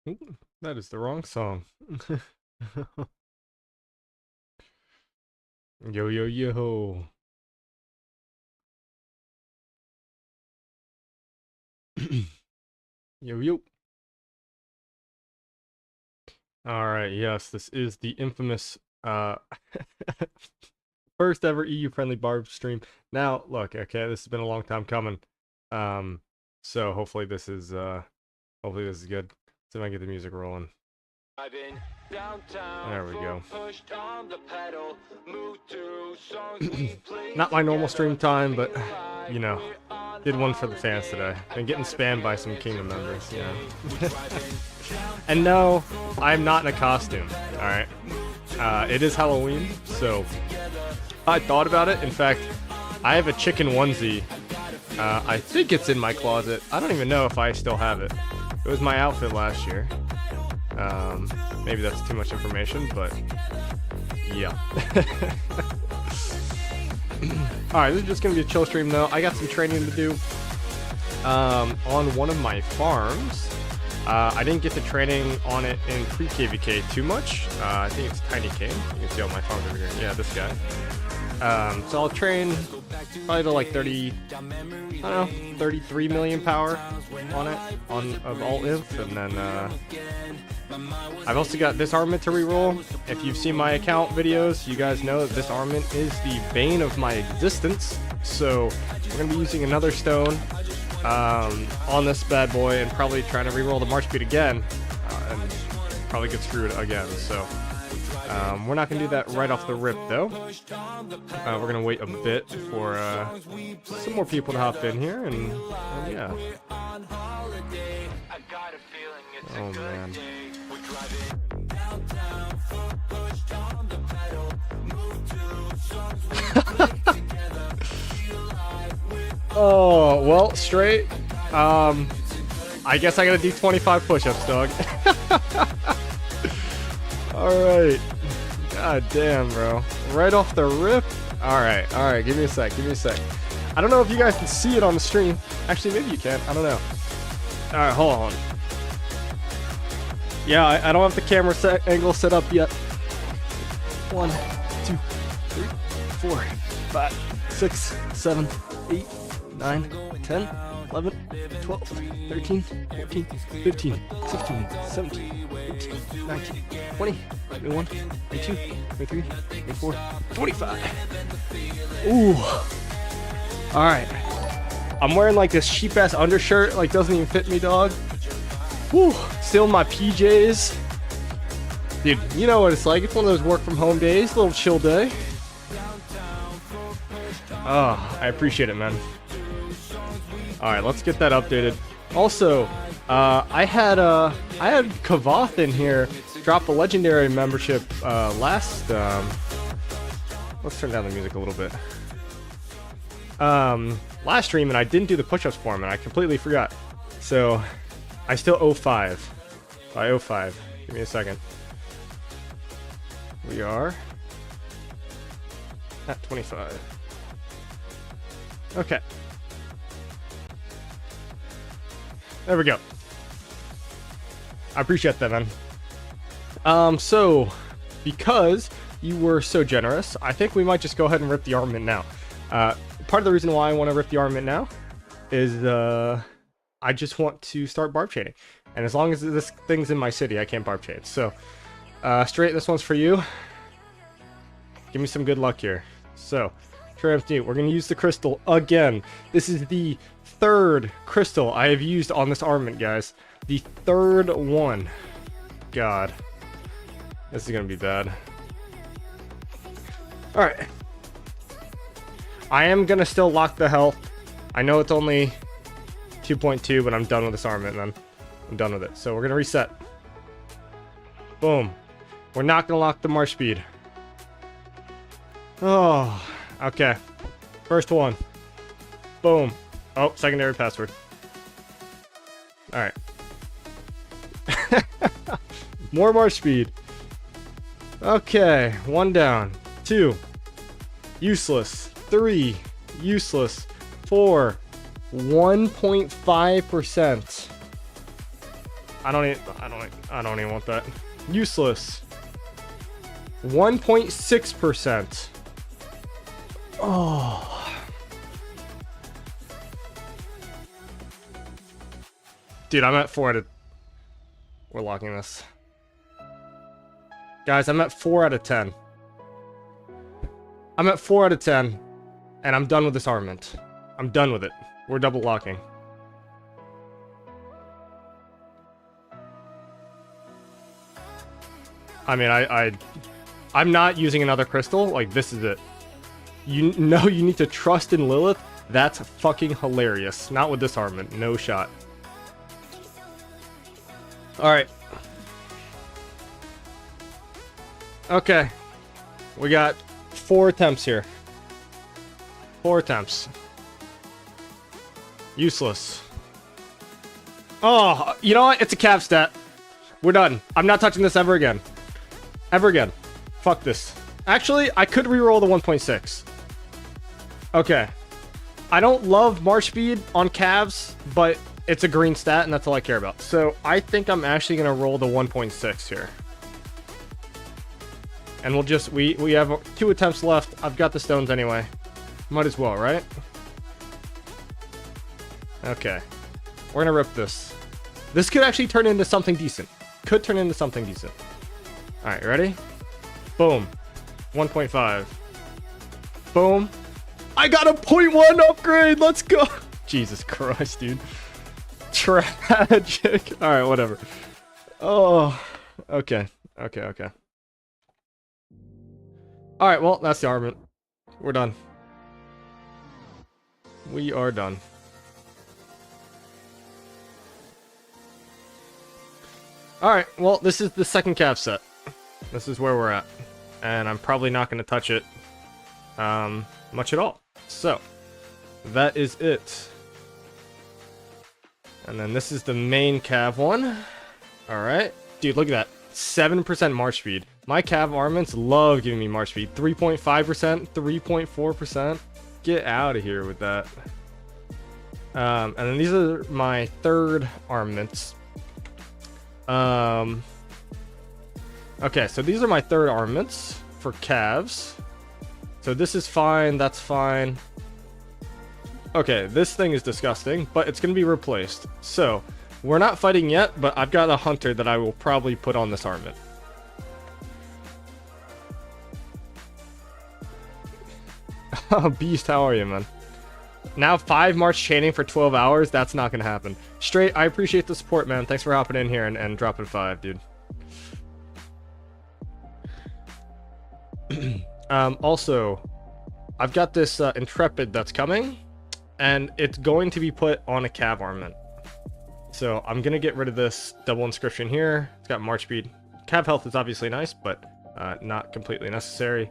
Ooh, that is the wrong song. Yo, yo, yo. Yo, yo. All right, yes, this is the infamous first ever EU friendly Barb stream. Now, look, okay, this has been a long time coming. Um, so hopefully this is good. See if I can get the music rolling. There we go. Not my normal stream time, but you know, did one for the fans today. Been getting spammed by some Kingdom members, you know. And no, I'm not in a costume, alright? It is Halloween, so I thought about it. In fact, I have a chicken onesie. I think it's in my closet. I don't even know if I still have it. It was my outfit last year. Maybe that's too much information, but yeah. Alright, this is just going to be a chill stream though. I got some training to do on one of my farms. I didn't get the training on it in pre-KVK too much. I think it's Tiny King. You can see all my farms over here. Yeah, this guy. So I'll train probably to like 30, I don't know, 33 million power on it, of all inf, and then I've also got this armament to reroll. If you've seen my account videos, you guys know that this armament is the bane of my existence. So we're gonna be using another stone on this bad boy and probably trying to reroll the March speed again, and probably get screwed again. So we're not gonna do that right off the rip though. We're gonna wait a bit for some more people to hop in here, and yeah. Oh man. Oh, well, straight. I guess I gotta do 25 push-ups, dog. Alright. God damn, bro. Right off the rip? Alright, give me a sec. I don't know if you guys can see it on the stream. Actually, maybe you can. I don't know. Alright, hold on. Yeah, I don't have the camera angle set up yet. 1, 2, 3, 4, 5, 6, 7, 8, 9, 10, 11, 12, 13, 14, 15, 16, 17, 18, 19, 20, 21, 22, 23, 24, 25. Ooh. Alright. I'm wearing like this cheap ass undershirt, like doesn't even fit me, dog. Whew. Still in my PJs. Dude, you know what it's like. It's one of those work from home days, a little chill day. Oh, I appreciate it, man. Alright, let's get that updated. Also, I had Kavath in here drop a legendary membership last let's turn down the music a little bit. Last stream, and I didn't do the push-ups for him, and I completely forgot. So I still owe 5. I owe 5. Give me a second. We are at 25. Okay. There we go. I appreciate that, man. So, because you were so generous, I think we might just go ahead and rip the armament now. Part of the reason why I want to rip the armament now is I just want to start barb chaining. And as long as this thing's in my city, I can't barb chain. So, straight, this one's for you. Give me some good luck here. So, Tramp New, we're going to use the crystal again. This is the 3rd crystal I have used on this armament, guys. The 3rd one. God. This is going to be bad. Alright. I am going to still lock the health. I know it's only 2.2, but I'm done with this armament, man. I'm done with it. So we're going to reset. Boom. We're not going to lock the march speed. Oh, okay. First one. Boom. Oh, secondary password. Alright. More march speed. Okay, 1 down. 2. Useless. 3. Useless. 4. 1.5%. I don't even want that. Useless. 1.6%. Oh. Dude, I'm at 4 out of... We're locking this. Guys, I'm at 4 out of 10. I'm at 4 out of 10. And I'm done with this armament. I'm done with it. We're double locking. I mean, I'm not using another crystal. Like, this is it. You know you need to trust in Lilith. That's fucking hilarious. Not with this armament. No shot. Alright. Okay. We got 4 attempts here. 4 attempts. Useless. Oh, you know what? It's a cav stat. We're done. I'm not touching this ever again. Ever again. Fuck this. Actually, I could reroll the 1.6. Okay. I don't love March speed on calves, but it's a green stat, and that's all I care about. So I think I'm actually going to roll the 1.6 here. And we'll just... We have 2 attempts left. I've got the stones anyway. Might as well, right? Okay. We're going to rip this. This could actually turn into something decent. Could turn into something decent. Alright, ready? Boom. 1.5. Boom. I got a 0.1 upgrade! Let's go! Jesus Christ, dude. Tragic. Alright, whatever. Oh. Okay. Okay. Alright, well, that's the armament. We're done. We are done. Alright, well, this is the second cav set. This is where we're at. And I'm probably not going to touch it much at all. So, that is it. And then this is the main cav one. Alright. Dude, look at that. 7% March speed. My cav armaments love giving me March speed. 3.5%, 3.4%. Get out of here with that. And then these are my third armaments. Okay, so these are my third armaments for calves. So this is fine, that's fine. Okay, this thing is disgusting, but it's going to be replaced. So, we're not fighting yet, but I've got a hunter that I will probably put on this armament. Oh, Beast, how are you, man? Now 5 March chaining for 12 hours? That's not going to happen. Straight, I appreciate the support, man. Thanks for hopping in here and dropping 5, dude. Also, I've got this Intrepid that's coming, and it's going to be put on a cav armament. So I'm going to get rid of this double inscription here. It's got March speed. Cav health is obviously nice, but not completely necessary.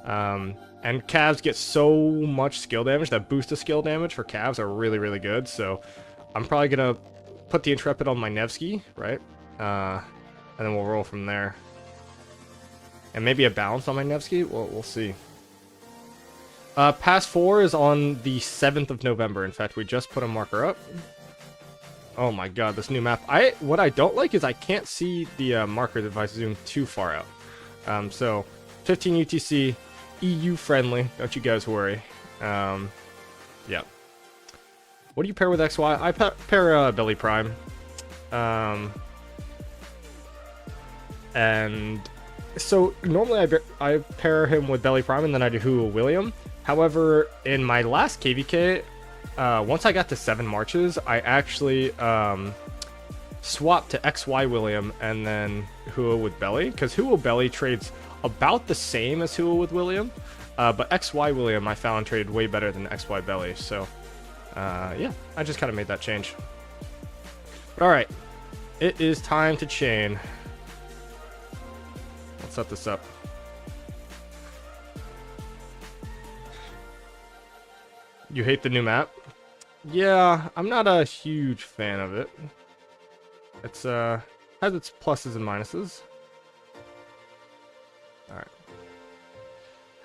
And calves get so much skill damage. That boost of skill damage for calves are really, really good. So I'm probably going to put the Intrepid on my Nevsky, right? And then we'll roll from there. And maybe a balance on my Nevsky? We'll see. Pass 4 is on the 7th of November. In fact, we just put a marker up. Oh my god, this new map. What I don't like is I can't see the marker if I zoom too far out. So, 15 UTC, EU friendly. Don't you guys worry. Yeah. What do you pair with XY? I pair Belly Prime. And so normally I pair him with Belly Prime and then I do Hua William. However, in my last KVK, once I got to 7 marches, I actually swapped to XY William and then Hua with Belly, because Hua Belly trades about the same as Hua with William, but XY William I found traded way better than XY Belly. So yeah, I just kind of made that change. But all right, it is time to chain. Let's set this up. You hate the new map? Yeah, I'm not a huge fan of it. It's has its pluses and minuses. All right.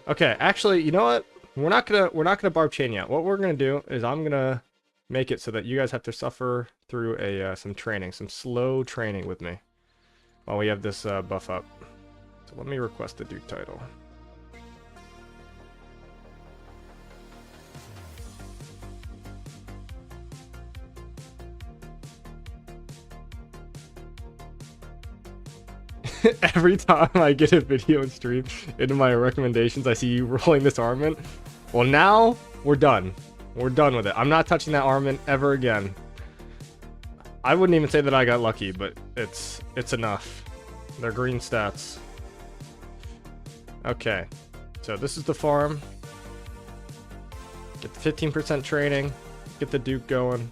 Okay, actually, you know what? We're not gonna Barb chain yet. What we're gonna do is I'm gonna make it so that you guys have to suffer through some training, some slow training with me while we have this buff up. So let me request the Duke title. Every time I get a video and stream into my recommendations, I see you rolling this armament. Well, now we're done. We're done with it. I'm not touching that armament ever again. I wouldn't even say that I got lucky, but it's enough. They're green stats. Okay, so this is the farm. Get the 15% training. Get the Duke going.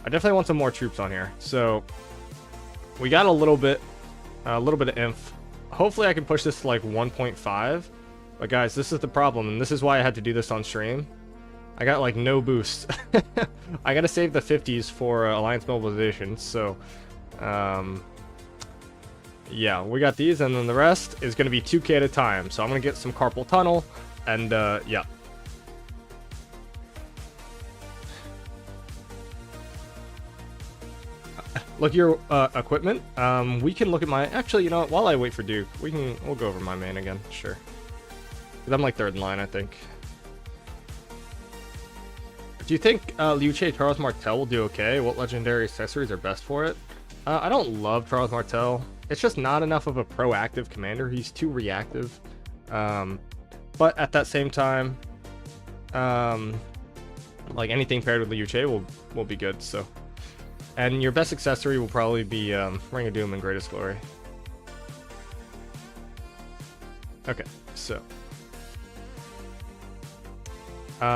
I definitely want some more troops on here. So we got a little bit of inf. Hopefully I can push this to like 1.5. But guys, this is the problem, and this is why I had to do this on stream. I got like no boost. I gotta save the 50s for Alliance mobilization, so yeah, we got these, and then the rest is gonna be 2k at a time. So I'm gonna get some carpal tunnel, and yeah. Look at your equipment. We can look at my. Actually, you know what? While I wait for Duke, we'll go over my main again. Sure. 'Cause I'm like third in line, I think. Do you think Liu Che Charles Martel will do okay? What legendary accessories are best for it? I don't love Charles Martel. It's just not enough of a proactive commander. He's too reactive. But at that same time, like anything paired with Liu Che will be good. So, and your best accessory will probably be Ring of Doom and Greatest Glory. Okay, so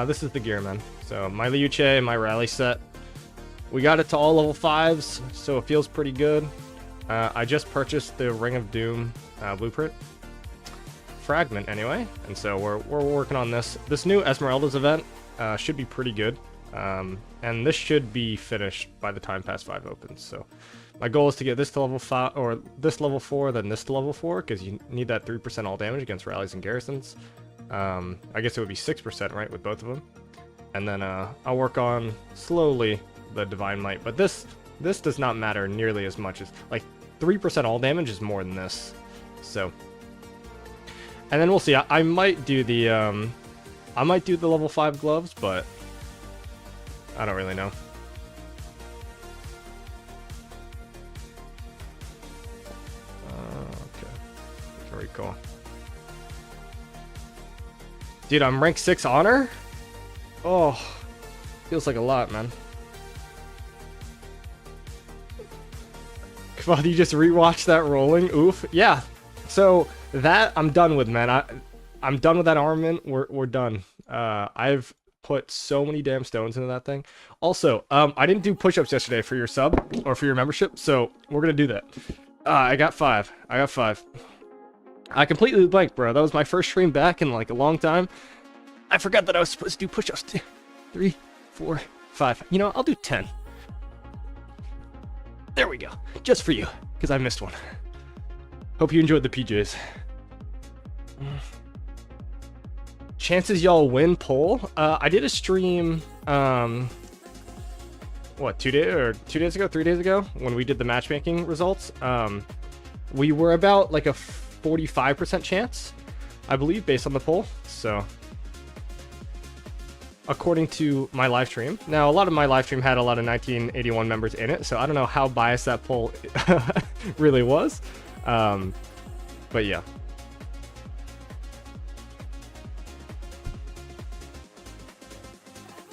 this is the gear, man. So my Liu Che, my rally set, we got it to all level 5s, so it feels pretty good. I just purchased the Ring of Doom blueprint fragment anyway, and so we're working on this. This new Esmeralda's event should be pretty good, and this should be finished by the time Pass 5 opens. So my goal is to get this to level 5, or this level 4, then this to level 4, because you need that 3% all damage against rallies and garrisons. I guess it would be 6%, right, with both of them. And then I'll work on slowly the Divine Might, but this does not matter nearly as much as, like, 3% all damage is more than this. So, and then we'll see. I might do the level 5 gloves, but I don't really know. Okay, very cool. Dude, I'm rank 6 honor? Oh, feels like a lot, man. Come on, you just rewatched that rolling? Oof. Yeah. So that I'm done with, man. I'm done with that armament. We're done. I've put so many damn stones into that thing. Also, I didn't do push-ups yesterday for your sub or for your membership, so we're gonna do that. I got 5. I completely blanked, bro. That was my first stream back in like a long time. I forgot that I was supposed to do push-ups. 2, 3, 4, 5. You know, I'll do 10. There we go. Just for you, because I missed one. Hope you enjoyed the PJs. Chances y'all win poll? I did a stream, what, 2 days ago, 3 days ago, when we did the matchmaking results. We were about like a 45% chance, I believe, based on the poll. So, according to my live stream. Now, a lot of my live stream had a lot of 1981 members in it, so I don't know how biased that poll really was. But yeah.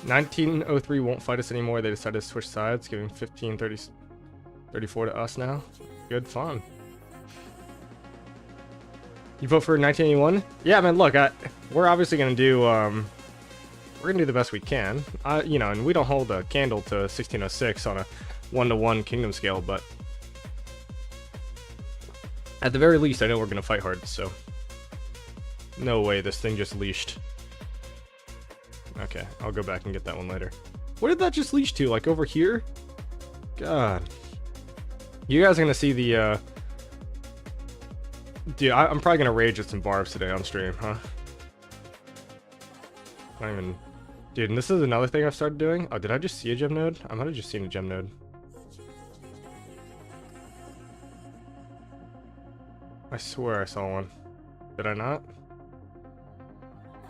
"1903 won't fight us anymore. They decided to switch sides, giving 15, 30, 34 to us now. Good fun." You vote for 1981? Yeah, man, look, we're obviously going to do, we're going to do the best we can. You know, and we don't hold a candle to 1606 on a 1-to-1 kingdom scale, but at the very least, I know we're going to fight hard, so no way this thing just leashed. Okay, I'll go back and get that one later. What did that just leash to? Like over here? God. You guys are going to see the, dude, I'm probably going to rage at some Barbs today on stream, huh? Dude, and this is another thing I've started doing. Oh, did I just see a gem node? I might have just seen a gem node. I swear I saw one. Did I not?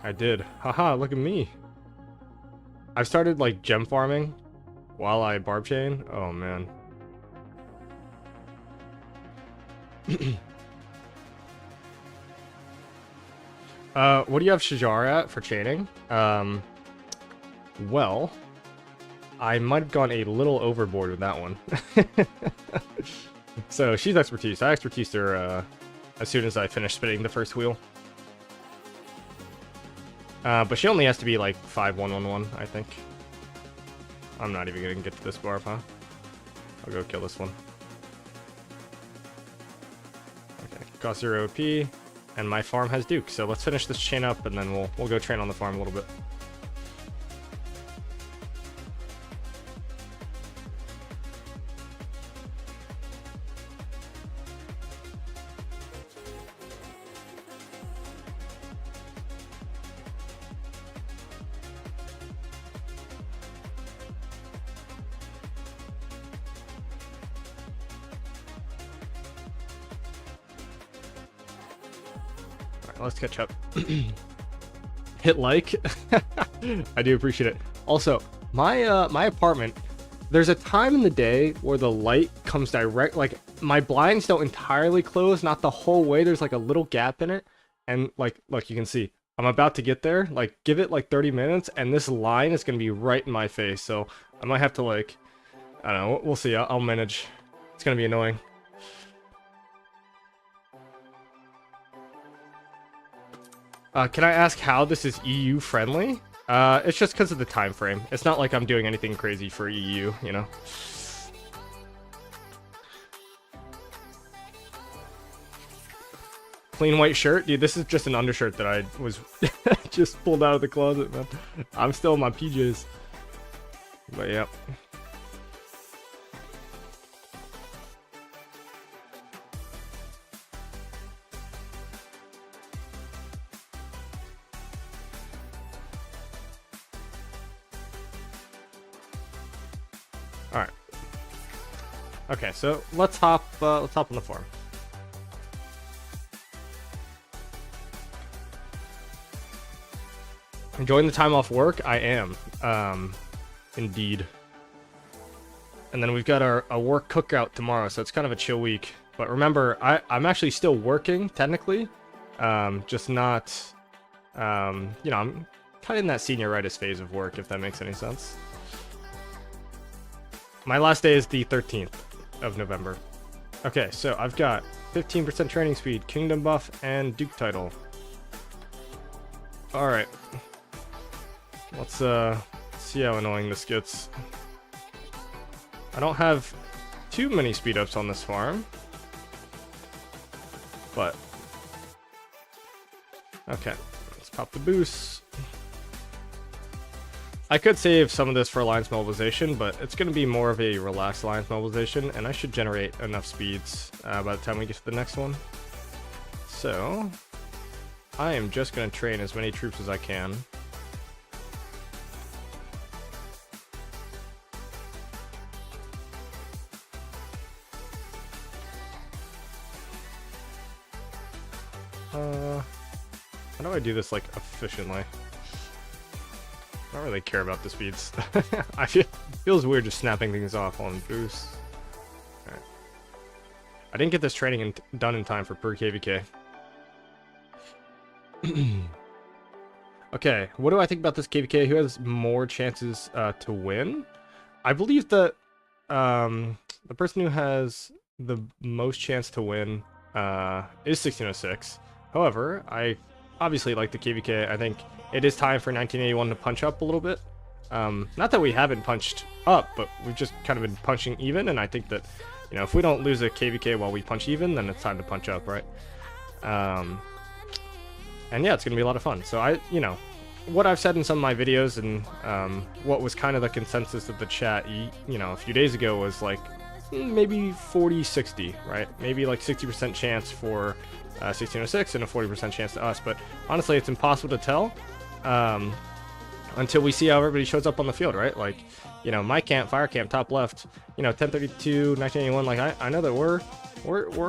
I did. Haha, look at me. I've started like gem farming while I barb chain. Oh man. What do you have Shajar at for chaining? Well, I might have gone a little overboard with that one. So she's expertise. I expertised her as soon as I finished spinning the first wheel. But she only has to be like 5111, I think. I'm not even gonna get to this Barb, huh? I'll go kill this one. Okay, cost 0 OP, and my farm has Duke, so let's finish this chain up and then we'll go train on the farm a little bit. Let's catch up. Hit like. I do appreciate it. Also, my apartment, there's a time in the day where the light comes direct, like my blinds don't entirely close, not the whole way. There's like a little gap in it, and like look, you can see I'm about to get there. Like give it like 30 minutes and this line is gonna be right in my face, so I might have to like, I don't know, we'll see. I'll manage. It's gonna be annoying. Can I ask how this is EU friendly? It's just because of the time frame. It's not like I'm doing anything crazy for EU, you know? Clean white shirt? Dude, this is just an undershirt that I was just pulled out of the closet, man. I'm still in my PJs. But yeah. All right. Okay, so let's hop on the farm. Enjoying the time off work? I am, indeed. And then we've got a work cookout tomorrow, so it's kind of a chill week. But remember, I'm actually still working technically, just not, you know, I'm kind of in that senioritis phase of work, if that makes any sense. My last day is the 13th of November. Okay, so I've got 15% training speed, kingdom buff, and Duke title. Alright. Let's see how annoying this gets. I don't have too many speed ups on this farm. But okay, let's pop the boost. I could save some of this for Alliance mobilization, but it's going to be more of a relaxed Alliance mobilization, and I should generate enough speeds by the time we get to the next one. So, I am just going to train as many troops as I can. How do I do this, like, efficiently? I don't really care about the speeds. It feels weird just snapping things off on boost. Alright. I didn't get this training done in time for per KVK. Okay, what do I think about this KVK? Who has more chances to win? I believe that the person who has the most chance to win is 1606. However, I obviously like the KVK. I think it is time for 1981 to punch up a little bit. Not that we haven't punched up, but we've just kind of been punching even, and I think that, you know, if we don't lose a KVK while we punch even, then it's time to punch up, right? And yeah, it's gonna be a lot of fun. So you know, what I've said in some of my videos and what was kind of the consensus of the chat, you know, a few days ago was like maybe 40-60, right? Maybe like 60% chance for 1606 and a 40% chance to us, but honestly it's impossible to tell. until we see how everybody shows up on the field, right? Like, you know, my camp, fire camp, top left, you know, 1032, 1981. Like, I know that we're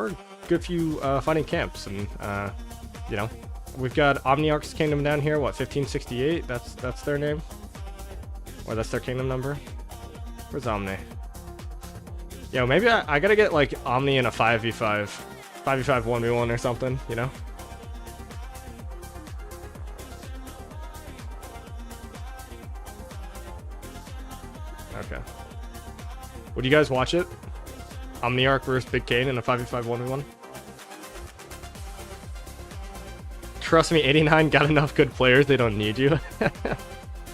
a good few fighting camps, and you know, we've got Omniarch's kingdom down here. What, 1568? That's their name, or that's their kingdom number. Where's Omni? Yo, maybe I gotta get like Omni in a 5v5, 1v1 or something, you know? Okay. Would you guys watch it? Omniarch versus Big Kane in a 5v5 1v1? Trust me, 89 got enough good players, they don't need you.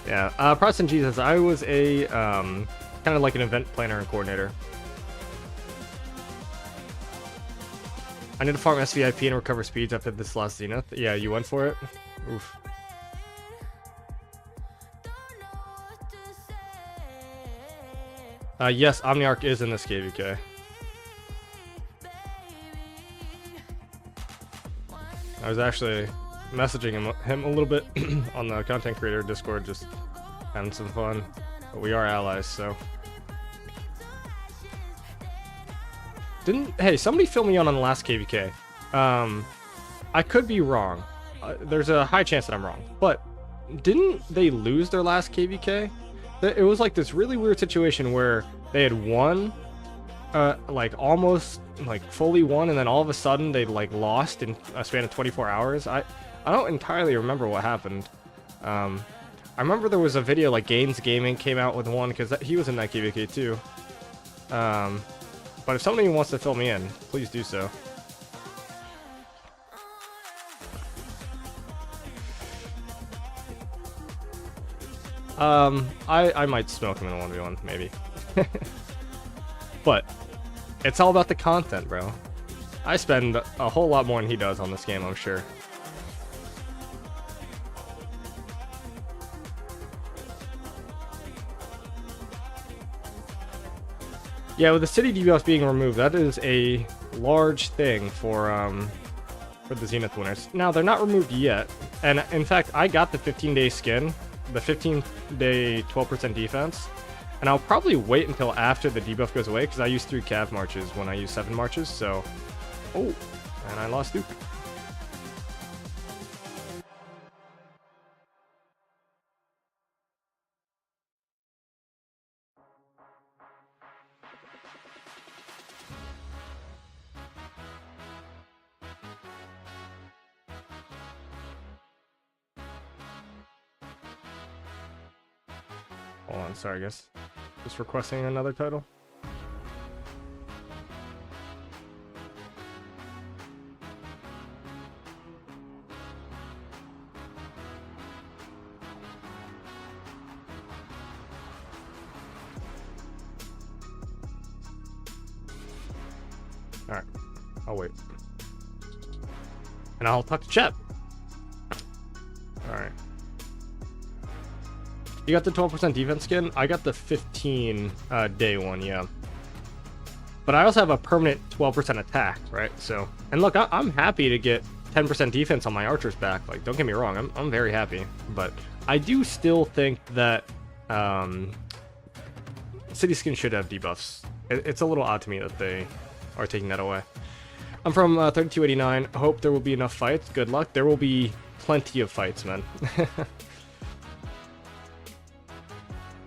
Yeah, Protestant Jesus, I was a, kind of like an event planner and coordinator. I need to farm SVIP and recover speeds after this last Zenith. Yeah, you went for it? Oof. Yes, Omniarch is in this KVK. I was actually messaging him a little bit on the content creator Discord, just having some fun. But we are allies, so. Hey, somebody fill me in on the last KVK. I could be wrong. There's a high chance that I'm wrong. But didn't they lose their last KVK? It was like this really weird situation where they had won, like almost like fully won, and then all of a sudden they like lost in a span of 24 hours. I don't entirely remember what happened. I remember there was a video like Gaines Gaming came out with one because he was in that KVK too. But if somebody wants to fill me in, please do so. I might smoke him in a 1v1, maybe. But it's all about the content, bro. I spend a whole lot more than he does on this game, I'm sure. Yeah, with the city debuffs being removed, that is a large thing for the Zenith winners. Now, they're not removed yet, and in fact, I got the 15-day skin, the 15-day 12% defense, and I'll probably wait until after the debuff goes away, because I use 3 cav marches when I use 7 marches, so... Oh, and I lost Duke. Hold on, sorry guys. Just requesting another title. Alright, I'll wait. And I'll talk to chat. Alright. You got the 12% defense skin? I got the 15 day one, yeah. But I also have a permanent 12% attack, right? So, and look, I'm happy to get 10% defense on my archers back. Like, don't get me wrong, I'm very happy. But I do still think that city skin should have debuffs. It's a little odd to me that they are taking that away. I'm from 3289. Hope there will be enough fights. Good luck. There will be plenty of fights, man.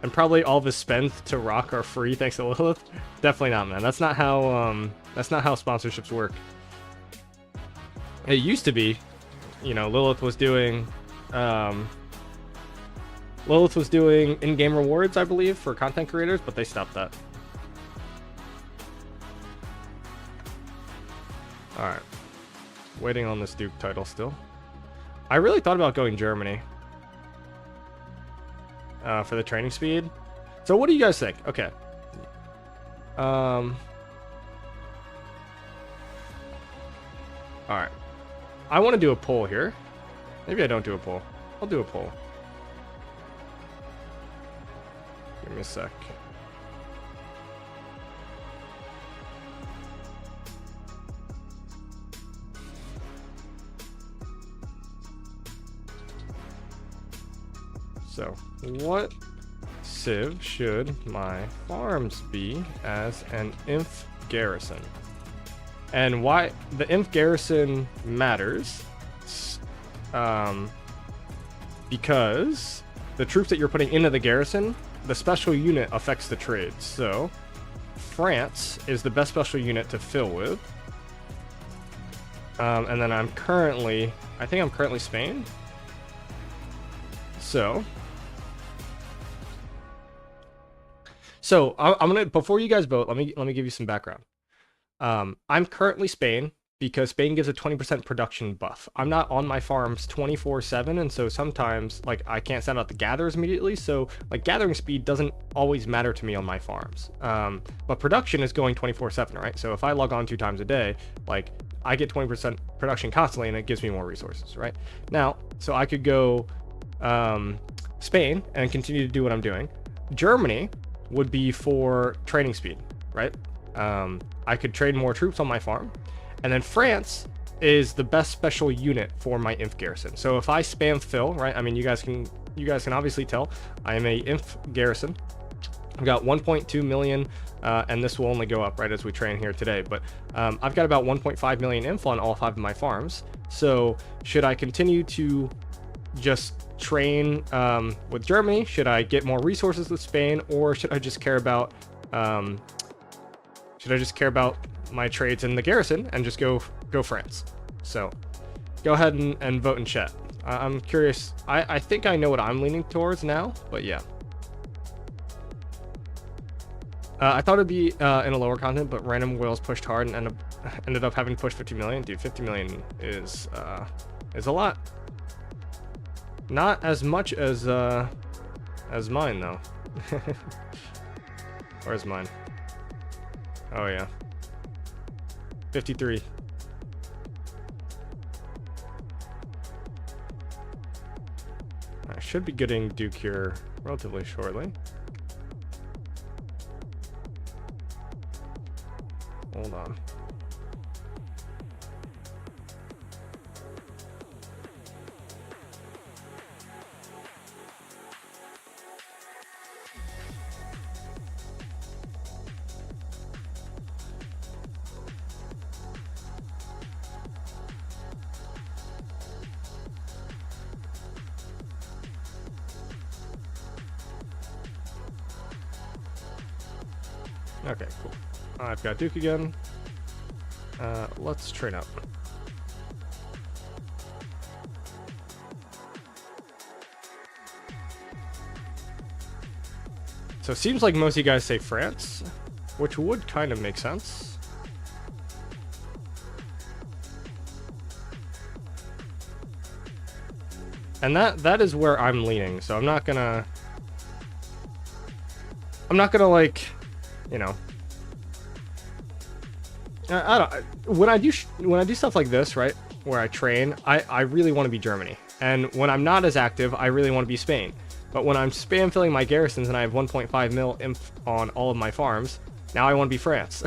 And probably all of his spends to rock are free thanks to Lilith. Definitely not, man. That's not how sponsorships work. It used to be, you know, Lilith was doing in-game rewards, I believe, for content creators, but they stopped that. Alright. Waiting on this Duke title still. I really thought about going Germany. For the training speed. So what do you guys think? Okay. Alright. I want to do a poll here. Maybe I don't do a poll. I'll do a poll. Give me a sec. So, what civ should my farms be as an inf garrison? And why the inf garrison matters, because the troops that you're putting into the garrison, the special unit affects the trades. So France is the best special unit to fill with. And then I think I'm currently Spain. So I'm gonna, before you guys vote, let me give you some background. I'm currently Spain because Spain gives a 20% production buff. I'm not on my farms 24/7, and so sometimes like I can't send out the gatherers immediately, so like gathering speed doesn't always matter to me on my farms. But production is going 24/7, right? So if I log on 2 times a day, like I get 20% production constantly, and it gives me more resources, right? Now, so I could go Spain and continue to do what I'm doing. Germany would be for training speed, right? I could trade more troops on my farm. And then France is the best special unit for my inf garrison. So if I spam fill, right? I mean, you guys can obviously tell I am a inf garrison. I've got 1.2 million, and this will only go up right as we train here today. But I've got about 1.5 million inf on all 5 of my farms. So should I continue to just train with Germany? Should I get more resources with Spain, or should I just care about my trades in the garrison and just go France? So go ahead and vote in chat. I'm curious. I think I know what I'm leaning towards now, but yeah. I thought it'd be in a lower content, but random whales pushed hard and ended up having to push 50 million. Dude, 50 million is a lot. Not as much as mine though. Where's mine? Oh yeah. 53. I should be getting Duke here relatively shortly. Hold on. Okay, cool. I've got Duke again. Let's train up. So it seems like most of you guys say France, which would kind of make sense. And that is where I'm leaning. So I'm not gonna like, you know, I don't. When I do stuff like this, right, where I train, I really want to be Germany. And when I'm not as active, I really want to be Spain. But when I'm spam filling my garrisons and I have 1.5 mil imp on all of my farms, now I want to be France.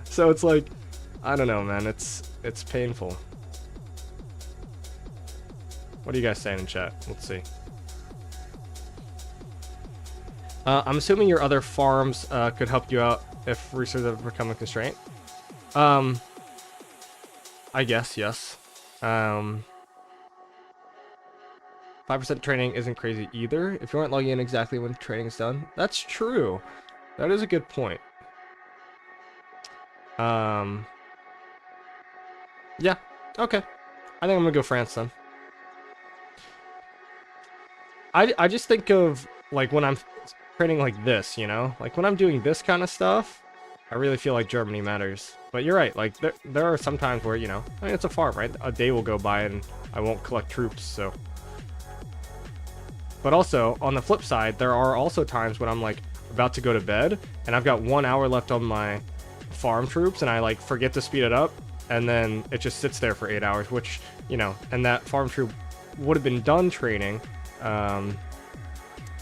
so it's like, I don't know, man. It's painful. What are you guys saying in chat? Let's see. I'm assuming your other farms could help you out if resources have become a constraint. I guess, yes. 5% training isn't crazy either. If you aren't logging in exactly when training is done. That's true. That is a good point. Yeah. Okay. I think I'm gonna go France then. I just think of like when I'm training like this, you know, like when I'm doing this kind of stuff, I really feel like Germany matters. But you're right, like there are some times where, you know, I mean, it's a farm, right? A day will go by and I won't collect troops, so. But also, on the flip side, there are also times when I'm like about to go to bed and I've got 1 hour left on my farm troops and I like forget to speed it up, and then it just sits there for 8 hours, which, you know, and that farm troop would have been done training,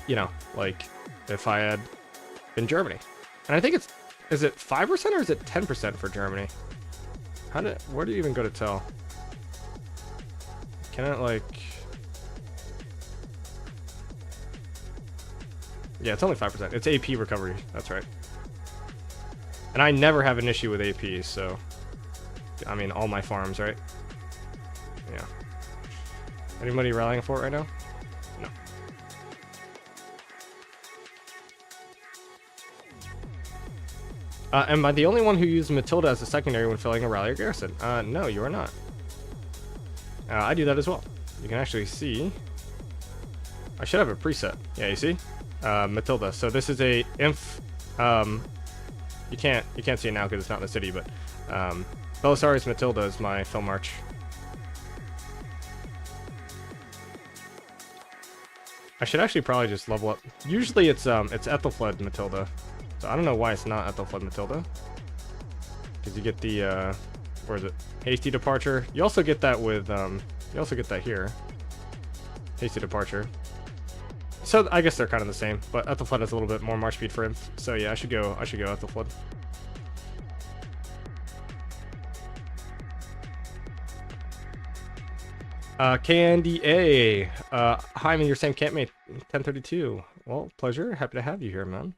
you know, like if I had been Germany. And I think is it 5% or is it 10% for Germany? Where do you even go to tell? Can it like, Yeah, it's only 5%. It's AP recovery. That's right. And I never have an issue with AP, so... I mean, all my farms, right? Yeah. Anybody rallying for it right now? No. Am I the only one who used Matilda as a secondary when filling a rally or garrison? No, you are not. I do that as well. You can actually see... I should have a preset. Yeah, you see? Matilda. So this is a inf... you can't see it now because it's not in the city, but... Belisarius Matilda is my film march. I should actually probably just level up. Usually it's Ethelfled Matilda. So I don't know why it's not Ethelfled Matilda. Because you get the where is it? Hasty departure. You also get that with you also get that here. Hasty departure. So I guess they're kind of the same, but Ethelfled has a little bit more march speed for him. So yeah, I should go Ethelfled. KNDA. Hi, I'm in your same campmate, 1032. Well, pleasure. Happy to have you here, man.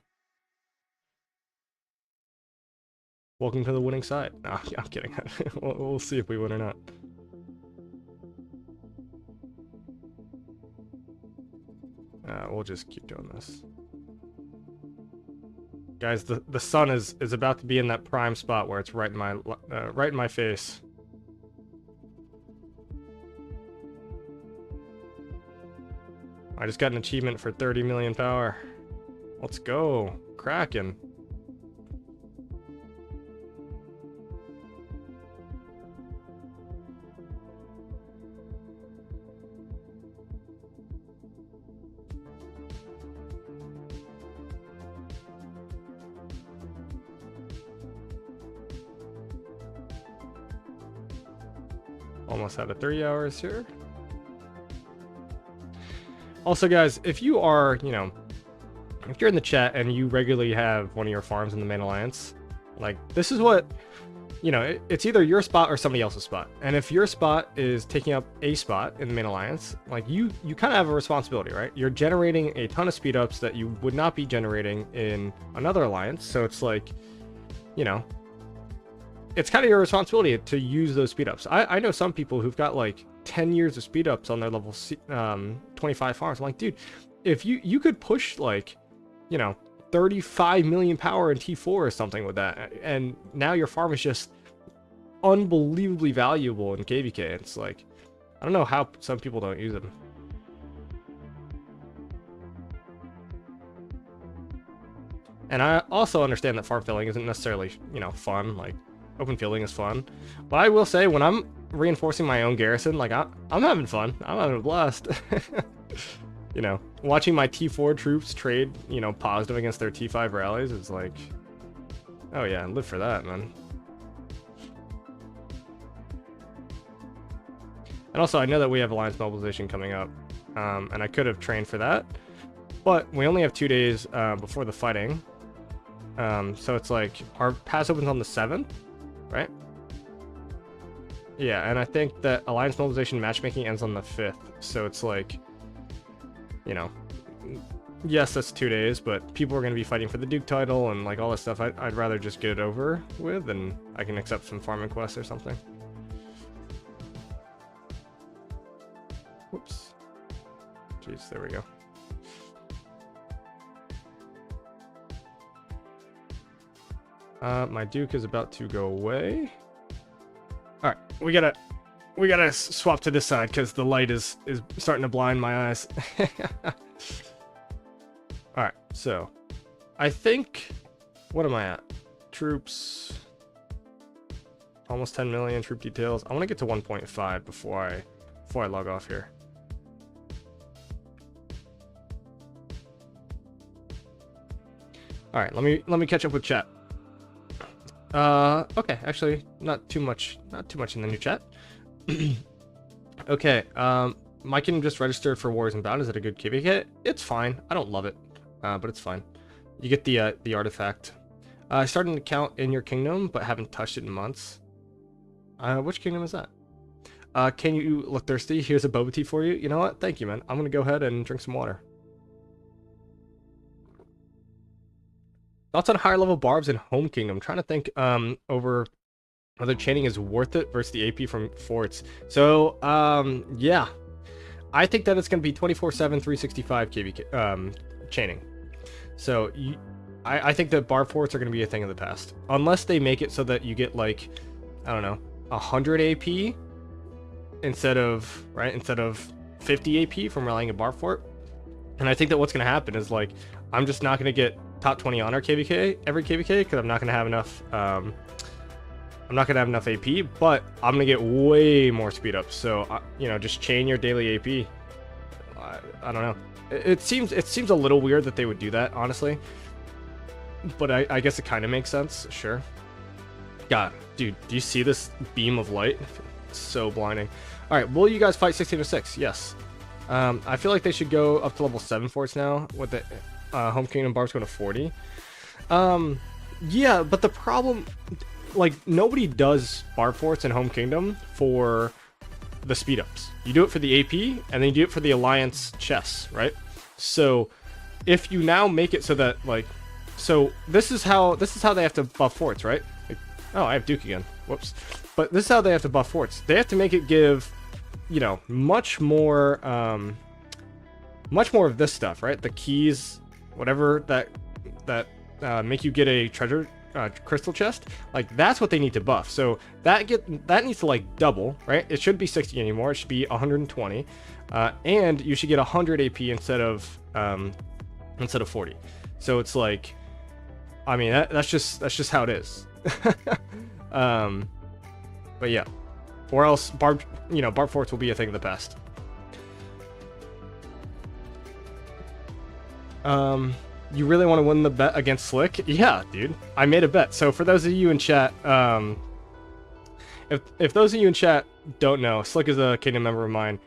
Welcome to the winning side. No, I'm kidding. we'll see if we win or not. We'll just keep doing this. Guys, the sun is about to be in that prime spot where it's right in my face. I just got an achievement for 30 million power. Let's go. Kraken. Almost out of 3 hours here. Also, guys, if you are, if you're in the chat and you regularly have one of your farms in the main alliance, like, this is what, it's either your spot or somebody else's spot. And if your spot is taking up a spot in the main alliance, like, you kind of have a responsibility, right? You're generating a ton of speed ups that you would not be generating in another alliance. So it's like, it's kind of your responsibility to use those speed ups. I know some people who've got like 10 years of speed ups on their level 25 farms. I'm like, dude, if you could push like, 35 million power in T4 or something with that, and now your farm is just unbelievably valuable in KVK. It's like, I don't know how some people don't use them. And I also understand that farm filling isn't necessarily, fun. Like, open fielding is fun, but I will say when I'm reinforcing my own garrison, like I'm having fun. I'm having a blast. Watching my T4 troops trade, positive against their T5 rallies is like, oh yeah, live for that, man. And also, I know that we have alliance mobilization coming up, and I could have trained for that, but we only have 2 days before the fighting, so it's like our pass opens on the 7th. Right? Yeah, and I think that Alliance Mobilization matchmaking ends on the 5th, so it's like, yes, that's 2 days, but people are going to be fighting for the Duke title and like all this stuff. I'd rather just get it over with, and I can accept some farming quests or something. Whoops. Jeez, there we go. My Duke is about to go away. All right, we gotta swap to this side because the light is starting to blind my eyes. All right, so I think, what am I at? Troops, almost 10 million troop details. I want to get to 1.5 before I log off here. All right, let me catch up with chat. Okay, actually, not too much in the new chat. Okay, my kingdom just registered for Warriors Unbound. Is it a good KVK? It's fine. I don't love it, but it's fine. You get the artifact. I started an account in your kingdom, but haven't touched it in months. Which kingdom is that? Can you look thirsty? Here's a boba tea for you. You know what? Thank you, man. I'm gonna go ahead and drink some water. Thoughts on higher level barbs in Home Kingdom? I'm trying to think over whether chaining is worth it versus the AP from forts. So yeah, I think that it's going to be 24/7, 365 KVK chaining. So I think that barb forts are going to be a thing of the past, unless they make it so that you get like, I don't know, 100 AP instead of 50 AP from rallying a barb fort. And I think that what's going to happen is, like, I'm just not going to get top 20 honor KVK every KVK because I'm not going to have enough. I'm not going to have enough AP, but I'm going to get way more speed ups. So you know, just chain your daily AP. I don't know. It seems a little weird that they would do that, honestly. But I guess it kind of makes sense. Sure. God, dude, do you see this beam of light? It's so blinding. All right, will you guys fight 1606? Yes. I feel like they should go up to level 7 forts now with the Home Kingdom barbs going to 40. Yeah, but the problem, like, nobody does barb forts in Home Kingdom for the speed ups. You do it for the AP, and then you do it for the Alliance chests, right? So if you now make it so that, like, so this is how they have to buff forts, right? Like, oh, I have Duke again. Whoops. But this is how they have to buff forts. They have to make it give, you know, much more of this stuff, right? The keys, whatever that make you get a treasure crystal chest, like, that's what they need to buff. So that needs to, like, double, right? It shouldn't be 60 anymore. It should be 120, and you should get 100 AP instead of 40. So it's like, I mean, that's just how it is. But yeah, or else barb forts will be a thing of the past. You really want to win the bet against Slick? Yeah, dude. I made a bet. So for those of you in chat, if those of you in chat don't know, Slick is a Kingdom member of mine.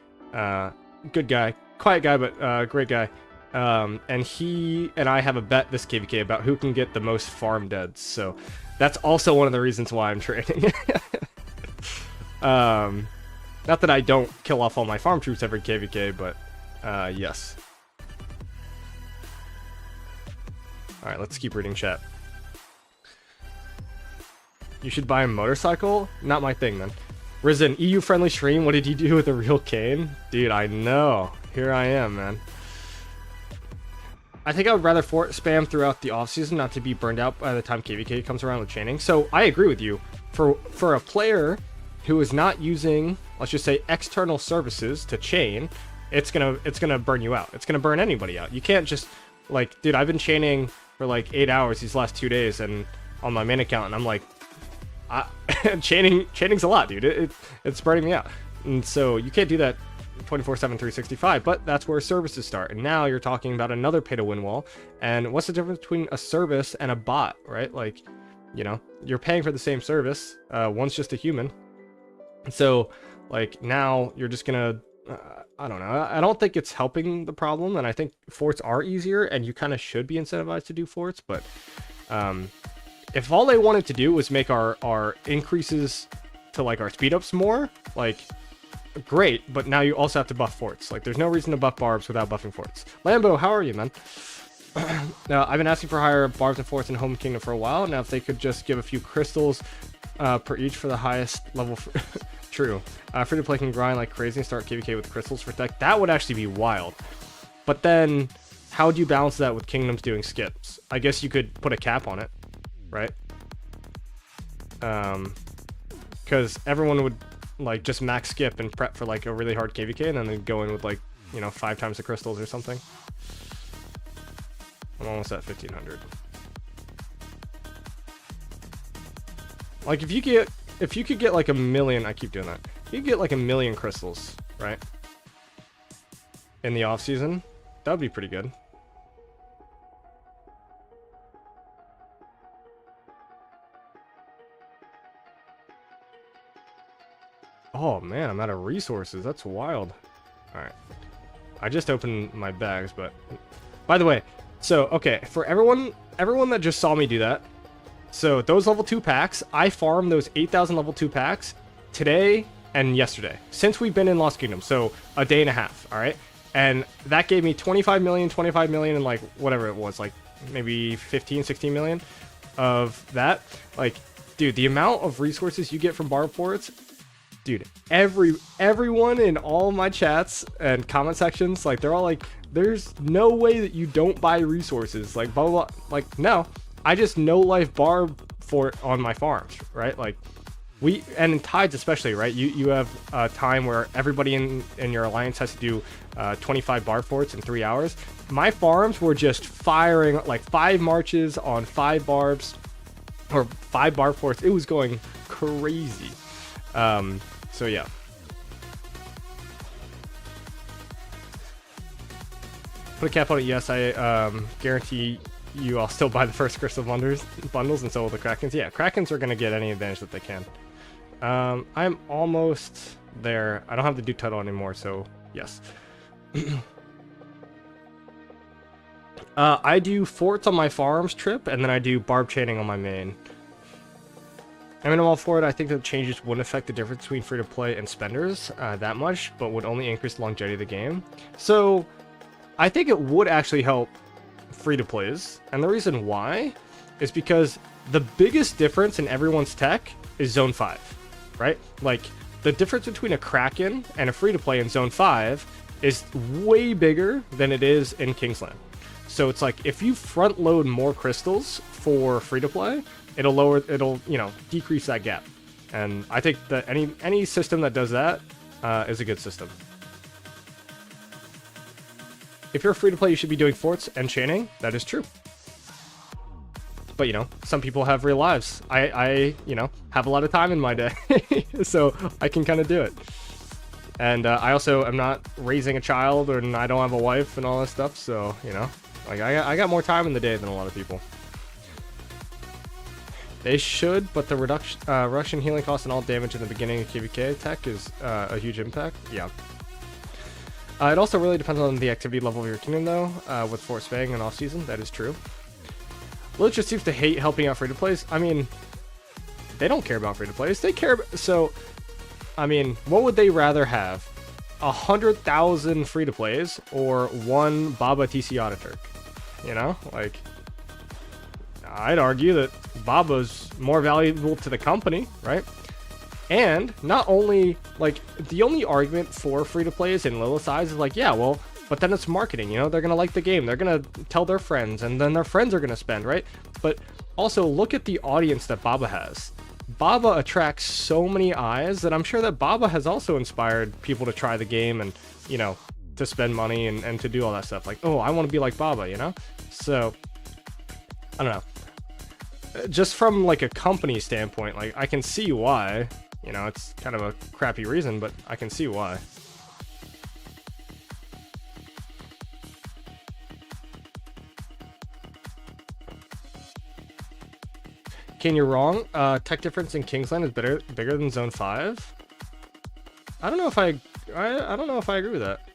Good guy, quiet guy, but great guy. And he and I have a bet this KVK about who can get the most farm deads. So that's also one of the reasons why I'm trading. Not that I don't kill off all my farm troops every KVK, but yes. All right, let's keep reading chat. You should buy a motorcycle? Not my thing, man. Risen, EU-friendly stream, what did you do with a real cane? Dude, I know. Here I am, man. I think I would rather fort spam throughout the off-season, not to be burned out by the time KVK comes around with chaining. So I agree with you. For a player who is not using, let's just say, external services to chain, it's gonna burn you out. It's gonna burn anybody out. You can't just, like, dude, I've been chaining for like 8 hours these last 2 days, and on my main account, and I'm like, chaining's a lot, dude. It's burning me out. And so you can't do that 24/7, 365, but that's where services start. And now you're talking about another pay to win wall. And what's the difference between a service and a bot, right? Like, you know, you're paying for the same service. One's just a human. So, like, now you're just gonna, I don't know. I don't think it's helping the problem, and I think forts are easier, and you kind of should be incentivized to do forts. But if all they wanted to do was make our increases to, like, our speed ups more, like, great. But now you also have to buff forts. Like, there's no reason to buff barbs without buffing forts. Lambo, how are you, man? Now, I've been asking for higher barbs and forts in Home Kingdom for a while. Now, if they could just give a few crystals per each for the highest level. True. Free to play can grind like crazy and start KVK with crystals for tech. That would actually be wild. But then, how do you balance that with kingdoms doing skips? I guess you could put a cap on it, right? Because everyone would, like, just max skip and prep for, like, a really hard KVK, and then they'd go in with, like, you know, 5 times the crystals or something. I'm almost at 1500. Like, if you could get like 1 million, I keep doing that. You could get like 1 million crystals, right? In the off season, that would be pretty good. Oh man, I'm out of resources. That's wild. All right, I just opened my bags, but by the way, so okay, for everyone that just saw me do that. So those level 2 packs, I farmed those 8,000 level 2 packs today and yesterday, since we've been in Lost Kingdom, so a day and a half, all right? And that gave me 25 million, and like whatever it was, like maybe 15, 16 million of that. Like, dude, the amount of resources you get from Barb forts, dude, everyone in all my chats and comment sections, like, they're all like, there's no way that you don't buy resources, like, blah, blah, blah. Like, no, I just no life Barb fort on my farms, right? Like, and in tides especially, right? You have a time where everybody in your alliance has to do 25 Barb forts in 3 hours. My farms were just firing like 5 marches on 5 barbs, or 5 Barb forts. It was going crazy. So yeah. Put a cap on it. Yes, I guarantee you I'll still buy the first Crystal bundles, and so will the Krakens. Yeah, Krakens are going to get any advantage that they can. I'm almost there. I don't have the do title anymore, so yes. I do forts on my farms trip, and then I do Barb chaining on my main. I mean, I'm all for it. I think the changes wouldn't affect the difference between free-to-play and spenders that much, but would only increase the longevity of the game. So, I think it would actually help free-to-plays, and the reason why is because the biggest difference in everyone's tech is Zone 5, right? Like, the difference between a Kraken and a free-to-play in Zone 5 is way bigger than it is in Kingsland. So it's like, if you front load more crystals for free-to-play, it'll you know, decrease that gap. And I think that any system that does that is a good system. If you're free to play, you should be doing forts and chaining. That is true. But, you know, some people have real lives. I you know, have a lot of time in my day, so I can kind of do it. And I also am not raising a child, and I don't have a wife and all that stuff. So, you know, like, I got more time in the day than a lot of people. They should, but the reduction healing cost and all damage in the beginning of KVK tech is a huge impact. Yeah. It also really depends on the activity level of your kingdom, though, with Fort Spang and off-season. That is true. Lich just seems to hate helping out free-to-plays. I mean, they don't care about free-to-plays. They care about... So, I mean, what would they rather have? 100,000 free-to-plays or 1 Baba TC Autoturk? You know? Like, I'd argue that Baba's more valuable to the company, right? And not only, like, the only argument for free-to-plays in Lilith's eyes is like, yeah, well, but then it's marketing, you know? They're going to like the game. They're going to tell their friends, and then their friends are going to spend, right? But also, look at the audience that Baba has. Baba attracts so many eyes that I'm sure that Baba has also inspired people to try the game and, you know, to spend money and to do all that stuff. Like, oh, I want to be like Baba, you know? So, I don't know. Just from, like, a company standpoint, like, I can see why. You know, it's kind of a crappy reason, but I can see why. Ken, you're wrong. Tech difference in Kingsland is bigger than Zone 5. I don't know if I don't know if I agree with that.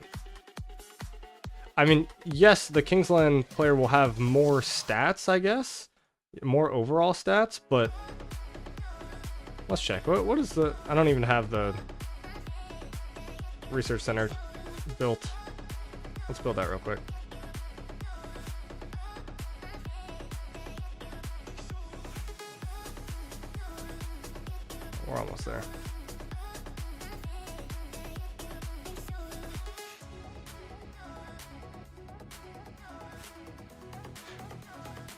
I mean, yes, the Kingsland player will have more stats, I guess. More overall stats, but let's check. What is the... I don't even have the research center built. Let's build that real quick. We're almost there.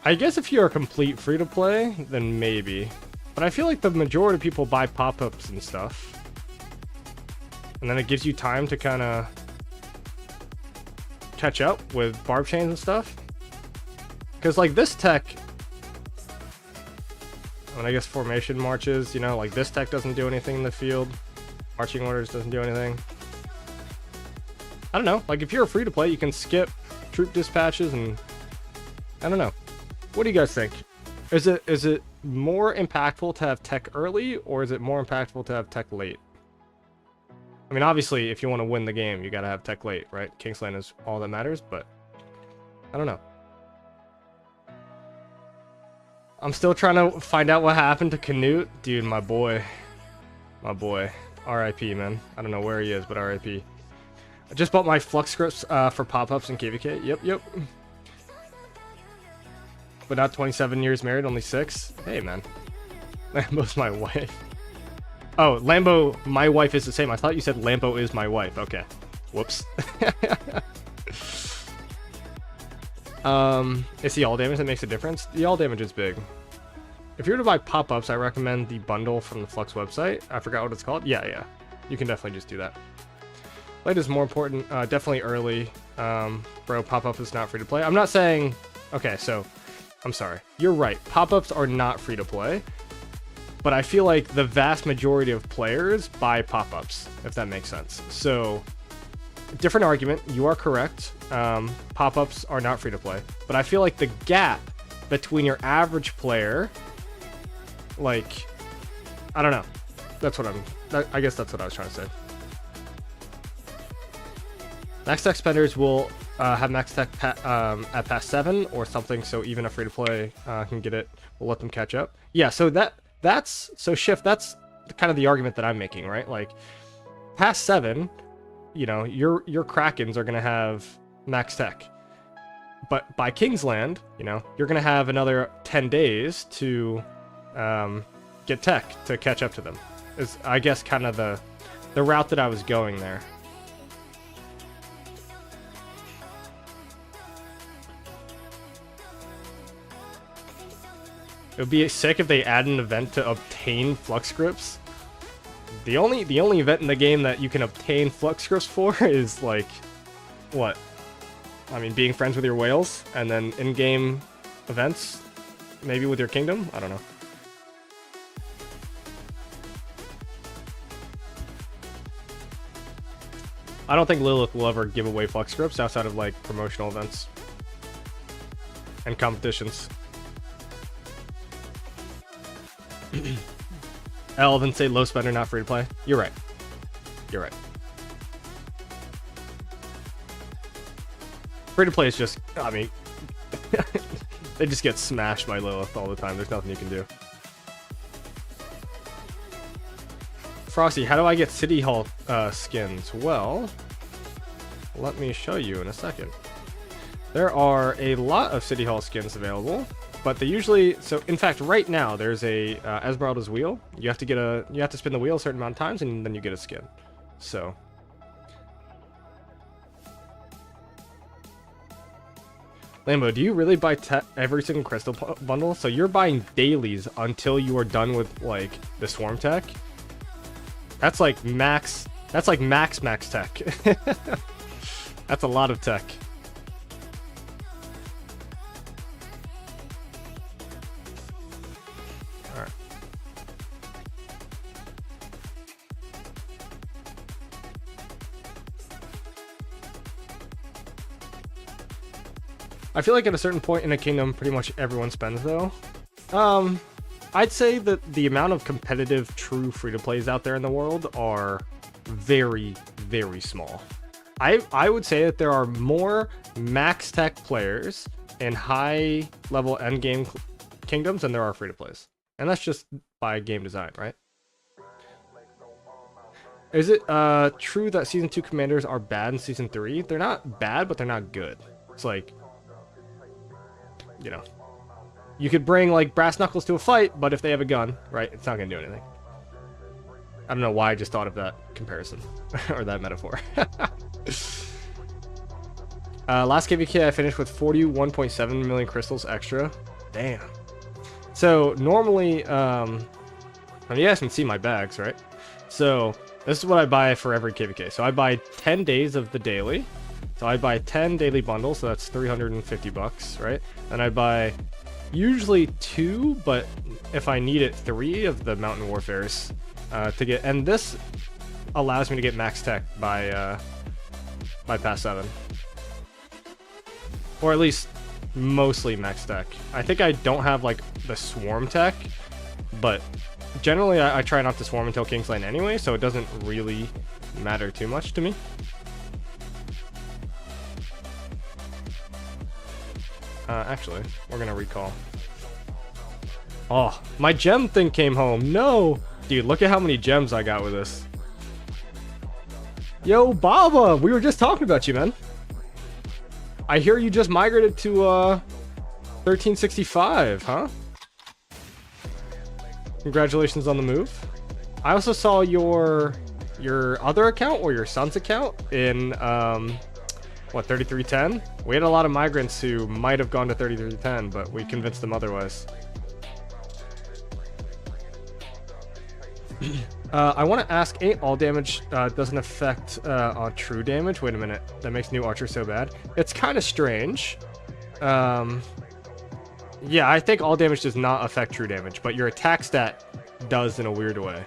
I guess if you're a complete free-to-play, then maybe. But I feel like the majority of people buy pop-ups and stuff. And then it gives you time to kind of catch up with barb chains and stuff. Because, like, this tech... I mean, I guess formation marches, you know, like, this tech doesn't do anything in the field. Marching orders doesn't do anything. I don't know. Like, if you're a free-to-play, you can skip troop dispatches and... I don't know. What do you guys think? Is it more impactful to have tech early, or is it more impactful to have tech late? I mean, obviously, if you want to win the game, you gotta have tech late, right? Kingsland is all that matters, but I don't know. I'm still trying to find out what happened to Canute. Dude, my boy. My boy. R.I.P., man. I don't know where he is, but R.I.P. I just bought my Flux scripts for pop-ups and KVK. Yep. but not 27 years married, only 6. Hey, man. Lambo's my wife. Oh, Lambo, my wife is the same. I thought you said Lambo is my wife. Okay. Whoops. It's the all damage that makes a difference. The all damage is big. If you're to buy pop-ups, I recommend the bundle from the Flux website. I forgot what it's called. Yeah. You can definitely just do that. Late is more important. Definitely early. Bro, pop-up is not free to play. I'm not saying... Okay, so... I'm sorry. You're right. Pop-ups are not free to play. But I feel like the vast majority of players buy pop-ups, if that makes sense. So, different argument. You are correct. Pop-ups are not free to play. But I feel like the gap between your average player... Like, I don't know. That's what I guess that's what I was trying to say. Max Tech spenders will have Max Tech at pass 7 or something, so even a free-to-play can get it. We'll let them catch up. Yeah, so that's Shift, that's kind of the argument that I'm making, right? Like, pass 7, you know, your Krakens are going to have Max Tech. But by Kingsland, you know, you're going to have another 10 days to... get tech to catch up to them is, I guess, kind of the route that I was going there. It would be sick if they add an event to obtain Flux scripts. The only event in the game that you can obtain Flux scripts for is like, what? I mean, being friends with your whales and then in-game events, maybe with your kingdom. I don't know. I don't think Lilith will ever give away Flux scripts outside of like promotional events and competitions. Elvin say low spender, not free to play. You're right. You're right. Free to play is just, I mean, they just get smashed by Lilith all the time. There's nothing you can do. Frosty, how do I get City Hall skins? Well, let me show you in a second. There are a lot of City Hall skins available, but they usually... So, in fact, right now, there's a Esmeralda's Wheel. You have to spin the wheel a certain amount of times, and then you get a skin. So... Lambo, do you really buy every single crystal bundle? So you're buying dailies until you are done with, like, the Swarm Tech? That's like max tech. That's a lot of tech. Alright. I feel like at a certain point in a kingdom, pretty much everyone spends though. I'd say that the amount of competitive true free-to-plays out there in the world are very, very small. I would say that there are more max tech players in high-level endgame kingdoms than there are free-to-plays. And that's just by game design, right? Is it true that Season 2 commanders are bad in Season 3? They're not bad, but they're not good. It's like, you know... You could bring, like, Brass Knuckles to a fight, but if they have a gun, right, it's not going to do anything. I don't know why I just thought of that comparison, or that metaphor. Last KVK I finished with 41.7 million crystals extra. Damn. So, normally, you guys can see my bags, right? So, this is what I buy for every KVK. So, I buy 10 days of the daily. So, I buy 10 daily bundles, so that's 350 bucks, right? And I buy... usually 2, but if I need it, 3 of the Mountain Warfares to get, and this allows me to get max tech by pass 7, or at least mostly max tech. I think I don't have like the swarm tech, but generally I try not to swarm until King's Lane anyway, so it doesn't really matter too much to me. Actually, we're gonna recall. Oh, my gem thing came home. No! Dude, look at how many gems I got with this. Yo, Baba! We were just talking about you, man. I hear you just migrated to 1365, huh? Congratulations on the move. I also saw your other account or your son's account in what, 3310? We had a lot of migrants who might have gone to 3310, but we convinced them otherwise. I want to ask, ain't all damage doesn't affect on true damage? Wait a minute, that makes new archer so bad. It's kind of strange. Yeah, I think all damage does not affect true damage, but your attack stat does in a weird way.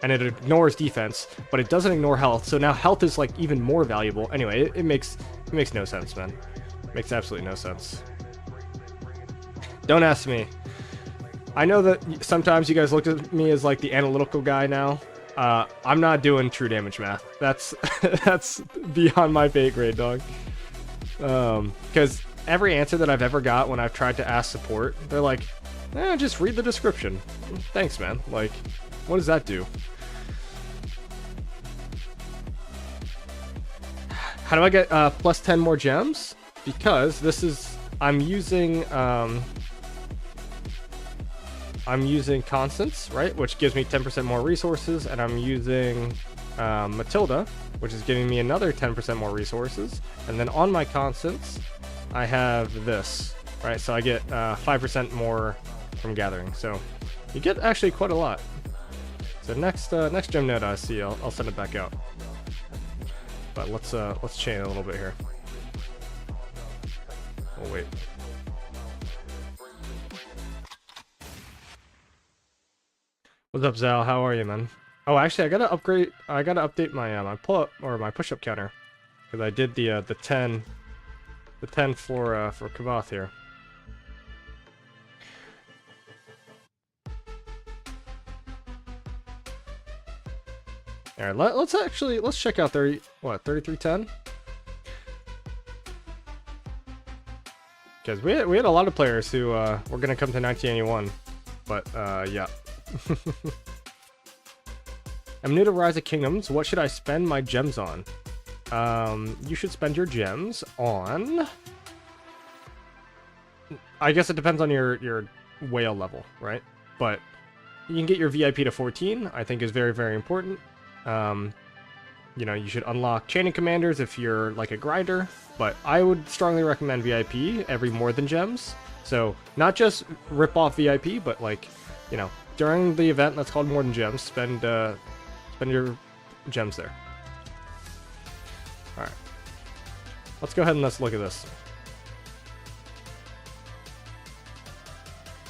And it ignores defense, but it doesn't ignore health, so now health is like even more valuable. Anyway, it makes no sense, man. It makes absolutely no sense. Don't ask me. I know that sometimes you guys look at me as like the analytical guy now. I'm not doing true damage math. That's that's beyond my pay grade, dog. Because every answer that I've ever got when I've tried to ask support, they're like, just read the description. Thanks, man. Like, what does that do? How do I get plus 10 more gems? Because this is, I'm using Constance, right? Which gives me 10% more resources, and I'm using Matilda, which is giving me another 10% more resources. And then on my Constance, I have this, right? So I get 5% more from gathering. So you get actually quite a lot. So next gem node I see, I'll send it back out. But let's chain a little bit here. Oh wait. What's up, Zal? How are you, man? Oh, actually, I gotta update my my pull-up or my push-up counter, because I did the 10 for Kavath here. All right, let's check out 3310. Because we had a lot of players who were gonna come to 1981, but yeah. I'm new to Rise of Kingdoms. What should I spend my gems on? You should spend your gems on, I guess it depends on your whale level, right? But you can get your VIP to 14, I think is very, very important. You know, you should unlock chaining commanders if you're like a grinder, but I would strongly recommend VIP every more than gems. So not just rip off VIP, but like, you know, during the event that's called more than gems, spend your gems there. All right, let's go ahead and let's look at this.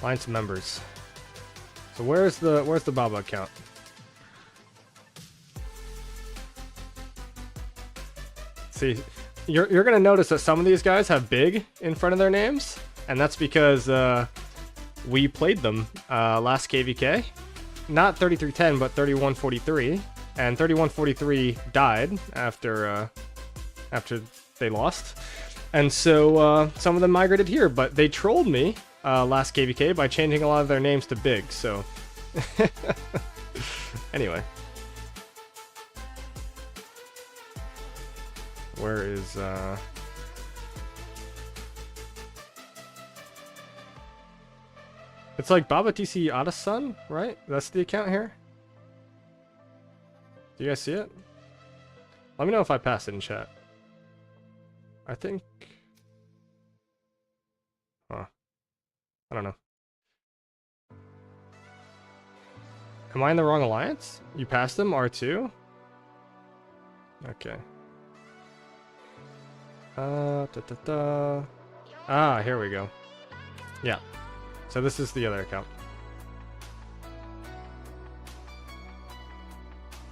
Alliance members. So where's the Baba account? See, you're gonna notice that some of these guys have big in front of their names, and that's because we played them last KVK, not 3310 but 3143, and 3143 died after they lost, and so some of them migrated here, but they trolled me last KVK by changing a lot of their names to big. So anyway. Where is it's like Baba TC Adasan, right? That's the account here. Do you guys see it? Let me know if I pass it in chat. I think, I don't know. Am I in the wrong alliance? You passed them, R2? Okay. Ah, here we go. Yeah. So this is the other account.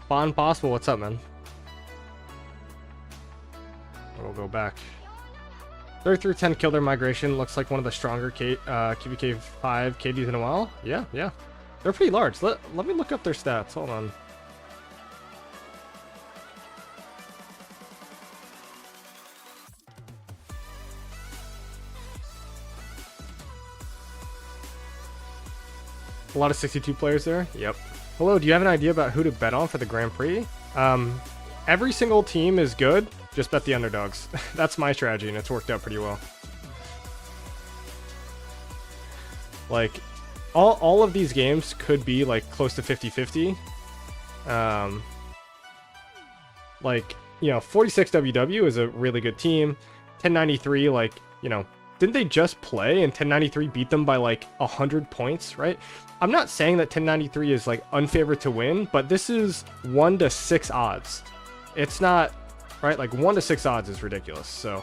Bond Possible, what's up, man? We'll go back. 3310 killed their migration. Looks like one of the stronger KVK 5 KDs in a while. Yeah, yeah. They're pretty large. Let me look up their stats. Hold on. A lot of 62 players there. Yep. Hello, do you have an idea about who to bet on for the Grand Prix? Every single team is good. Just bet the underdogs. That's my strategy, and it's worked out pretty well. Like, all of these games could be like close to 50-50. Like, you know, 46WW is a really good team. 1093, like, you know, didn't they just play and 1093 beat them by like 100 points, right? I'm not saying that 1093 is like unfavored to win, but this is 1 to 6 odds. It's not, right? Like 1 to 6 odds is ridiculous. So,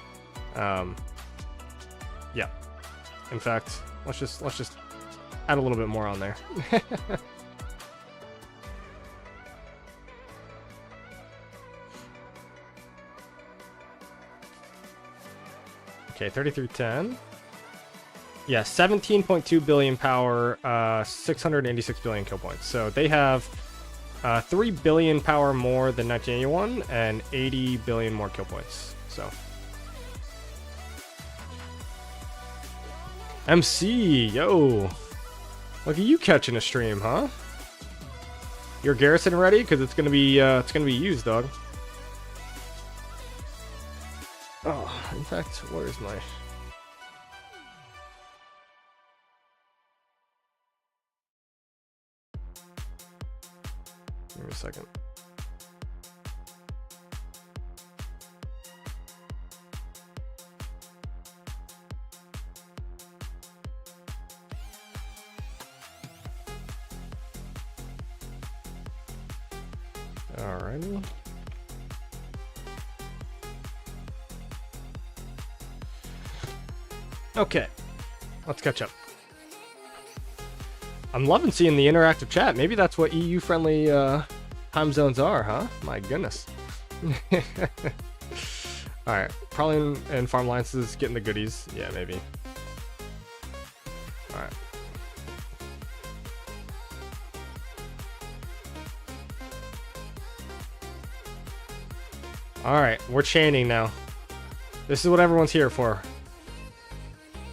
yeah. In fact, let's just add a little bit more on there. Okay, 3310. Yeah, 17.2 billion power, 686 billion kill points. So they have 3 billion power more than 1981 and 80 billion more kill points. So MC, yo, look at you catching a stream, huh? Your Garrison ready? Because it's gonna be used, dog. Oh, in fact, where's my... Give me a second. Alrighty. Okay, let's catch up. I'm loving seeing the interactive chat. Maybe that's what EU-friendly time zones are, huh? My goodness. Alright, probably in Farm Alliances getting the goodies. Yeah, maybe. Alright. Alright, we're chaining now. This is what everyone's here for.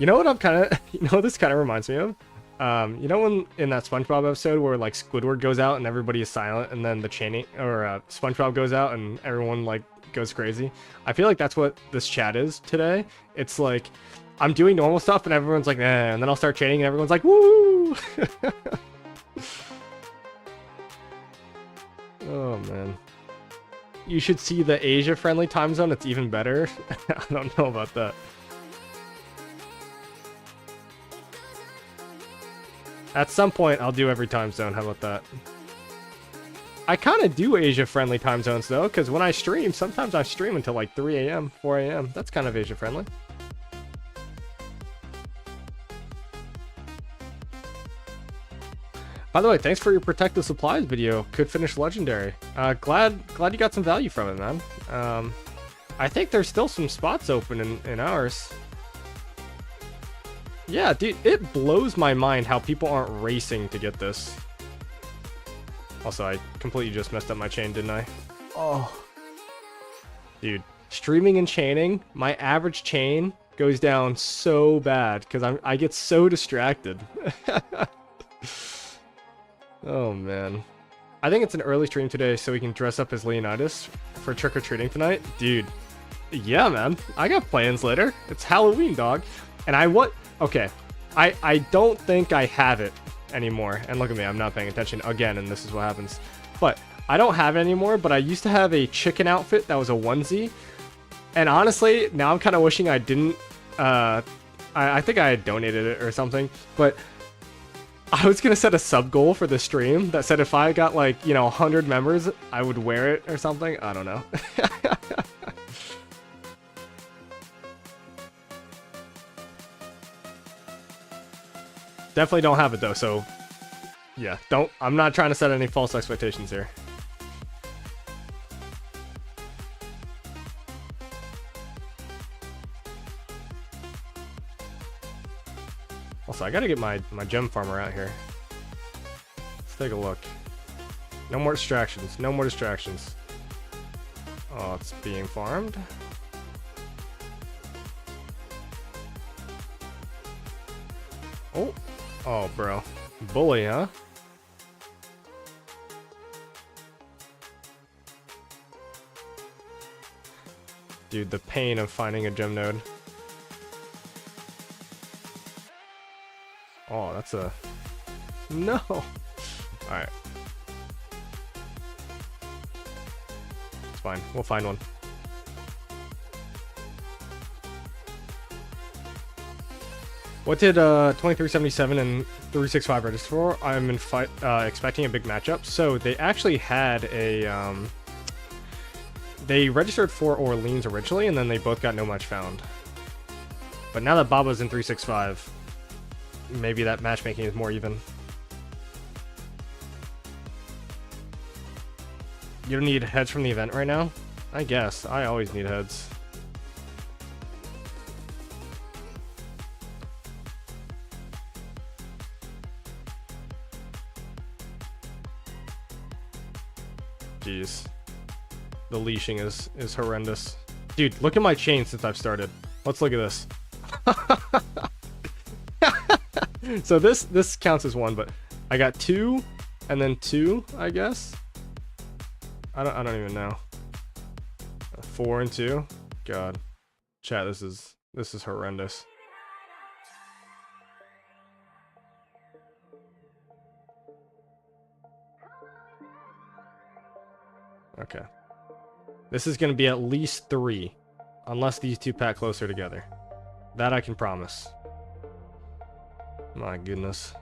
You know what I'm kind of... You know what this kind of reminds me of? You know when in that SpongeBob episode where like Squidward goes out and everybody is silent, and then the chaining, or SpongeBob goes out and everyone like goes crazy? I feel like that's what this chat is today. It's like I'm doing normal stuff and everyone's like, eh, and then I'll start chaining and everyone's like, woo! Oh man. You should see the Asia-friendly time zone. It's even better. I don't know about that. At some point, I'll do every time zone. How about that? I kind of do Asia-friendly time zones, though, because when I stream, sometimes I stream until like 3 a.m., 4 a.m. That's kind of Asia-friendly. By the way, thanks for your Protective Supplies video. Could finish Legendary. Glad you got some value from it, man. I think there's still some spots open in ours. Yeah, dude, it blows my mind how people aren't racing to get this. Also, I completely just messed up my chain, didn't I? Oh. Dude, streaming and chaining, my average chain goes down so bad because I get so distracted. Oh, man. I think it's an early stream today so we can dress up as Leonidas for trick-or-treating tonight. Dude, yeah, man. I got plans later. It's Halloween, dog. And okay, I don't think I have it anymore. And look at me, I'm not paying attention again, and this is what happens. But I don't have it anymore, but I used to have a chicken outfit that was a onesie. And honestly, now I'm kind of wishing I didn't. I think I had donated it or something. But I was going to set a sub goal for the stream that said if I got like, 100 members, I would wear it or something. I don't know. Definitely don't have it though, so yeah, I'm not trying to set any false expectations here. Also, I gotta get my gem farmer out here. Let's take a look. No more distractions, no more distractions. Oh, it's being farmed. Oh, bro. Bully, huh? Dude, the pain of finding a gem node. Oh, that's a... No! Alright. It's fine. We'll find one. What did 2377 and 365 register for? I'm expecting a big matchup. So they actually had a... They registered for Orleans originally, and then they both got no match found. But now that Baba's in 365, maybe that matchmaking is more even. You don't need heads from the event right now? I guess. I always need heads. Jeez. The leashing is horrendous. Dude, look at my chain since I've started. Let's look at this. So this counts as one, but I got 2 and then 2, I guess. I don't even know. 4 and 2. God. Chat, this is horrendous. Okay. This is going to be at least 3, unless these two pack closer together. That I can promise. My goodness.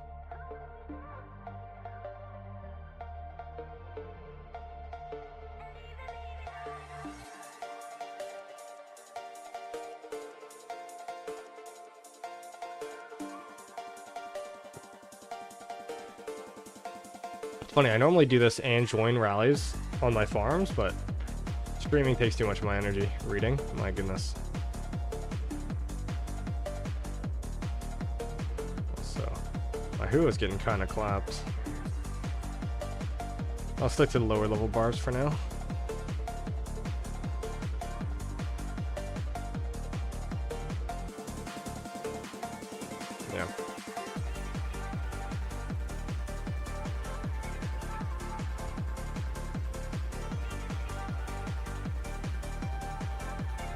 It's funny, I normally do this and join rallies on my farms, but streaming takes too much of my energy. Reading? My goodness. So, my Who is getting kind of clapped. I'll stick to the lower level barbs for now. Yeah.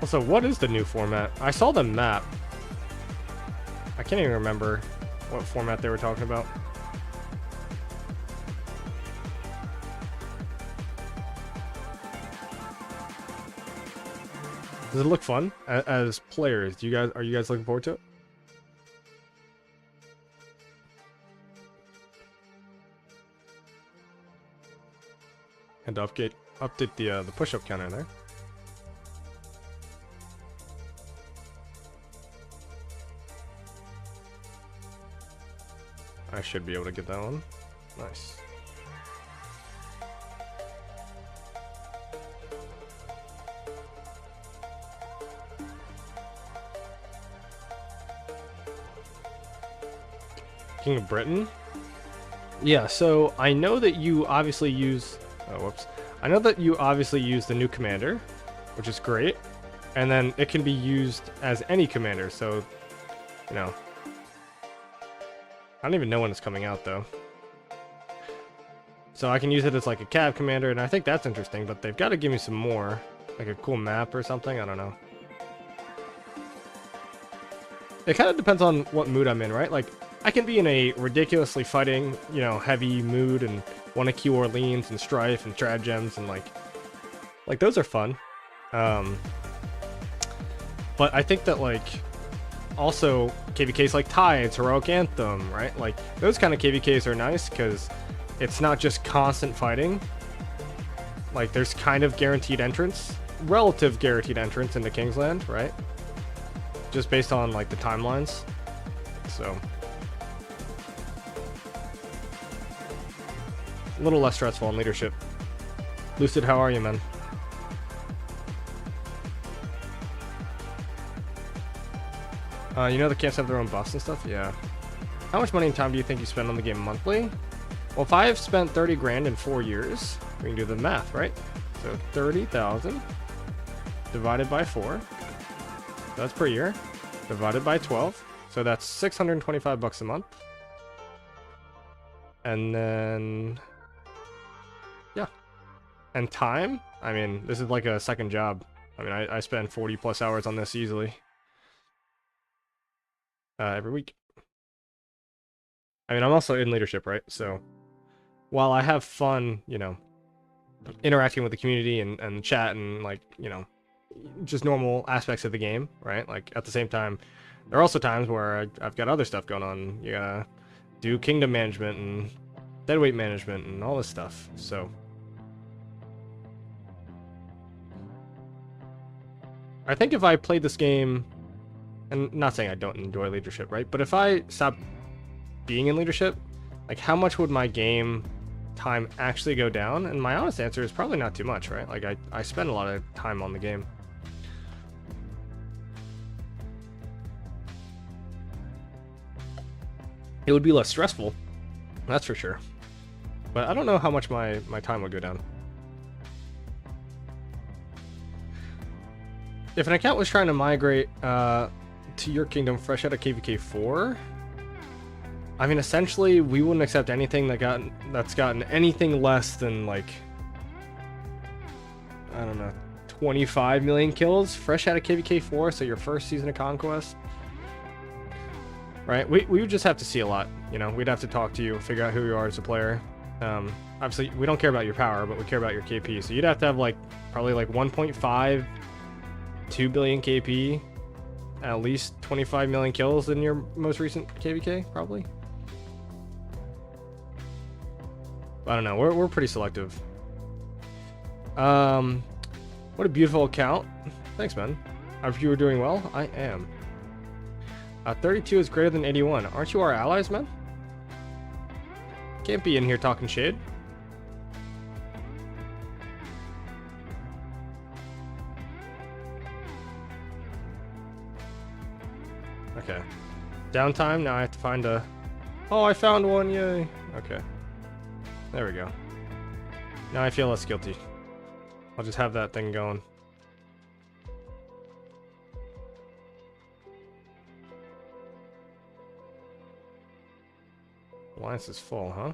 Also, what is the new format? I saw the map. I can't even remember what format they were talking about. Does it look fun as players? Are you guys looking forward to it? And to update the push-up counter there. I should be able to get that one. Nice. King of Britain? Yeah, so I know that you obviously use... Oh, whoops. I know that you obviously use the new commander, which is great. And then it can be used as any commander, so, you know... I don't even know when it's coming out, though. So I can use it as like a cab commander, and I think that's interesting, but they've got to give me some more. Like a cool map or something, I don't know. It kind of depends on what mood I'm in, right? Like, I can be in a ridiculously fighting, you know, heavy mood and want to queue Orleans and Strife and Trad Gems and like those are fun. But I think that like also KVKs like Tides, Heroic Anthem, right? Like those kind of KVKs are nice because it's not just constant fighting. Like there's kind of guaranteed entrance, relative guaranteed entrance into Kingsland, right? Just based on like the timelines. So a little less stressful on leadership. Lucid, how are you, man? You know the camps have their own buffs and stuff? Yeah. How much money and time do you think you spend on the game monthly? Well, if I have spent 30 grand in 4 years, we can do the math, right? So 30,000 divided by 4. That's per year. Divided by 12. So that's 625 bucks a month. And then... yeah. And time? I mean, this is like a second job. I mean, I spend 40 plus hours on this easily. Every week. I mean, I'm also in leadership, right? So while I have fun, you know, interacting with the community and chat and like, you know, just normal aspects of the game, right? Like at the same time, there are also times where I've got other stuff going on. You gotta do kingdom management and deadweight management and all this stuff. So I think if I played this game, and not saying I don't enjoy leadership, right? But if I stopped being in leadership, like how much would my game time actually go down? And my honest answer is probably not too much, right? Like I spend a lot of time on the game. It would be less stressful, that's for sure. But I don't know how much my time would go down. If an account was trying to migrate to your kingdom fresh out of KVK 4, I mean, essentially, we wouldn't accept anything that's gotten anything less than, like, I don't know, 25 million kills fresh out of KVK 4, so your first season of Conquest. Right? We would just have to see a lot, you know? We'd have to talk to you, figure out who you are as a player. Obviously, we don't care about your power, but we care about your KP. So you'd have to have, like, probably, like, 1.5, 2 billion KP, at least 25 million kills in your most recent KVK, probably. I don't know. We're pretty selective. What a beautiful account. Thanks, man. I hope you were doing well. I am. 32 is greater than 81. Aren't you our allies, man? Can't be in here talking shade. Okay. Downtime. Now I have to find a... Oh, I found one. Yay. Okay. There we go. Now I feel less guilty. I'll just have that thing going. Alliance is full, huh?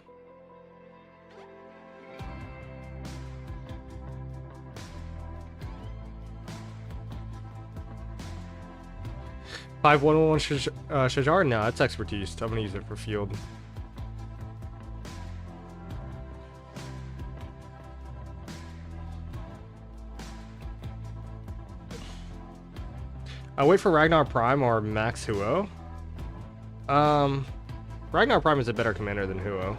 Shajar? No, that's expertise. I'm gonna use it for field. I wait for Ragnar Prime or Max Huo. Ragnar Prime is a better commander than Huo.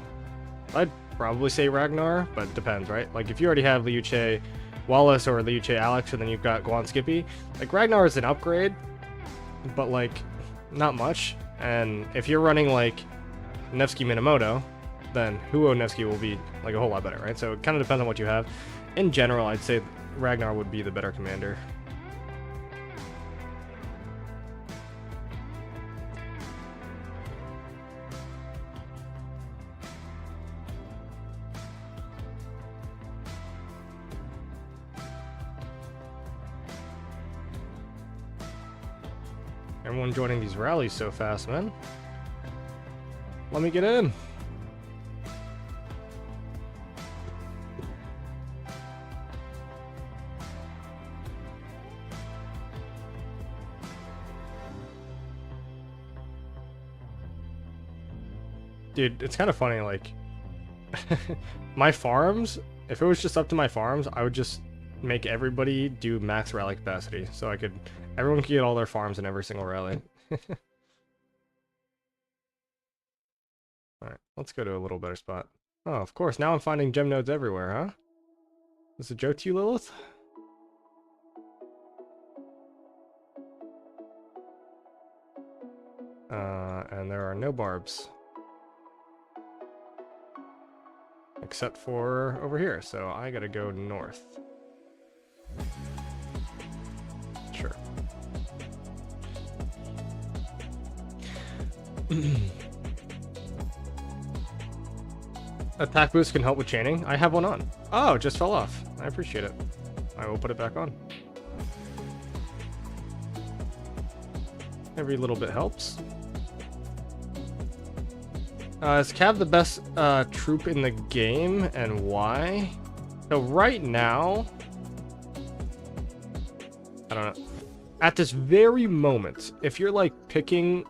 I'd probably say Ragnar, but it depends, right? Like if you already have Liu Che Wallace or Liu Che Alex, and then you've got Guan Skippy, like Ragnar is an upgrade, but like not much. And if you're running like Nevsky Minamoto, then Huo Nevsky will be like a whole lot better, right? So it kind of depends on what you have. In general, I'd say Ragnar would be the better commander. Everyone joining these rallies so fast, man. Let me get in. Dude, it's kind of funny, like, my farms, if it was just up to my farms, I would just make everybody do max rally capacity, so everyone could get all their farms in every single rally. Alright, let's go to a little better spot. Oh, of course, now I'm finding gem nodes everywhere, huh? Is it joke to you, Lilith? And there are no barbs. Except for over here, so I gotta go north. Sure. Attack boost can help with chaining. I have one on. Oh, it just fell off. I appreciate it. I will put it back on. Every little bit helps. Is Cav the best troop in the game, and why? So right now, I don't know. At this very moment, if you're like picking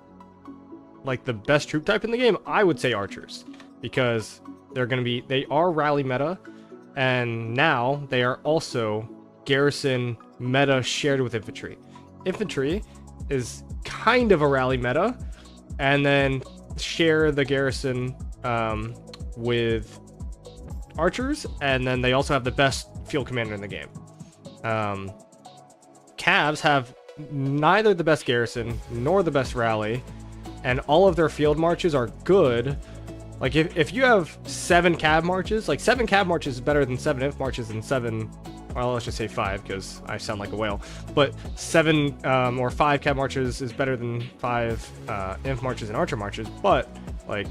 like the best troop type in the game, I would say archers, because they are rally meta, and now they are also garrison meta shared with infantry. Infantry is kind of a rally meta, and then share the garrison with archers, and then they also have the best field commander in the game. Cavs have neither the best garrison nor the best rally, and all of their field marches are good. Like if you have 7 cav marches, like 7 cav marches is better than 7 inf marches and 7, well, let's just say 5 because I sound like a whale, but 7 or 5 cav marches is better than 5 inf marches and archer marches, but like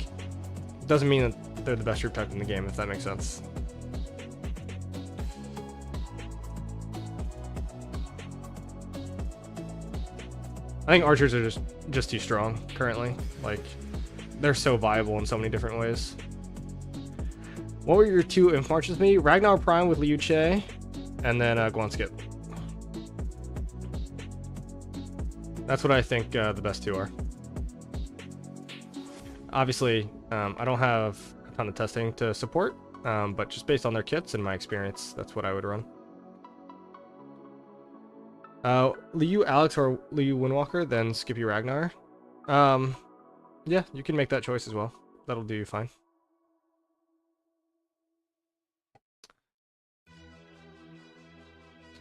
doesn't mean that they're the best troop type in the game, if that makes sense. I think archers are just too strong currently. Like, they're so viable in so many different ways. What were your 2 inf marches me? Ragnar Prime with Liu Che, and then Guan Skip. That's what I think the best 2 are. Obviously, I don't have a ton of testing to support, but just based on their kits and my experience, that's what I would run. Liu Alex or Liu Windwalker, then Skippy Ragnar. Yeah, you can make that choice as well. That'll do you fine.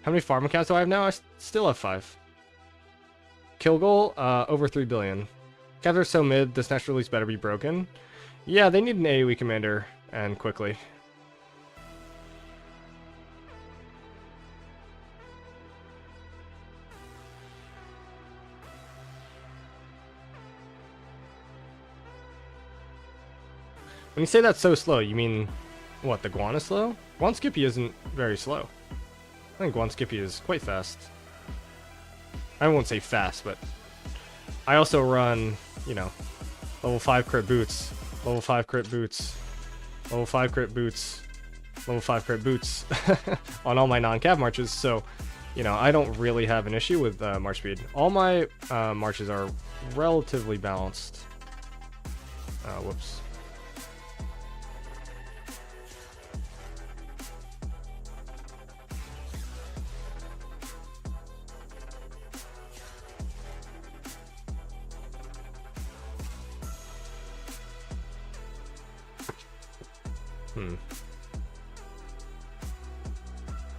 How many farm accounts do I have now? I still have 5. Kill goal, over 3 billion. Cavs are so mid, this next release better be broken. Yeah, they need an AoE commander, and quickly. When you say that's so slow, you mean, what, the Guan is slow? Guan Skippy isn't very slow. I think Guan Skippy is quite fast. I won't say fast, but I also run, you know, level 5 crit boots, level 5 crit boots, level 5 crit boots, level 5 crit boots on all my non-cav marches, so, you know, I don't really have an issue with march speed. All my marches are relatively balanced. Whoops.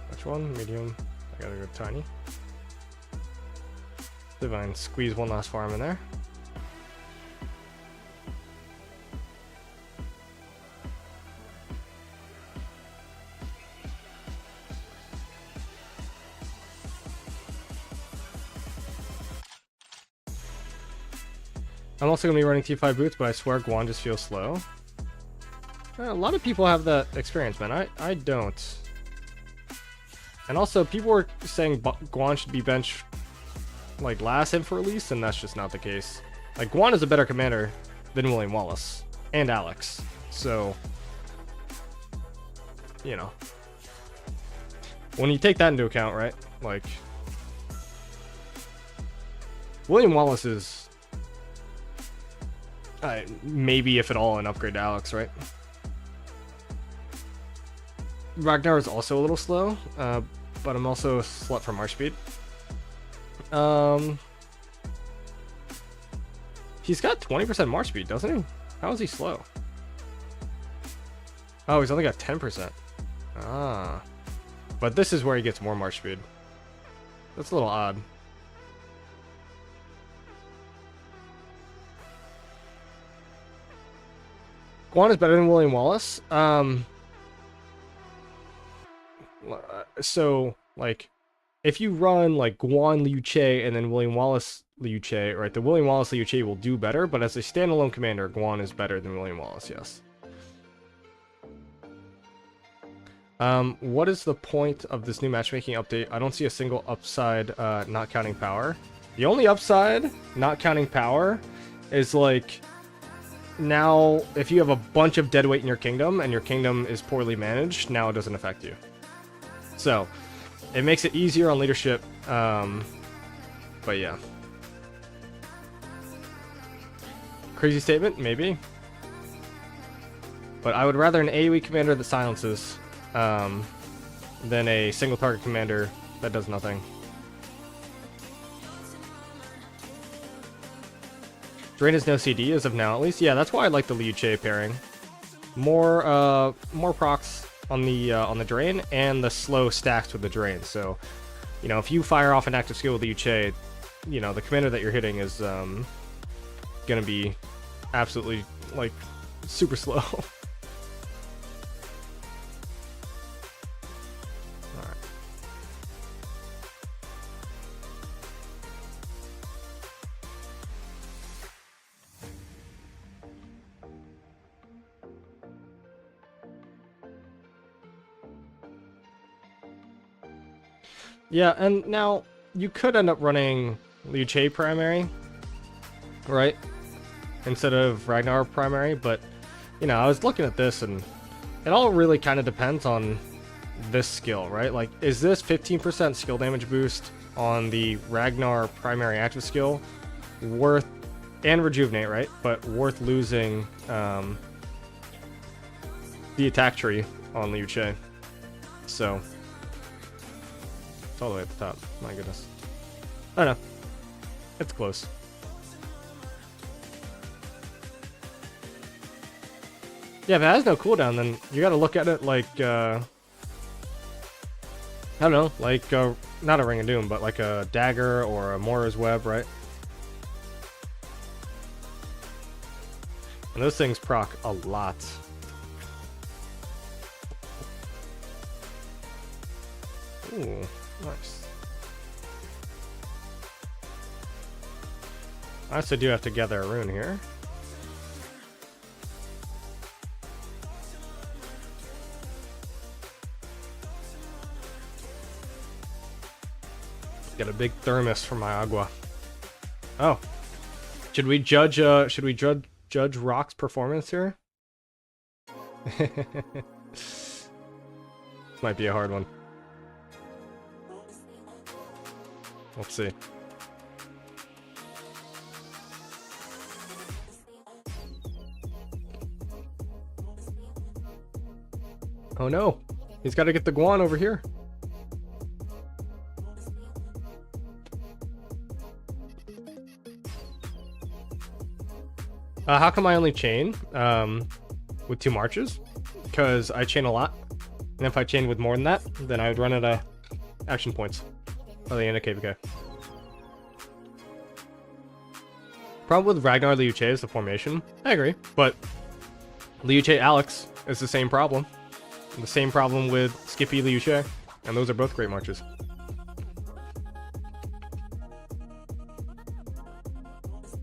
Which one? Medium. I gotta go tiny. Divine, squeeze one last farm in there. I'm also gonna be running T5 boots, but I swear Guan just feels slow. A lot of people have that experience, man. I don't. And also, people were saying Guan should be benched like last inf release, and that's just not the case. Like, Guan is a better commander than William Wallace and Alex, so you know, when you take that into account, right? Like, William Wallace is maybe, if at all, an upgrade to Alex, right? Ragnar is also a little slow, but I'm also a slut for march speed. He's got 20% march speed, doesn't he? How is he slow? Oh, he's only got 10%. Ah. But this is where he gets more march speed. That's a little odd. Guan is better than William Wallace. So, like, if you run, like, Guan Liu Che and then William Wallace Liu Che, right, the William Wallace Liu Che will do better, but as a standalone commander, Guan is better than William Wallace, yes. What is the point of this new matchmaking update? I don't see a single upside, not counting power. The only upside, not counting power, is, like, now, if you have a bunch of deadweight in your kingdom, and your kingdom is poorly managed, now it doesn't affect you. So, it makes it easier on leadership, but yeah. Crazy statement? Maybe. But I would rather an AoE commander that silences than a single target commander that does nothing. Drain is no CD as of now, at least. Yeah, that's why I like the Liu Che pairing. More procs on the drain, and the slow stacks with the drain. So, you know, if you fire off an active skill with Liu Che, you know, the commander that you're hitting is gonna be absolutely, like, super slow. Yeah, and now you could end up running Liu Che primary, right? Instead of Ragnar primary, but, you know, I was looking at this and it all really kind of depends on this skill, right? Like, is this 15% skill damage boost on the Ragnar primary active skill worth, and rejuvenate, right? But worth losing the attack tree on Liu Che. So, it's all the way at the top. My goodness. I don't know. It's close. Yeah, if it has no cooldown, then you gotta look at it like, I don't know, like, not a Ring of Doom, but like a Dagger or a Moira's Web, right? And those things proc a lot. Ooh, nice. I also do have to gather a rune here. Got a big thermos for my agua. Oh, should we judge Rock's performance here? Might be a hard one. Let's see. Oh no, he's got to get the Guan over here. How come I only chain with 2 marches? Because I chain a lot, and if I chain with more than that, then I would run out of action points by the end of KVK. Problem with Ragnar Liu Che is the formation. I agree, but Liu Che Alex is the same problem. The same problem with Skippy Liu Che, and those are both great marches.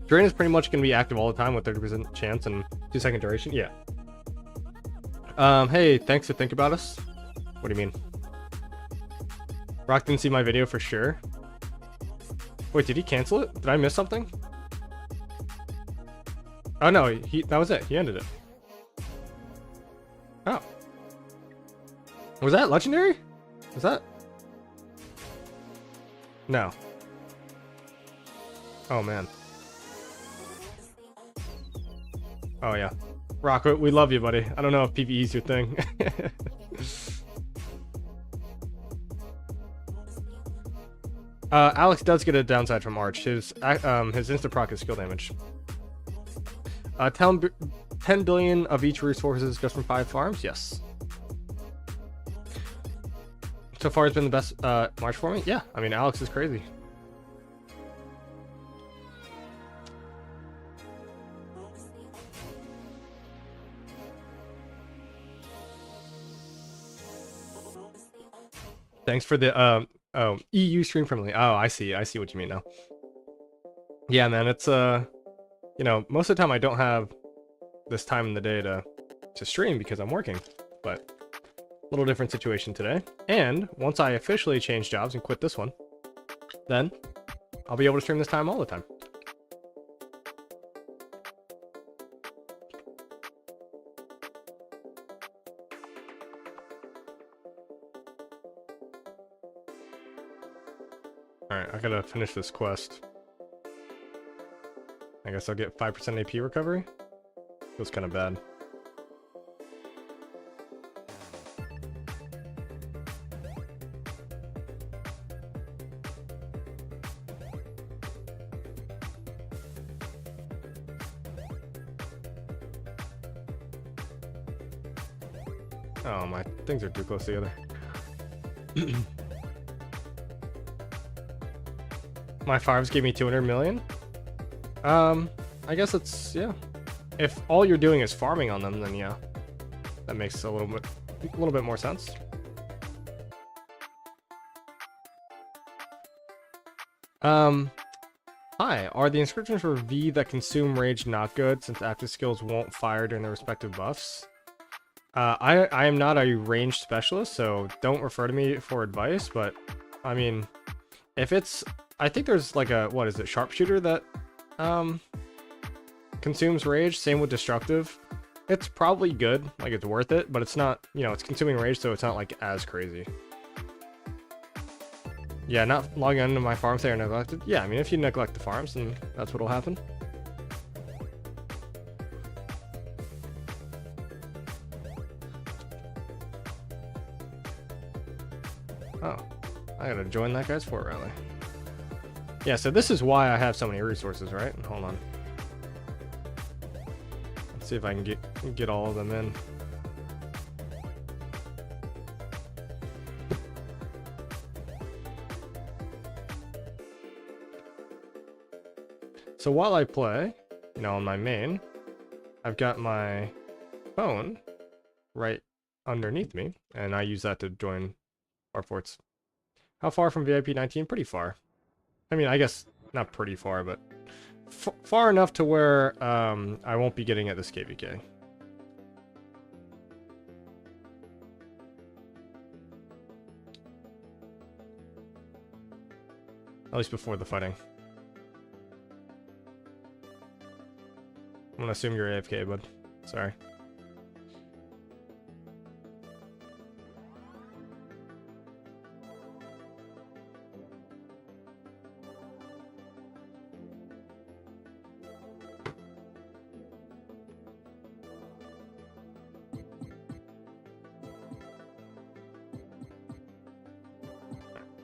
Drain is pretty much going to be active all the time with 30% chance and 2-second duration. Yeah. Hey, thanks for thinking about us. What do you mean? Rock didn't see my video for sure. Wait, did he cancel it? Did I miss something? Oh no, that was it. He ended it. Oh. Was that legendary? Was that? No. Oh man. Oh yeah. Rock, we love you, buddy. I don't know if PvE is your thing. Alex does get a downside from Arch. His instant proc is skill damage. 10 billion of each resources just from 5 farms? Yes. So far it's been the best March for me? Yeah, I mean, Alex is crazy. Thanks for the EU stream friendly. Oh, I see what you mean now. Yeah, man, it's you know, most of the time I don't have this time in the day to stream because I'm working, but a little different situation today. And once I officially change jobs and quit this one, then I'll be able to stream this time all the time. Alright, I gotta finish this quest. I I guess I'll get 5% AP recovery. Feels kind of bad. Oh, my things are too close together. My farms gave me 200 million. I guess it's, yeah. If all you're doing is farming on them, then yeah, that makes a little bit more sense. Hi, are the inscriptions for V that consume rage not good since active skills won't fire during their respective buffs? I am not a ranged specialist, so don't refer to me for advice, but I mean, if it's, I think there's like a, what is it, sharpshooter that consumes rage, same with destructive. It's probably good, like it's worth it, but it's not, you know, it's consuming rage, so it's not like as crazy. Yeah, not logging into my farms they are neglected. Yeah, I mean, if you neglect the farms, then that's what'll happen. Oh, I gotta join that guy's fort rally. Yeah, so this is why I have so many resources, right? Hold on. Let's see if I can get all of them in. So while I play, you know, on my main, I've got my phone right underneath me, and I use that to join our forts. How far from VIP 19? Pretty far. I mean, I guess not pretty far, but far enough to where I won't be getting at this KVK. At least before the fighting. I'm gonna assume you're AFK, bud. Sorry.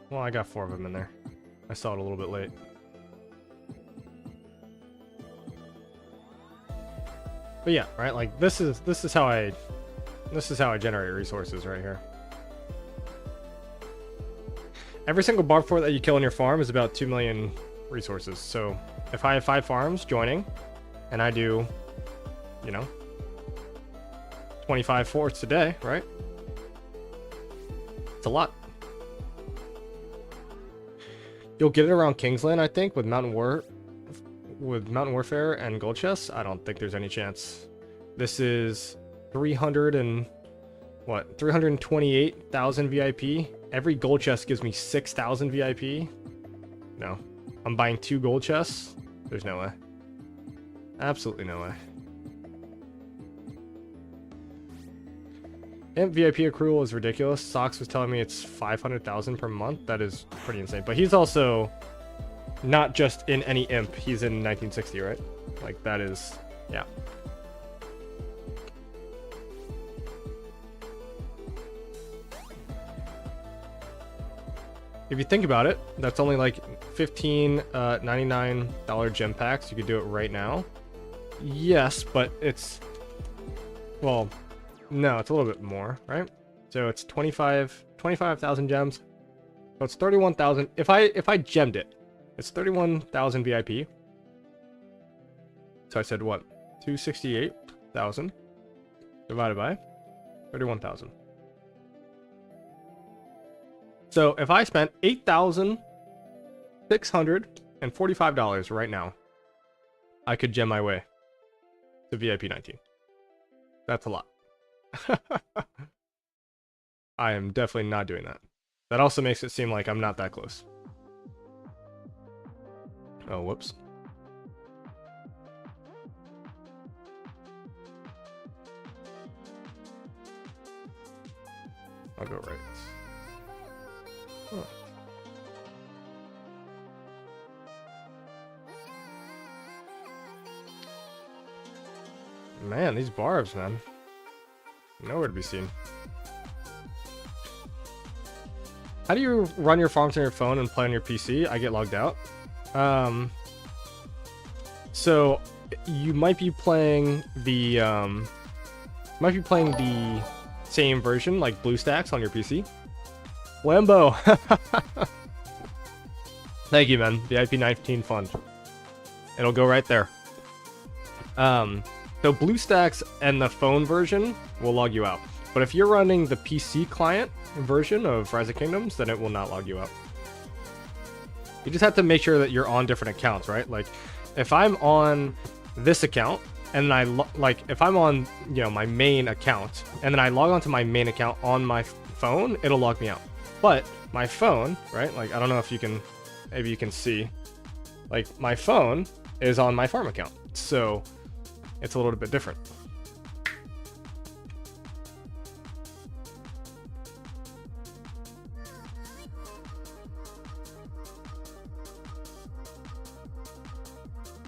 Well, I got 4 of them in there. I saw it a little bit late. But yeah, right? Like this is how I generate resources right here. Every single Barb fort that you kill in your farm is about 2 million resources. So if I have 5 farms joining, and I do, you know, 25 forts a day, right? It's a lot. You'll get it around Kingsland, I think, with Mountain Warfare and Gold Chests. I don't think there's any chance. This is 328,000 VIP. Every gold chest gives me 6,000 VIP. No, I'm buying 2 gold chests. There's no way. Absolutely no way. Imp VIP accrual is ridiculous. Sox was telling me it's 500,000 per month. That is pretty insane. But he's also not just in any imp. He's in 1960, right? Like that is, yeah. If you think about it, that's only like 15 $99 gem packs. You could do it right now. Yes, but it's, well, no, it's a little bit more, right? So it's 25,000 gems. So it's 31,000. If I gemmed it, it's 31,000 VIP. So I said what? 268,000 divided by 31,000. So if I spent $8,645 right now, I could gem my way to VIP 19. That's a lot. I am definitely not doing that. That also makes it seem like I'm not that close. Oh, whoops. I'll go right. Huh. Man, these barbs, man. Nowhere to be seen. How do you run your farms on your phone and play on your PC? I get logged out. So you might be playing the same version, like BlueStacks on your PC. Lambo. Thank you, man. VIP 19 fund. It'll go right there. So BlueStacks and the phone version will log you out. But if you're running the PC client version of Rise of Kingdoms, then it will not log you out. You just have to make sure that you're on different accounts, right? Like, if I'm on this account, and if I'm on, you know, my main account, and then I log onto my main account on my phone, it'll log me out. But my phone, right? Like, I don't know if you can, maybe you can see, like, my phone is on my farm account. So it's a little bit different.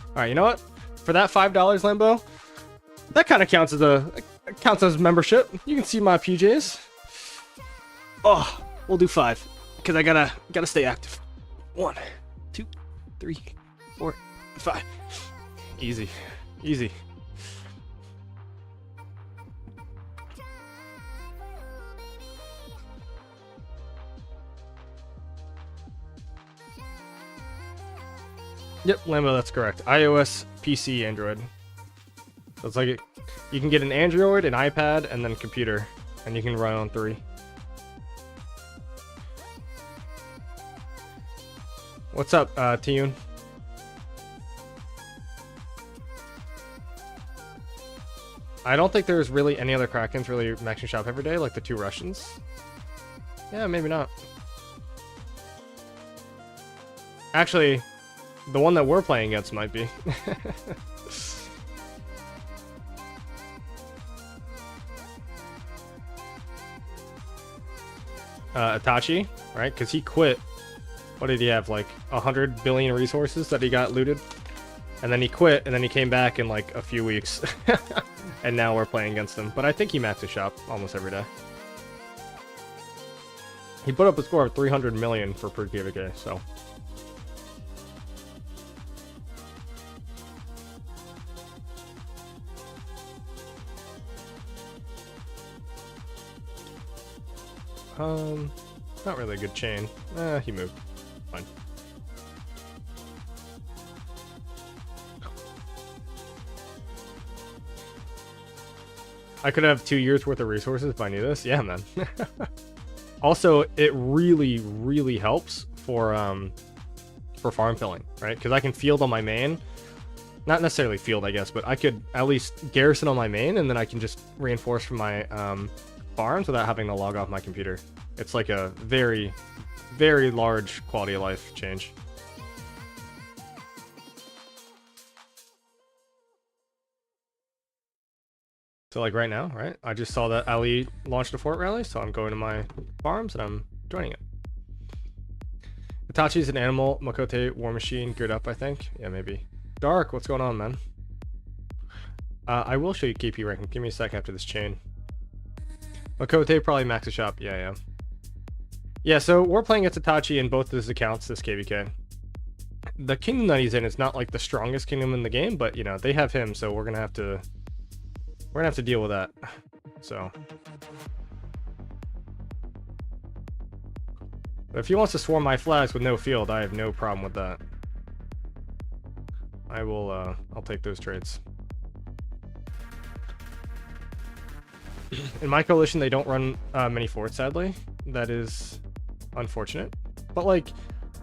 All right, you know what? For that $5, Lambo, that kind of counts as membership. You can see my PJs. Oh, we'll do 5 because I gotta stay active. 1, 2, 3, 4, 5. Easy, easy. Yep, Lambo, that's correct. iOS, PC, Android. So it's like you can get an Android, an iPad, and then computer, and you can run on 3. What's up, Tiyun? I don't think there's really any other Krakens really maxing shop every day, like the 2 Russians. Yeah, maybe not. Actually, the one that we're playing against might be. Itachi, right? Because he quit. What did he have? Like 100 billion resources that he got looted? And then he quit, and then he came back in like a few weeks. And now we're playing against him. But I think he maxed his shop almost every day. He put up a score of 300 million for per KVK, so. Not really a good chain. He moved. Fine. I could have 2 years worth of resources if I knew this. Yeah, man. Also, it really, really helps for farm filling, right? Because I can field on my main. Not necessarily field, I guess, but I could at least garrison on my main, and then I can just reinforce from my farms without having to log off my computer. It's like a very, very large quality of life change. So like right now, right? I just saw that Ali launched a fort rally, so I'm going to my farms and I'm joining it. Itachi's an animal, Makote war machine geared up, I think. Yeah, maybe. Dark, what's going on, man? I will show you KP ranking. Give me a sec after this chain. Makote probably max a shop. Yeah. Yeah, so we're playing against Itachi in both of his accounts this KVK. The kingdom that he's in is not like the strongest kingdom in the game, but you know, they have him, so we're gonna have to deal with that. So but if he wants to swarm my flags with no field, I have no problem with that. I will I'll take those trades. In my coalition, they don't run many forts, sadly. That is unfortunate. But like,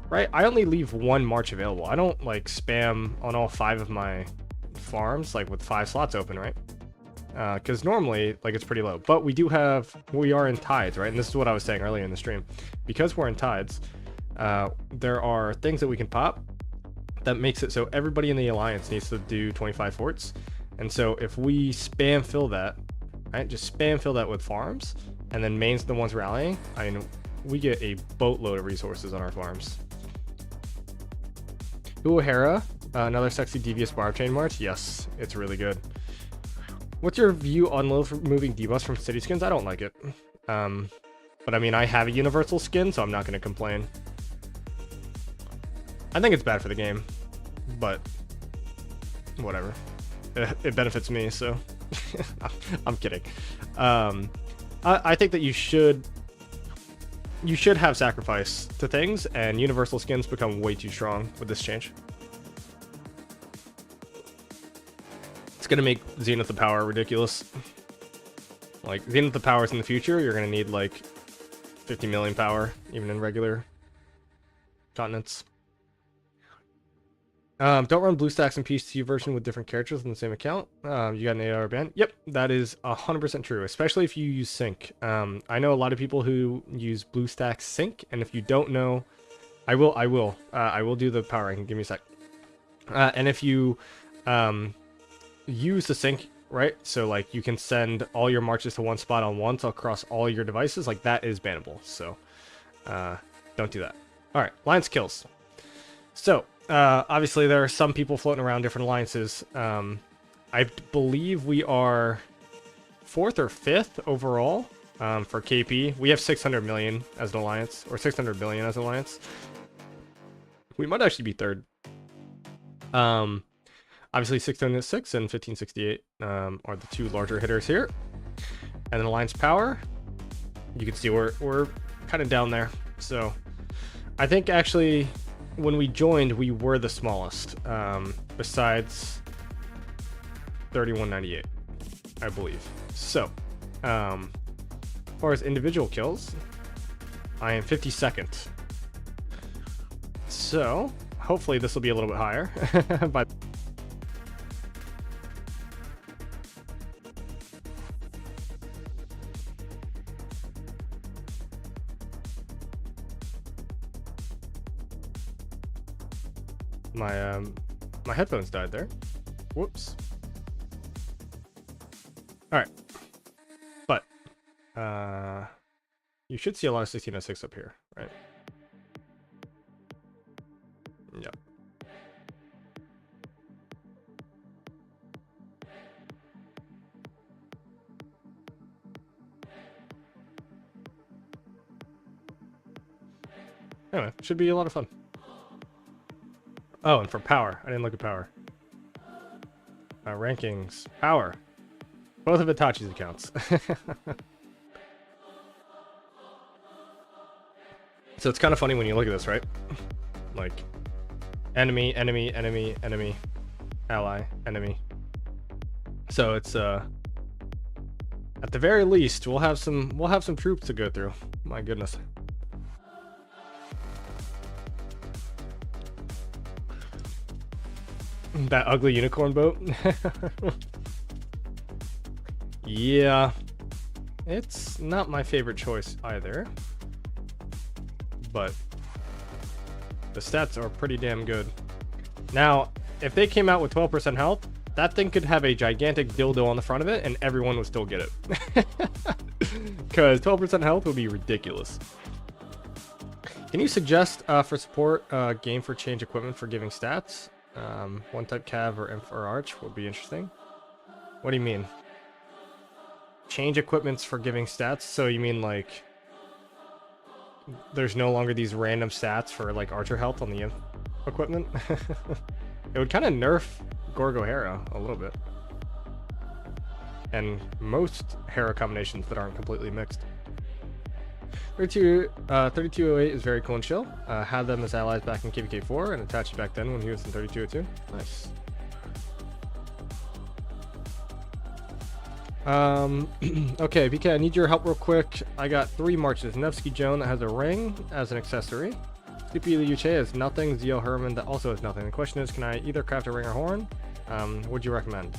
right, I only leave 1 march available. I don't like spam on all 5 of my farms, like with 5 slots open, right? Because normally, like, it's pretty low. But we are in tides, right? And this is what I was saying earlier in the stream. Because we're in tides, there are things that we can pop that makes it so everybody in the alliance needs to do 25 forts. And so if we spam fill that, right, just spam fill that with farms, and then main's the ones rallying, I mean, we get a boatload of resources on our farms. Uehara, another sexy devious barb chain march. Yes, it's really good. What's your view on Lilith removing debuffs from city skins? I don't like it. But I mean, I have a universal skin, so I'm not going to complain. I think it's bad for the game, but whatever. It benefits me, so I'm kidding. I think that you should have sacrifice to things, and universal skins become way too strong with this change. It's gonna make Zenith the Power ridiculous. Like, Zenith the Powers in the future, you're gonna need like 50 million power, even in regular continents. Don't run BlueStacks and PC version with different characters on the same account. You got an 8-hour ban. Yep, that is 100% true, especially if you use Sync. I know a lot of people who use BlueStacks Sync, and if you don't know, I will do the power ranking. Give me a sec. And if you use the Sync, right? So like you can send all your marches to one spot on once across all your devices. Like that is bannable. So don't do that. All right, alliance kills. So obviously there are some people floating around different alliances. I believe we are 4th or 5th overall for KP. We have 600 million as an alliance, or 600 billion as an alliance. We might actually be 3rd. Obviously 1606 and 1568 are the two larger hitters here. And then alliance power, you can see we're kind of down there. So I think actually when we joined, we were the smallest, besides 3198, I believe. So, as far as individual kills, I am 52nd. So, hopefully this will be a little bit higher. But my headphones died there. Whoops. All right, but you should see a lot of 1606 up here, right? Yep. Anyway, should be a lot of fun. Oh, and for power, I didn't look at power. Rankings, power. Both of Itachi's accounts. So it's kind of funny when you look at this, right? Like, enemy, enemy, enemy, enemy, ally, enemy. So it's at the very least, we'll have some troops to go through. My goodness. That ugly unicorn boat. Yeah, it's not my favorite choice either, but the stats are pretty damn good. Now, if they came out with 12% health, that thing could have a gigantic dildo on the front of it and everyone would still get it. Because 12% health would be ridiculous. Can you suggest for support game for change equipment for giving stats? One type cav or inf or arch would be interesting. What do you mean? Change equipments for giving stats? So you mean like there's no longer these random stats for like archer health on the inf equipment? It would kind of nerf Gorgo Hera a little bit. And most Hera combinations that aren't completely mixed. 3208 is very cool and chill. Had them as allies back in KVK4 and Itachi back then when he was in 3202. Nice. Okay, BK, I need your help real quick. I got 3 marches. Nevsky Joan that has a ring as an accessory. Sleepy Yuche has nothing. Zio Herman that also has nothing. The question is, can I either craft a ring or horn? Would you recommend?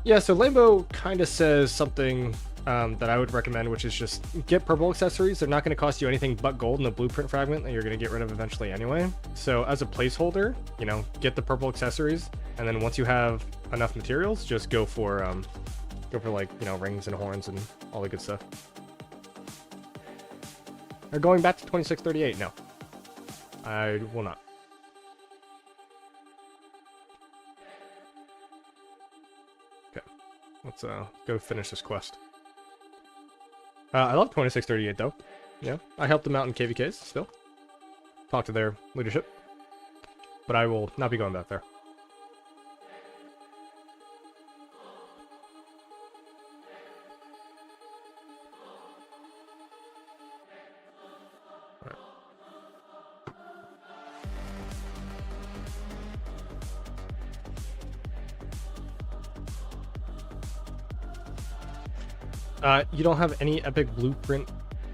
Yeah, so Lambo kind of says something that I would recommend, which is just get purple accessories. They're not going to cost you anything but gold in the blueprint fragment that you're going to get rid of eventually anyway. So as a placeholder, you know, get the purple accessories, and then once you have enough materials, just go for like, you know, rings and horns and all the good stuff. Or going back to 2638, no, I will not. Okay. Let's go finish this quest. I love 2638 though. Yeah, I helped them out in KVKs still. Talk to their leadership. But I will not be going back there. You don't have any epic blueprint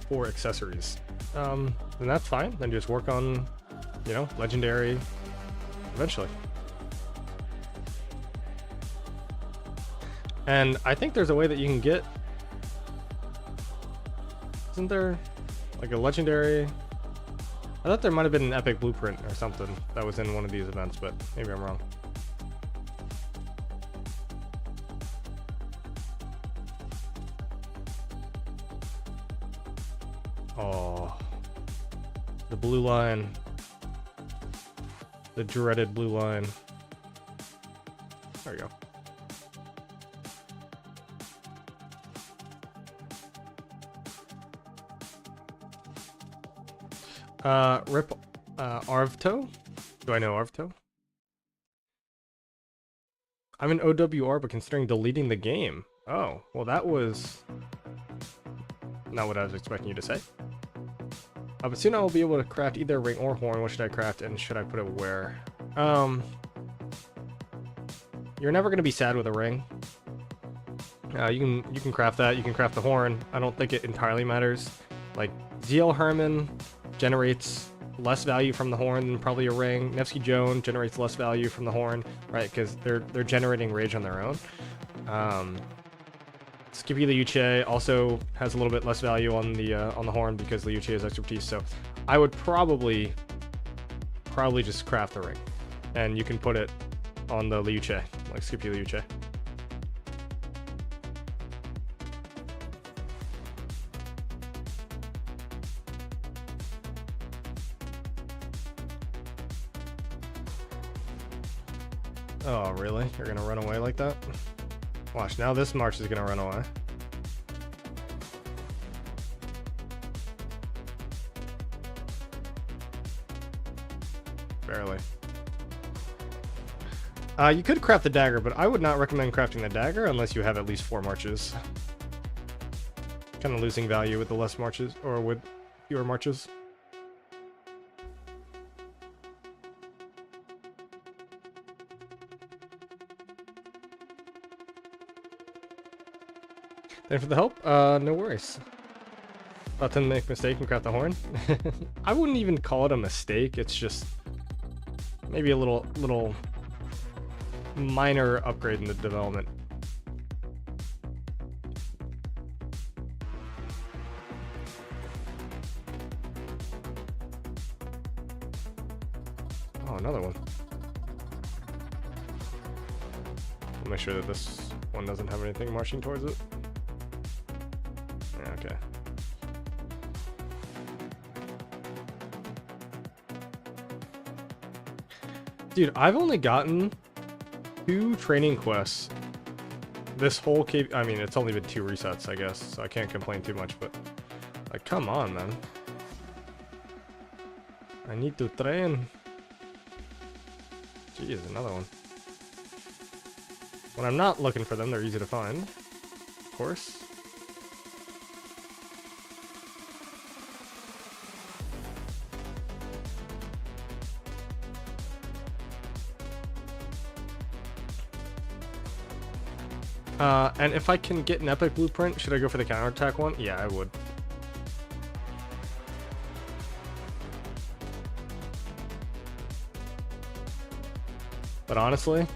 for accessories. Then that's fine. Then just work on, you know, legendary eventually. And I think there's a way that you can get... Isn't there like a legendary... I thought there might have been an epic blueprint or something that was in one of these events, but maybe I'm wrong. Oh, the blue line, the dreaded blue line. There we go. Rip Arvto? Do I know Arvto? I'm an OWR, but considering deleting the game. Oh, well that was not what I was expecting you to say. But soon I will be able to craft either ring or horn. What should I craft and should I put it where? You're never gonna be sad with a ring. You can craft that. You can craft the horn. I don't think it entirely matters. Like ZL Herman generates less value from the horn than probably a ring. Nevsky Joan generates less value from the horn, right? Because they're generating rage on their own. Skippy Liuche also has a little bit less value on the horn because Liuche has expertise. So I would probably just craft the ring, and you can put it on the Liuche, like Skippy Liuche. Oh, really? You're gonna run away like that? Watch, now this March is gonna run away. Barely. You could craft the dagger, but I would not recommend crafting the dagger unless you have at least 4 marches. Kind of losing value with the less marches, or with fewer marches. Thanks for the help. No worries. About to make a mistake and craft the horn. I wouldn't even call it a mistake. It's just maybe a little minor upgrade in the development. Oh, another one. I'll make sure that this one doesn't have anything marching towards it. Yeah, okay. Dude, I've only gotten 2 training quests this whole cave. I mean, it's only been 2 resets, I guess, so I can't complain too much, but like, come on, man. I need to train. Jeez, another one. When I'm not looking for them, they're easy to find, of course. And if I can get an epic blueprint, should I go for the counterattack one? Yeah, I would. But honestly,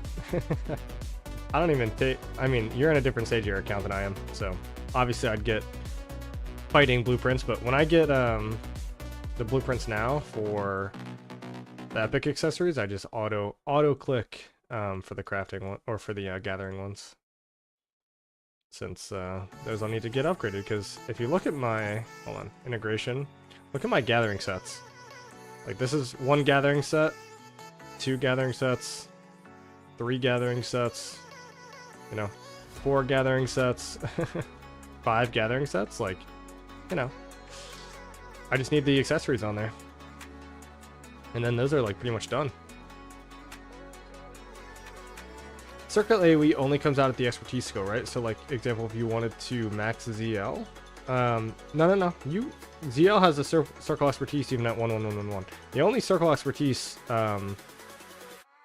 I don't even think... I mean, you're in a different stage of your account than I am, so obviously I'd get fighting blueprints, but when I get the blueprints now for the epic accessories, I just auto-click for the crafting one, or for the gathering ones. Since those I'll need to get upgraded, because if you look at my, hold on, integration, look at my gathering sets. Like, this is 1 gathering set, 2 gathering sets, 3 gathering sets, you know. 4 gathering sets, 5 gathering sets, like, you know. I just need the accessories on there. And then those are like pretty much done. Circuit AoE only comes out at the expertise skill, right? So like, example, if you wanted to max ZL. No. ZL has a circle expertise even at 11111. The only circle expertise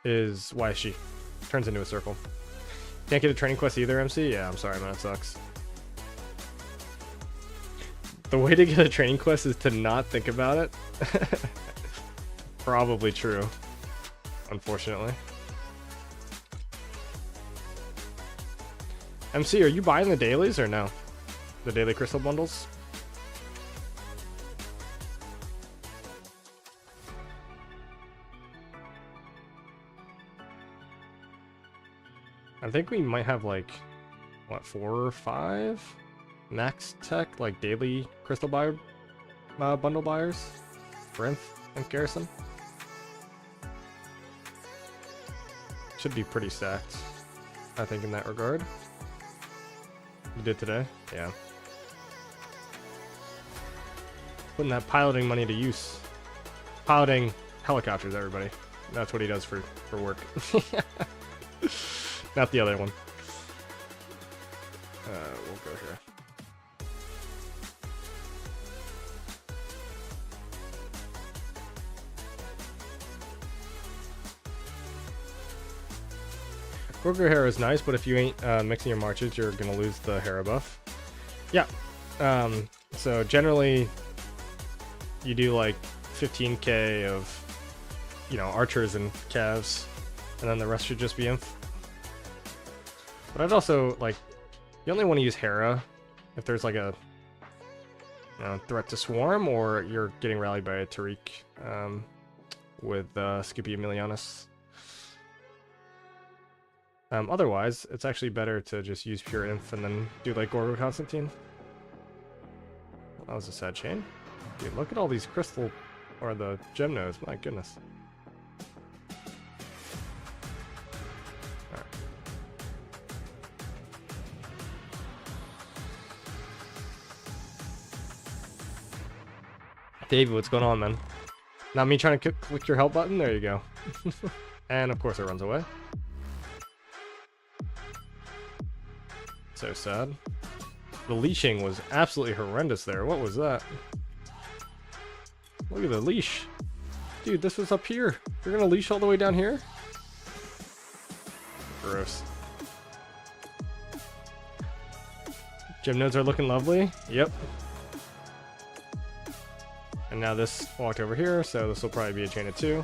is YSG. Turns into a circle. Can't get a training quest either, MC? Yeah, I'm sorry, man, it sucks. The way to get a training quest is to not think about it. Probably true, unfortunately. MC, are you buying the dailies or no? The daily crystal bundles? I think we might have like, what, 4 or 5 max tech, like daily crystal buyer bundle buyers for Inf Garrison. Should be pretty stacked, I think, in that regard. You did today? Yeah. Putting that piloting money to use. Piloting helicopters, everybody. That's what he does for work. Not the other one. We'll go here. Gorger Hera is nice, but if you ain't mixing your marches, you're gonna lose the Hera buff. Yeah. So generally, you do like 15k of, you know, archers and calves, and then the rest should just be inf. But I'd also, like, you only want to use Hera if there's like a, you know, threat to swarm, or you're getting rallied by a Tariq with Skippy Emilianus. Otherwise, it's actually better to just use pure inf and then do like Gorgo Constantine. That was a sad chain. Dude, look at all these crystal, or the gem nodes, my goodness. Alright. David, what's going on, man? Not me trying to click your help button? There you go. And of course it runs away. So sad. The leashing was absolutely horrendous there. What was that? Look at the leash. Dude, this was up here. You're gonna leash all the way down here? Gross. Gem nodes are looking lovely. Yep. And now this walked over here, so this will probably be a chain of 2.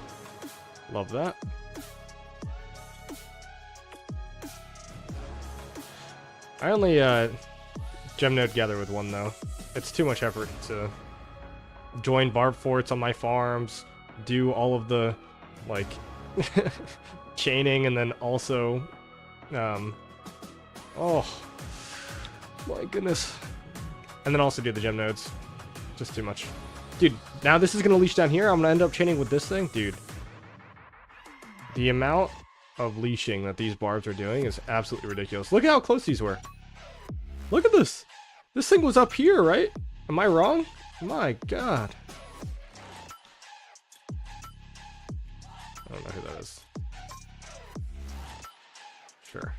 Love that. I only gem node gather with 1 though. It's too much effort to join Barb forts on my farms, do all of the like chaining, and then also oh my goodness, and then also do the gem nodes. Just too much. Dude, now this is gonna leash down here. I'm gonna end up chaining with this thing. Dude, the amount of leashing that these barbs are doing is absolutely ridiculous. Look at how close these were. Look at this. This thing was up here, right? Am I wrong? My god. I don't know who that is. Sure.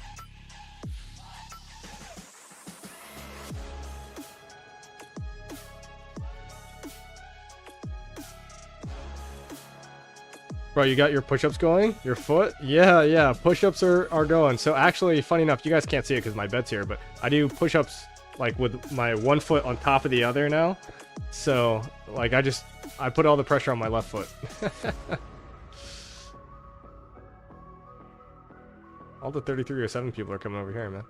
Bro, you got your push-ups going? Your foot? Yeah, push-ups are going. So actually, funny enough, you guys can't see it because my bed's here, but I do push-ups like with my one foot on top of the other now. So like I put all the pressure on my left foot. All the 3307 people are coming over here, man.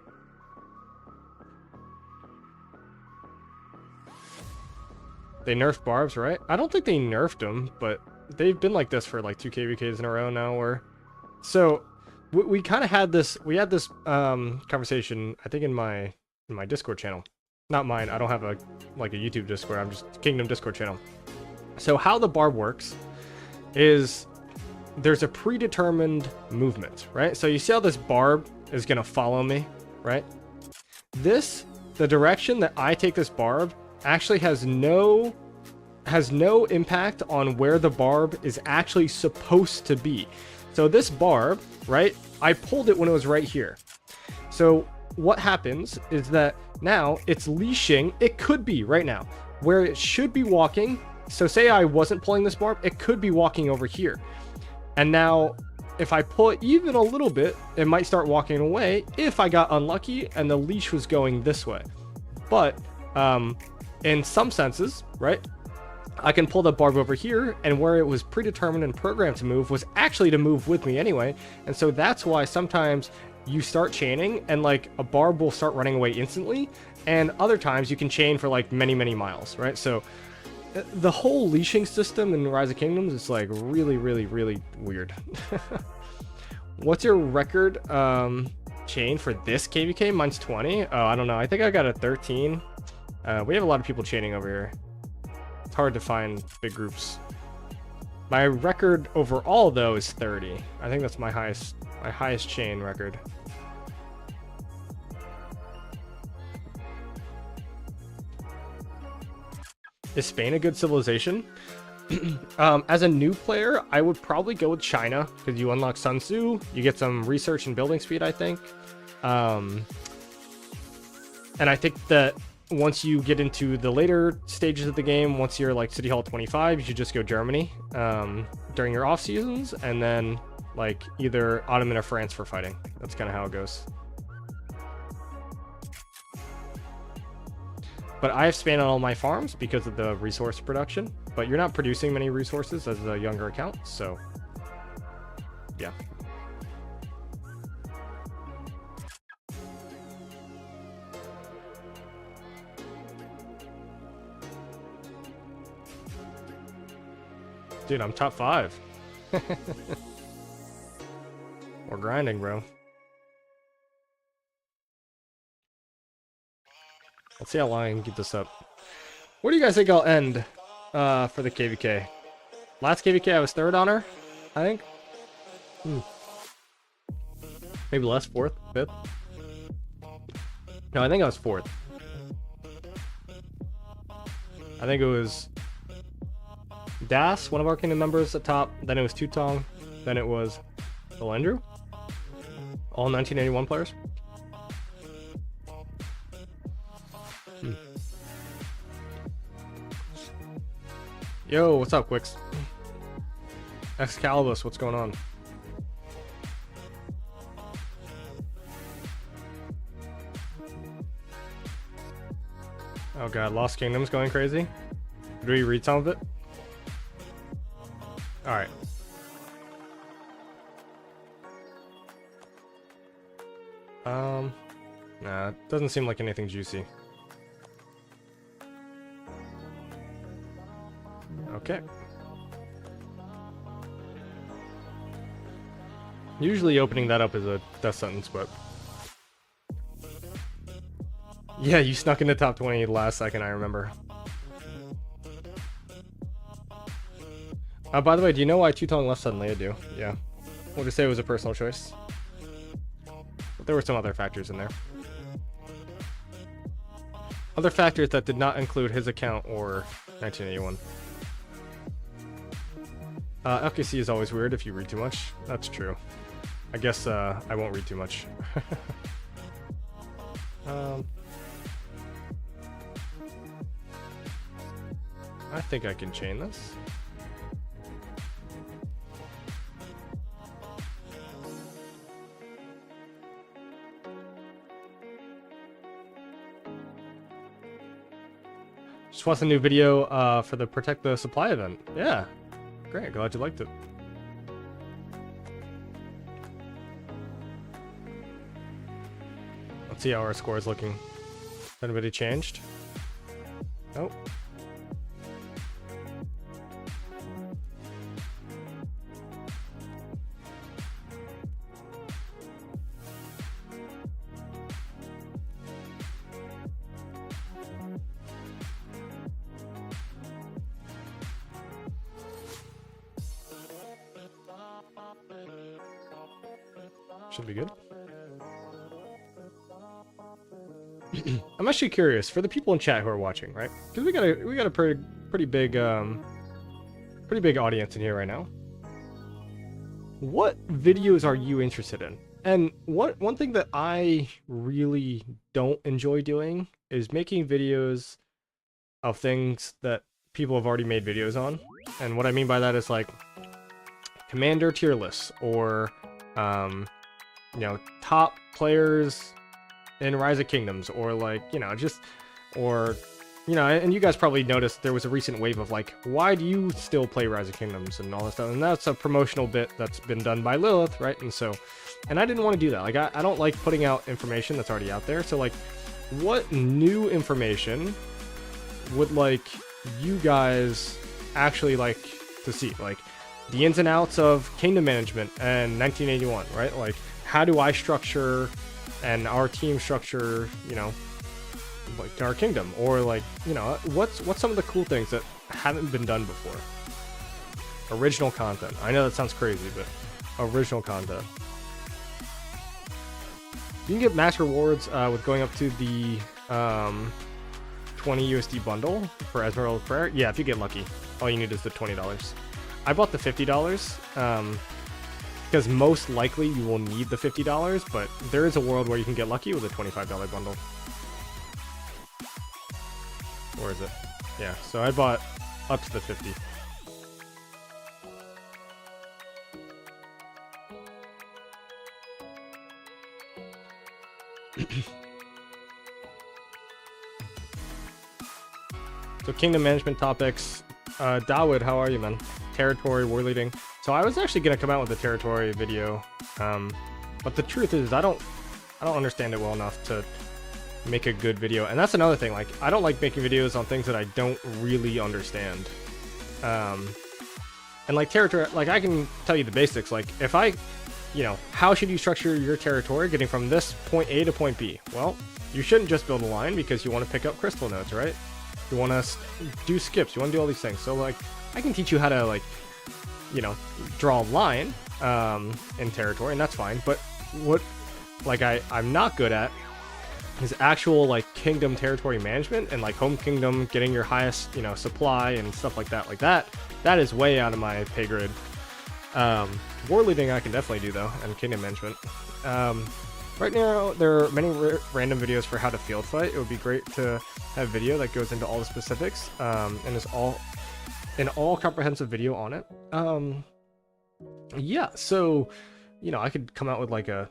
They nerfed barbs, right? I don't think they nerfed them, but they've been like this for like 2 KVKs in a row now. Or so we kind of had this. We had this conversation, I think, in my Discord channel. Not mine. I don't have a YouTube Discord. I'm just Kingdom Discord channel. So how the barb works is there's a predetermined movement, right? So you see how this barb is gonna follow me, right? the direction that I take this Barb actually has no impact on where the Barb is actually supposed to be. So this Barb, right, I pulled it when it was right here. So what happens is that now it's leashing, it could be right now, where it should be walking. So say I wasn't pulling this Barb, it could be walking over here. And now if I pull it even a little bit, it might start walking away if I got unlucky and the leash was going this way. But in some senses, right, I can pull the Barb over here, and where it was predetermined and programmed to move was actually to move with me anyway. And so that's why sometimes you start chaining and like a Barb will start running away instantly, and other times you can chain for like many miles, right? So the whole leashing system in Rise of Kingdoms is like really weird. What's your record chain for this KVK? Mine's 20. Oh, I don't know. I think I got a 13. We have a lot of people chaining over here. It's hard to find big groups. My record overall though is 30. I think that's my highest chain record. Is Spain a good civilization? As a new player, I would probably go with China because you unlock Sun Tzu, you get some research and building speed, I think. And I think that once you get into the later stages of the game, once you're like City Hall 25, you should just go Germany during your off seasons, and then like either Ottoman or France for fighting. That's kind of how it goes. But I have Spain on all my farms because of the resource production, but you're not producing many resources as a younger account, so yeah. Dude, I'm top 5. We're grinding, bro. Let's see how long I can keep this up. Where do you guys think I'll end for the KVK? Last KVK I was 3rd honor, I think. Maybe less, 4th, 5th. No, I think I was 4th. I think it was Das, one of our kingdom members at top. Then it was Tutong. Then it was Andrew. All 1981 players. Yo, what's up, Quicks? Excalibus, what's going on? Oh god, Lost Kingdom's going crazy. Did we read some of it? Alright. Nah, it doesn't seem like anything juicy. Okay. Usually opening that up is a death sentence, but... Yeah, you snuck in the top 20 last second, I remember. By the way, do you know why Tutong left suddenly? I do, yeah. We'll just say it was a personal choice. But there were some other factors in there. Other factors that did not include his account or 1981. LKC is always weird if you read too much. That's true. I guess I won't read too much. I think I can chain this. Just watched a new video for the Protect the Supply event. Yeah. Great, glad you liked it. Let's see how our score is looking. Has anybody changed? Nope. Should be good. I'm actually curious for the people in chat who are watching, right? Because we got a pretty big audience in here right now. What videos are you interested in? And one thing that I really don't enjoy doing is making videos of things that people have already made videos on. And what I mean by that is like commander tier lists, or you know, top players in Rise of Kingdoms, or like, you know, just, or, you know, and you guys probably noticed there was a recent wave of like, why do you still play Rise of Kingdoms and all that stuff? And that's a promotional bit that's been done by Lilith, right? And so, and I didn't want to do that. Like, I don't like putting out information that's already out there. So like, what new information would like you guys actually like to see? Like the ins and outs of kingdom management and 1981, right? Like, how do I structure and our team structure, you know, like our kingdom? Or like, you know, what's some of the cool things that haven't been done before? Original content. I know that sounds crazy, but original content. You can get max rewards with going up to the 20 USD bundle for Esmeralda Prayer. Yeah, if you get lucky. All you need is the $20. I bought the $50 because most likely you will need the $50, but there is a world where you can get lucky with a $25 bundle. Or is it? Yeah, so I bought up to the 50. So kingdom management topics. Dawood, how are you, man? Territory, war leading. So I was actually gonna come out with a territory video, but the truth is I don't understand it well enough to make a good video. And that's another thing. Like, I don't like making videos on things that I don't really understand. And like territory, like I can tell you the basics. Like if I, you know, how should you structure your territory getting from this point A to point B? Well, you shouldn't just build a line because you want to pick up crystal nodes, right? You want to do skips. You want to do all these things. So like, I can teach you how to like, you know, draw a line in territory, and that's fine. But what like I'm not good at is actual like kingdom territory management and like home kingdom, getting your highest, you know, supply and stuff like that. Like that is way out of my pay grade. War leading I can definitely do though, and kingdom management. Right now, there are many random videos for how to field fight. It would be great to have a video that goes into all the specifics, and is an all comprehensive video on it. Yeah, so, you know, I could come out with like a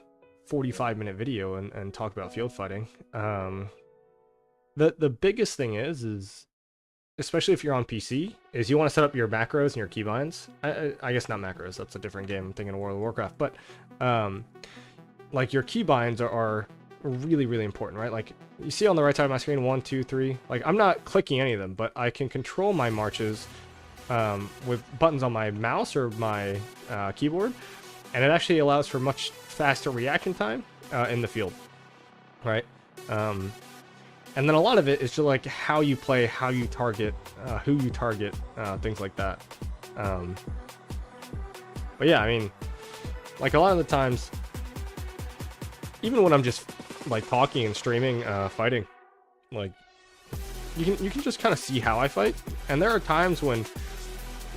45-minute video and talk about field fighting. The biggest thing is especially if you're on PC, is you want to set up your macros and your keybinds. I guess not macros, that's a different game. I'm thinking of World of Warcraft, but like your keybinds are really, really important, right? Like you see on the right side of my screen, 1, 2, 3. Like I'm not clicking any of them, but I can control my marches with buttons on my mouse or my keyboard, and it actually allows for much faster reaction time in the field, right? And then a lot of it is just like how you play, how you target, who you target, things like that. But yeah, I mean, like a lot of the times, even when I'm just like talking and streaming, fighting, like you can just kind of see how I fight. And there are times when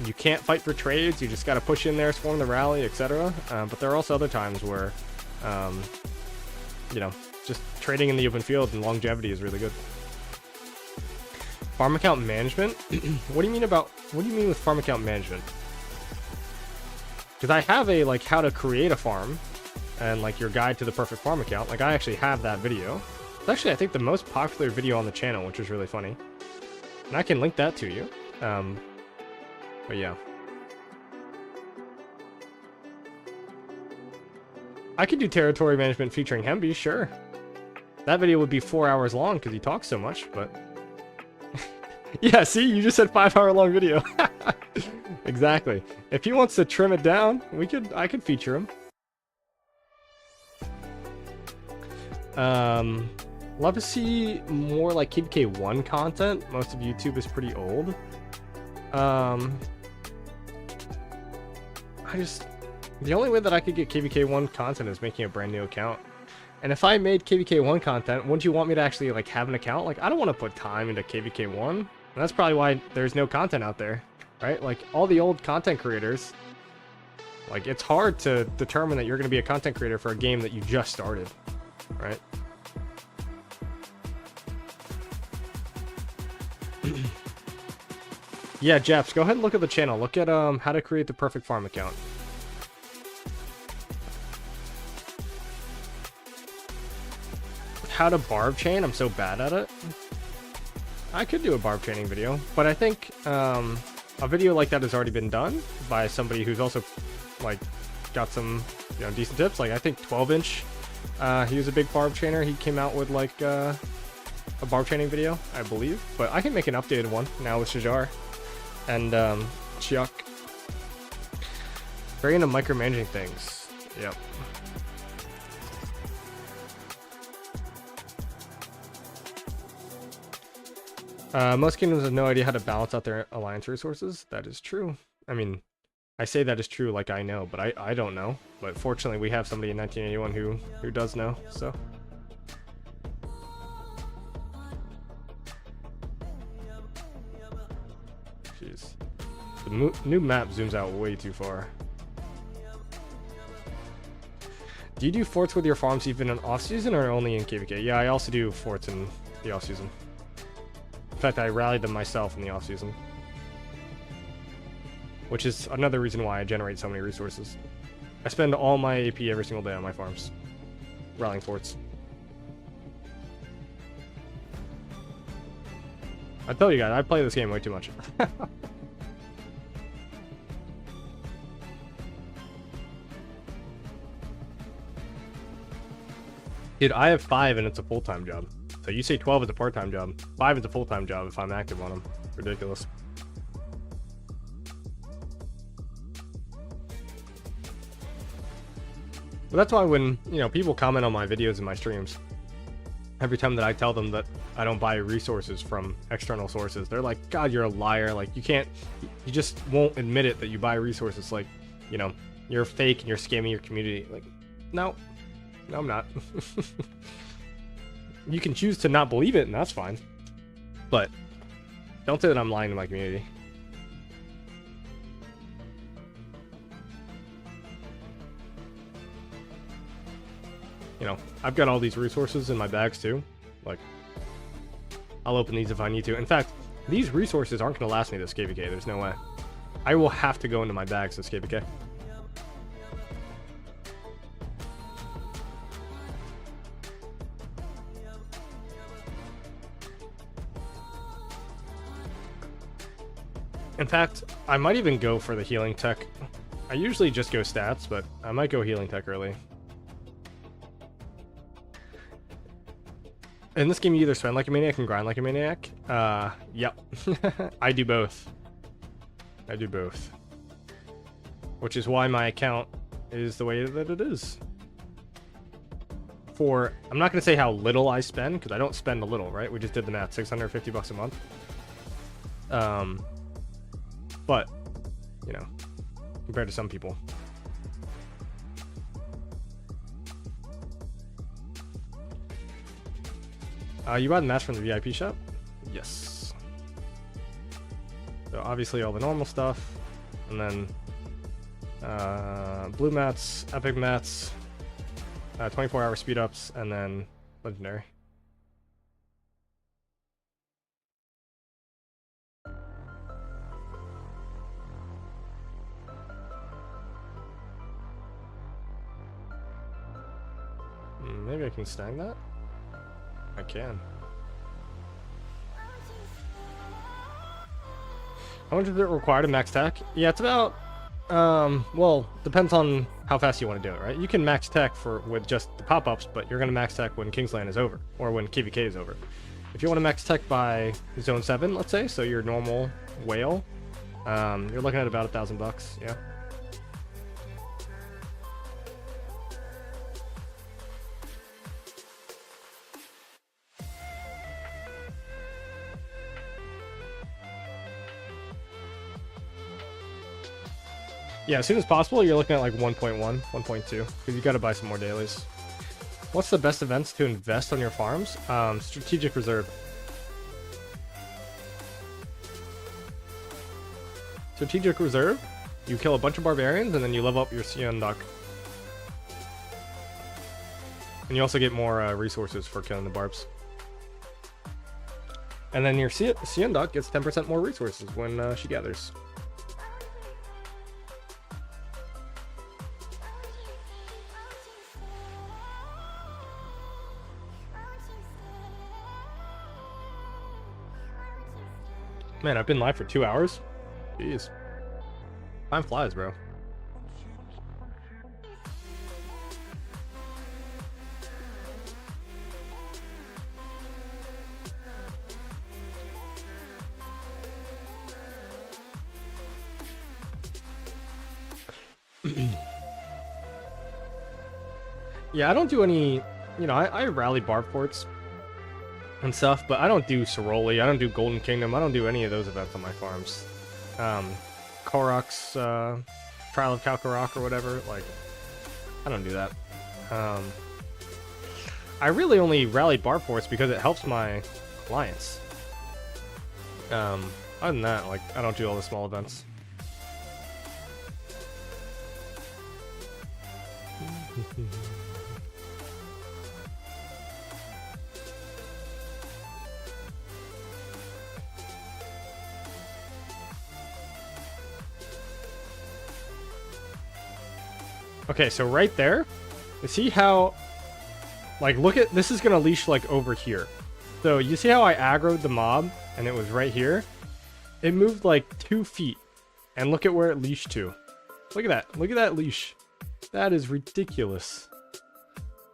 you can't fight for trades, you just got to push in there, swarm the rally, etc. But there are also other times where, you know, just trading in the open field and longevity is really good. Farm account management? What do you mean with farm account management? Because I have a like how to create a farm and like your guide to the perfect farm account. Like I actually have that video. It's actually I think the most popular video on the channel, which is really funny. And I can link that to you. But yeah. I could do territory management featuring Hemby, sure. That video would be 4 hours long because he talks so much, but... yeah, see? You just said 5-hour long video. Exactly. If he wants to trim it down, I could feature him. Love to see more like KVK1 content. Most of YouTube is pretty old. The only way that I could get KVK1 content is making a brand new account. And if I made KVK1 content, wouldn't you want me to actually like have an account? Like, I don't want to put time into KVK1. And that's probably why there's no content out there, right? Like, all the old content creators, like, it's hard to determine that you're going to be a content creator for a game that you just started, right? Yeah, Jeps, go ahead and look at the channel. Look at how to create the perfect farm account. How to barb chain? I'm so bad at it. I could do a barb chaining video, but I think a video like that has already been done by somebody who's also like got some decent tips. Like I think 12inch, he was a big barb chainer. He came out with like a barb chaining video, I believe. But I can make an updated one now with Shajar and Chiak. Very into micromanaging things. Yep. Most kingdoms have no idea how to balance out their alliance resources. That is true. I mean, I say that is true like I know, but I don't know. But fortunately, we have somebody in 1981 who does know, so. Jeez. The new map zooms out way too far. Do you do forts with your farms even in off-season or only in KVK? Yeah, I also do forts in the off-season. In fact, I rallied them myself in the off-season. Which is another reason why I generate so many resources. I spend all my AP every single day on my farms. Rallying forts. I tell you guys, I play this game way too much. Dude, I have 5 and it's a full-time job. So you say 12 is a part-time job. 5 is a full-time job if I'm active on them. Ridiculous. But that's why when, people comment on my videos and my streams, every time that I tell them that I don't buy resources from external sources, they're like, God, you're a liar. Like, you just won't admit it that you buy resources. Like, you're fake and you're scamming your community. Like, no, I'm not. You can choose to not believe it, and that's fine. But don't say that I'm lying to my community. I've got all these resources in my bags too. Like, I'll open these if I need to. In fact, these resources aren't going to last me this KVK. There's no way. I will have to go into my bags this KVK. In fact, I might even go for the healing tech. I usually just go stats, but I might go healing tech early. In this game, you either spend like a maniac and grind like a maniac. Yep. I do both. I do both. Which is why my account is the way that it is. I'm not going to say how little I spend, because I don't spend a little, right? We just did the math, $650 a month. But, compared to some people. You buy the mats from the VIP shop? Yes. So obviously all the normal stuff, and then blue mats, epic mats, 24-hour speed ups, and then legendary. Maybe I can snag that? I can. How much does it require to max tech? Yeah, it's about, well, depends on how fast you want to do it, right? You can max tech with just the pop-ups, but you're going to max tech when Kingsland is over, or when KVK is over. If you want to max tech by Zone 7, let's say, so your normal whale, you're looking at about $1,000, yeah. Yeah, as soon as possible, you're looking at like 1.1, 1.2, because you got to buy some more dailies. What's the best events to invest on your farms? Strategic Reserve. Strategic Reserve, you kill a bunch of barbarians and then you level up your Sion Duck. And you also get more resources for killing the barbs. And then your Sion Duck gets 10% more resources when she gathers. Man, I've been live for 2 hours. Jeez. Time flies, bro. Yeah, I don't do any, you know, I rally Barb forts and stuff, but I don't do Soroli, I don't do Golden Kingdom, I don't do any of those events on my farms. Korok's Trial of Kalkarok or whatever, like, I don't do that. I really only rally Barb forts because it helps my alliance. Other than that, like, I don't do all the small events. Okay, so right there, you see how, like, look at, this is gonna leash, like, over here. So, you see how I aggroed the mob, and it was right here? It moved, like, 2 feet, and look at where it leashed to. Look at that leash. That is ridiculous.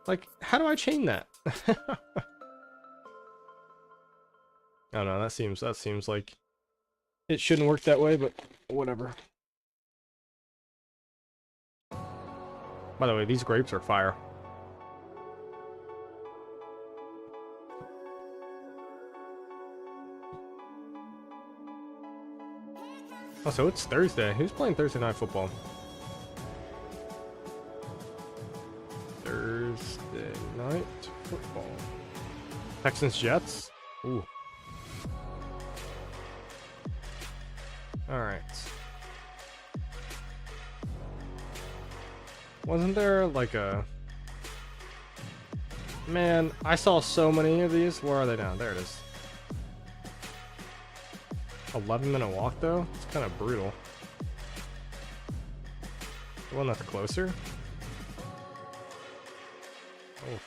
Like, how do I chain that? I don't know, that seems like it shouldn't work that way, but whatever. By the way, these grapes are fire. Oh, so it's Thursday. Who's playing Thursday Night Football? Thursday Night Football. Texans Jets? Ooh. Alright. Wasn't there like a... Man, I saw so many of these. Where are they now? There it is. 11-minute walk though? It's kind of brutal. The one that's closer? Oh.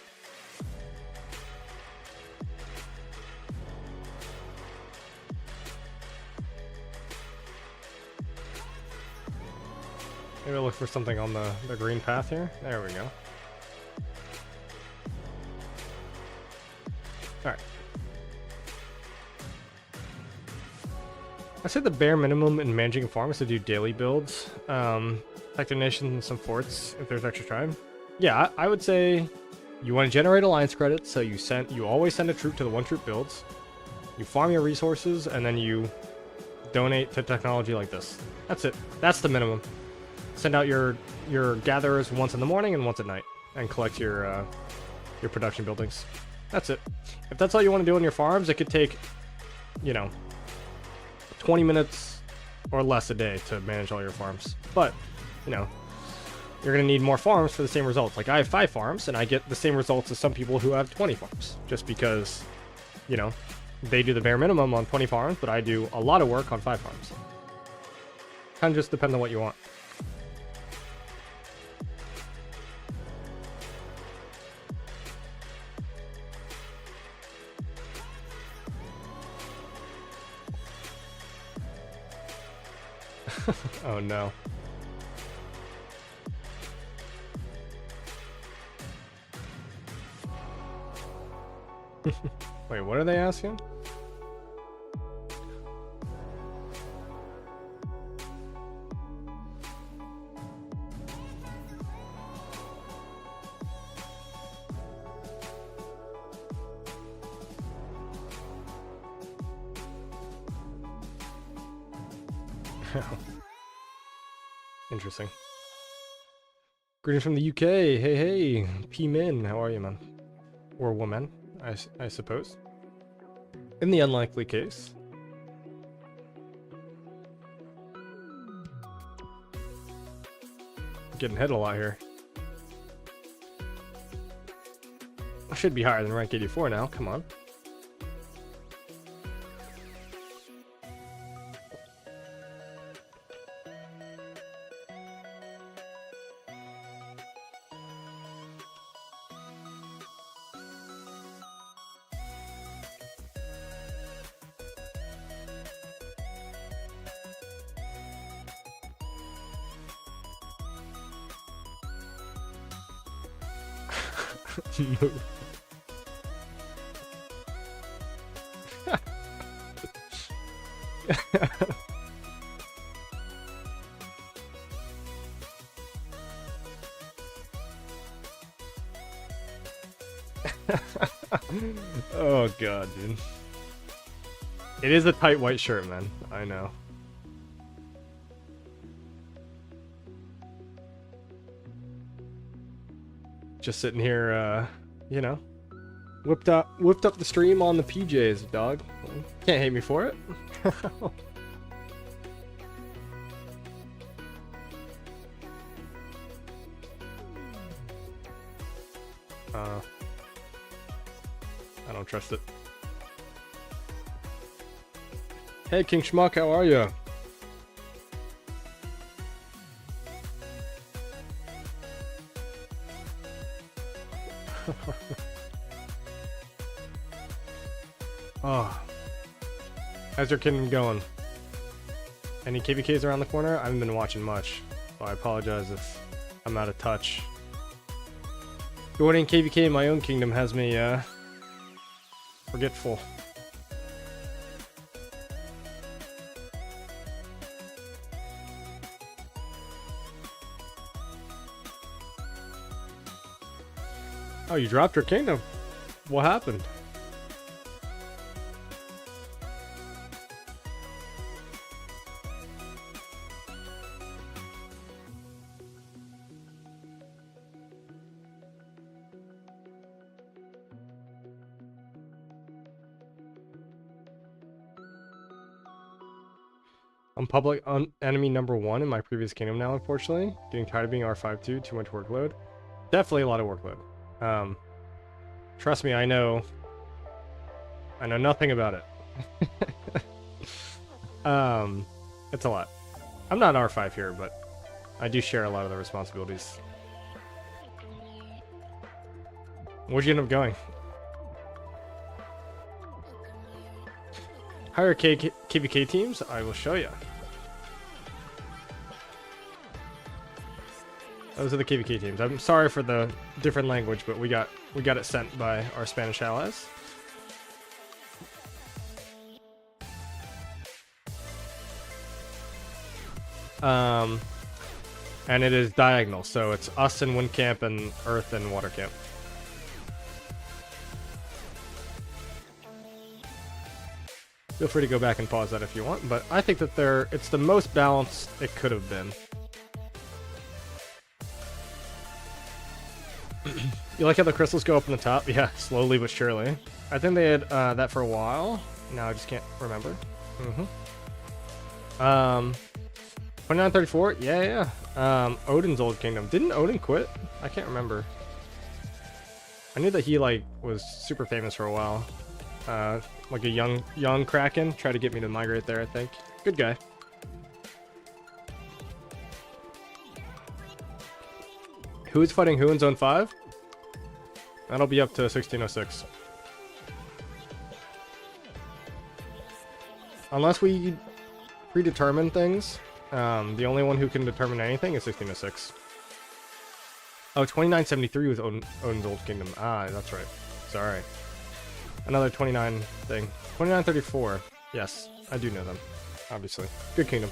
Maybe I'll look for something on the green path here. There we go. Alright. I say the bare minimum in managing a farm is to do daily builds. Technicians and some forts if there's extra time. Yeah, I would say you want to generate alliance credits, so you always send a troop to the one troop builds. You farm your resources, and then you donate to technology like this. That's it. That's the minimum. Send out your gatherers once in the morning and once at night, and collect your production buildings. That's it. If that's all you want to do on your farms, it could take, you know, 20 minutes or less a day to manage all your farms. But, you know, you're going to need more farms for the same results. Like, I have 5 farms, and I get the same results as some people who have 20 farms. Just because, you know, they do the bare minimum on 20 farms, but I do a lot of work on 5 farms. Kind of just depends on what you want. Oh no. Wait, what are they asking? Interesting. Greetings from the UK. Hey, hey. P-Min, how are you, man? Or woman, I suppose. In the unlikely case. Getting hit a lot here. I should be higher than rank 84 now, come on. Move. Oh god, dude. It is a tight white shirt, man. I know. Just sitting here, you know, whipped up the stream on the PJs, dog. Can't hate me for it. I don't trust it. Hey, King Schmuck, how are you? Oh. How's your kingdom going? Any KVKs around the corner? I haven't been watching much, so I apologize if I'm out of touch. Joining KVK in my own kingdom has me, forgetful. Oh, you dropped your kingdom? What happened? I'm public enemy number 1 in my previous kingdom now, unfortunately. Getting tired of being R5-2, too much workload. Definitely a lot of workload. Trust me, I know nothing about it. It's a lot. I'm not R5 here, but I do share a lot of the responsibilities. Where'd you end up going? Hire KVK teams? I will show you. Those are the KVK teams. I'm sorry for the different language, but we got it sent by our Spanish allies. And it is diagonal, so it's us and Wind Camp and Earth and Water Camp. Feel free to go back and pause that if you want, but I think that it's the most balanced it could have been. You like how the crystals go up on the top? Yeah, slowly but surely. I think they had that for a while. Now I just can't remember. 2934? Yeah. Odin's old kingdom. Didn't Odin quit? I can't remember. I knew that he like was super famous for a while. Like a young Kraken. Tried to get me to migrate there, I think. Good guy. Who is fighting who in Zone 5? That'll be up to 1606. Unless we predetermine things, the only one who can determine anything is 1606. Oh, 2973 was Odin's old kingdom. Ah, that's right. Sorry. Another 29 thing. 2934. Yes, I do know them. Obviously. Good kingdom.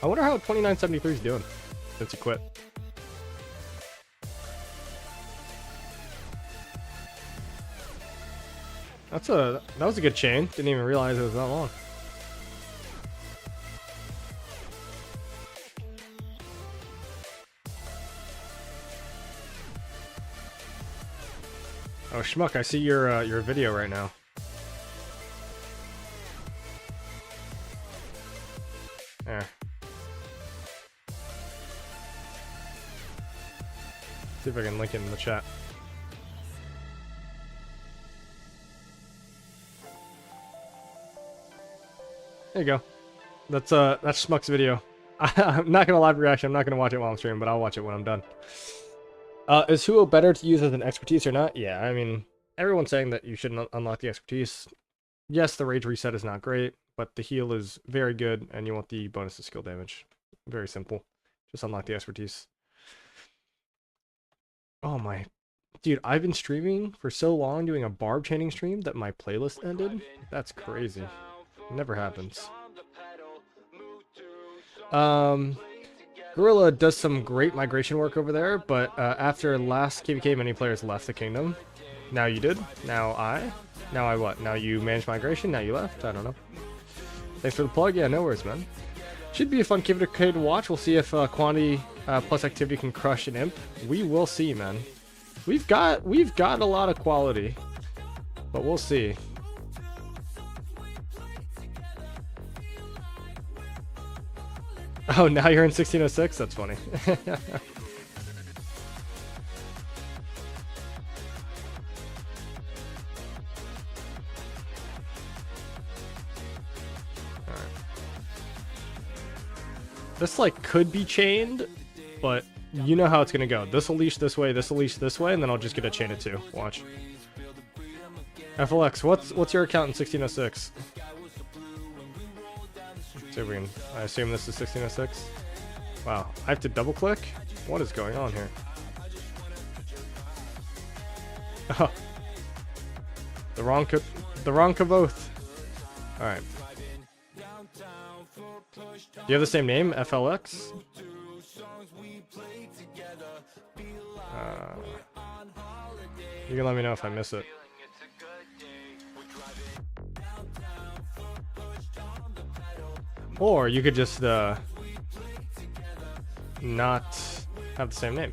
I wonder how 2973 is doing since he quit. That was a good chain. Didn't even realize it was that long. Oh Schmuck, I see your video right now. There. See if I can link it in the chat. There you go. That's Schmuck's video. I'm not gonna live reaction. I'm not gonna watch it while I'm streaming, but I'll watch it when I'm done. Is Huo better to use as an expertise or not? Yeah, I mean, everyone's saying that you shouldn't unlock the expertise. Yes, the rage reset is not great, but the heal is very good, and you want the bonus to skill damage. Very simple. Just unlock the expertise. Oh my... Dude, I've been streaming for so long doing a Barb chaining stream that my playlist ended? That's crazy. Never happens. Gorilla does some great migration work over there, but after last KVK, many players left the kingdom. Now you did. Now I. Now I what? Now you manage migration? Now you left? I don't know. Thanks for the plug. Yeah, no worries, man. Should be a fun KVK to watch. We'll see if quantity plus activity can crush an imp. We will see, man. We've got a lot of quality, but we'll see. Oh, now you're in 1606? That's funny. Alright. This, like, could be chained, but you know how it's gonna go. This will leash this way, this will leash this way, and then I'll just get a chain of two. Watch. FLX, what's your account in 1606? See if we can, I assume this is 1606. Wow, I have to double click? What is going on here? Oh. The wrong both. Alright. Do you have the same name? FLX? You can let me know if I miss it. Or you could just not have the same name.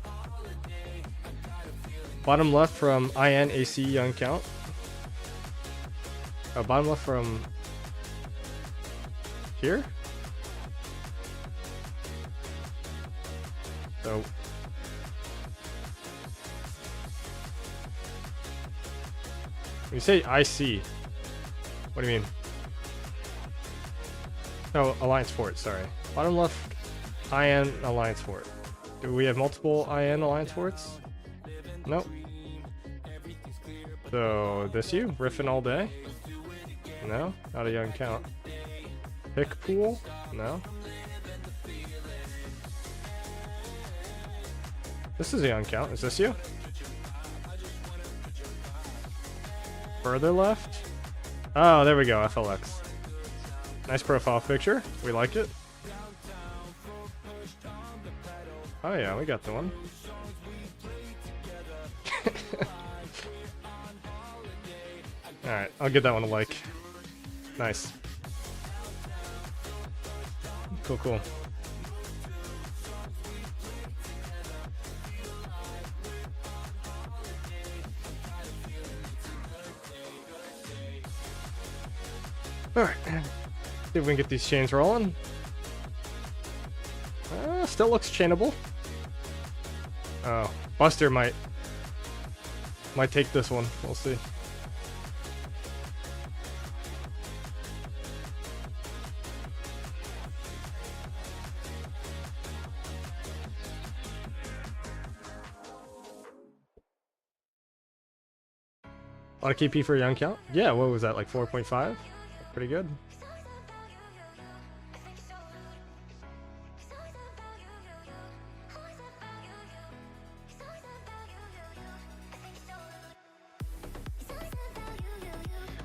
Bottom left from INAC Young Count. Oh, bottom left from here? So when you say IC, what do you mean? No, Alliance Fort, sorry. Bottom left, IN Alliance Fort. Do we have multiple IN Alliance Forts? Nope. So, this you? Riffin all day? No? Not a young count. Pick pool? No. This is a young count. Is this you? Further left? Oh, there we go, FLX. Nice profile picture. We like it. Oh yeah, we got the one. Alright, I'll give that one a like. Nice. Cool, cool. Alright. See if we can get these chains rolling. Still looks chainable. Oh, Buster might take this one. We'll see. A lot of KP for a young count? Yeah, what was that, like 4.5? Pretty good.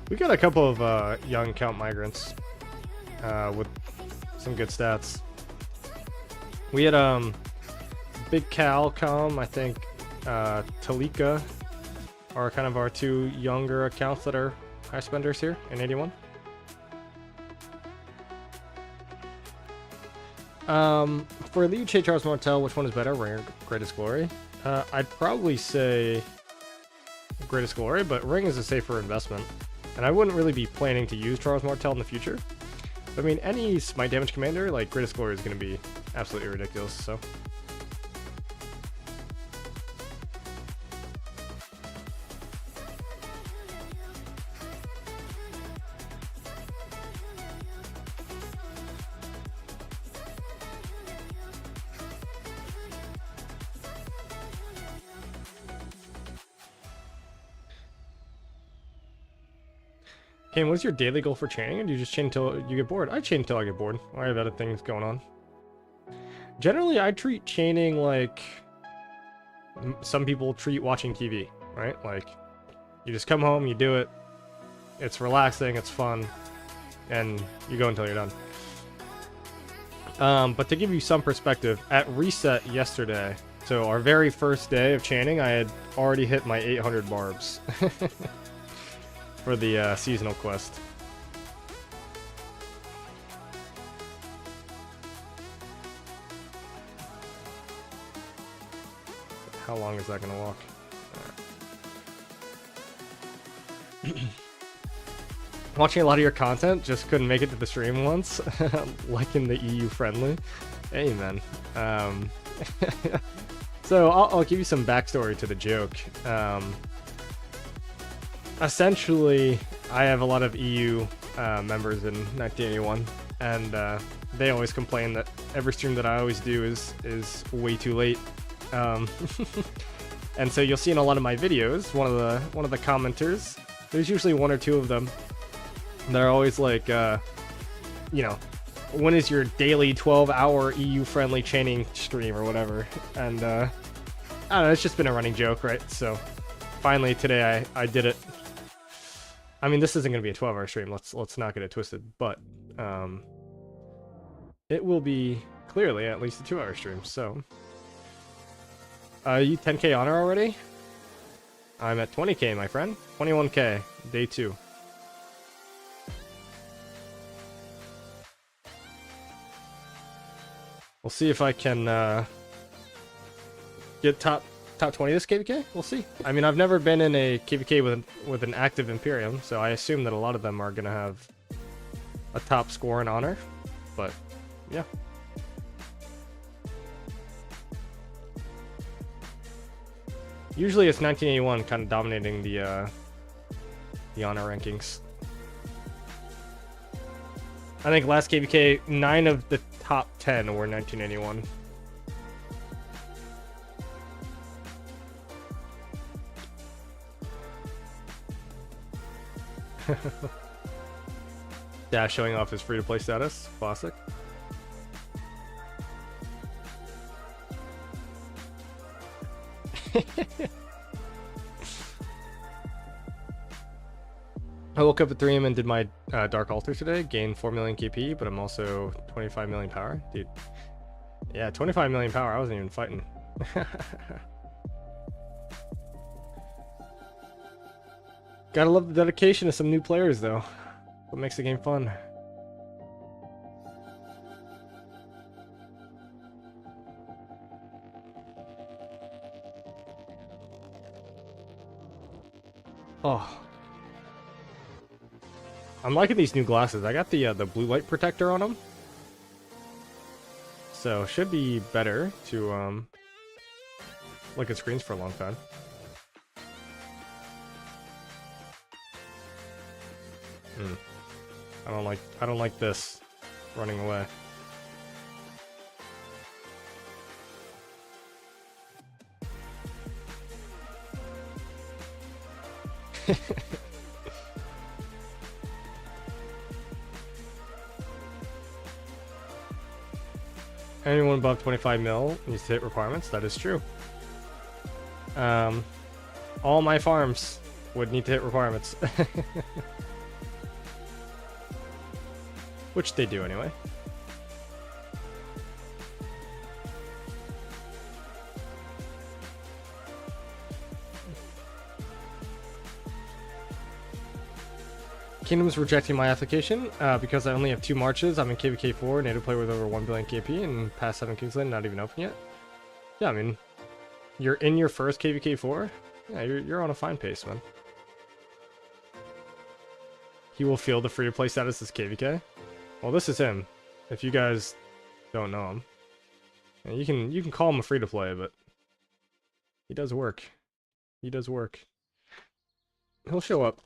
We got a couple of young count migrants with some good stats. We had Big Cal come, I think Talika are kind of our two younger accounts that are high spenders here in 81. For Elite Che Charles Martel, which one is better, Ring or Greatest Glory? I'd probably say Greatest Glory, but Ring is a safer investment. And I wouldn't really be planning to use Charles Martel in the future. But, I mean, any smite damage commander, like Greatest Glory, is going to be absolutely ridiculous, so. Kane, what's your daily goal for chaining? Or do you just chain until you get bored? I chain until I get bored. I have other things going on. Generally, I treat chaining like some people treat watching TV, right? Like, you just come home, you do it. It's relaxing, it's fun, and you go until you're done. But to give you some perspective, at reset yesterday, so our very first day of chaining, I had already hit my 800 barbs. For the seasonal quest. How long is that gonna walk? Right. Watching a lot of your content, just couldn't make it to the stream once. Liking the EU friendly. Hey man. So I'll give you some backstory to the joke. Essentially, I have a lot of EU members in 1981, and they always complain that every stream that I always do is way too late. And so you'll see in a lot of my videos, one of the commenters, there's usually one or two of them. They're always like, you know, when is your daily 12-hour EU-friendly chaining stream or whatever? And I don't know, it's just been a running joke, right? So finally today I did it. I mean, this isn't going to be a 12-hour stream. Let's not get it twisted, but it will be clearly at least a 2-hour stream. So, you 10k honor already? I'm at 20k, my friend. 21k, day 2. We'll see if I can get top 20 this KVK? We'll see. I mean, I've never been in a KVK with an active Imperium, so I assume that a lot of them are going to have a top score in honor, but yeah. Usually it's 1981 kind of dominating the honor rankings. I think last KVK, 9 of the top 10 were 1981. Dash showing off his free-to-play status. Classic. I woke up at 3 a.m. and did my Dark Altar today. Gained 4 million KP, but I'm also 25 million power. Dude. Yeah, 25 million power. I wasn't even fighting. Gotta love the dedication of some new players, though. What makes the game fun. Oh. I'm liking these new glasses. I got the blue light protector on them. So, should be better to look at screens for a long time. I don't like this running away. Anyone above 25 mil needs to hit requirements. That is true. All my farms would need to hit requirements. Which they do anyway. Kingdom's rejecting my application because I only have 2 marches. I'm in KVK 4, native player with over 1 billion KP, and past 7 Kingsland, not even open yet. Yeah, I mean, you're in your first KVK 4? Yeah, you're on a fine pace, man. He will feel the free-to-play status as KVK. Well, this is him. If you guys don't know him, and you can call him a free-to-play, but he does work. He does work. He'll show up.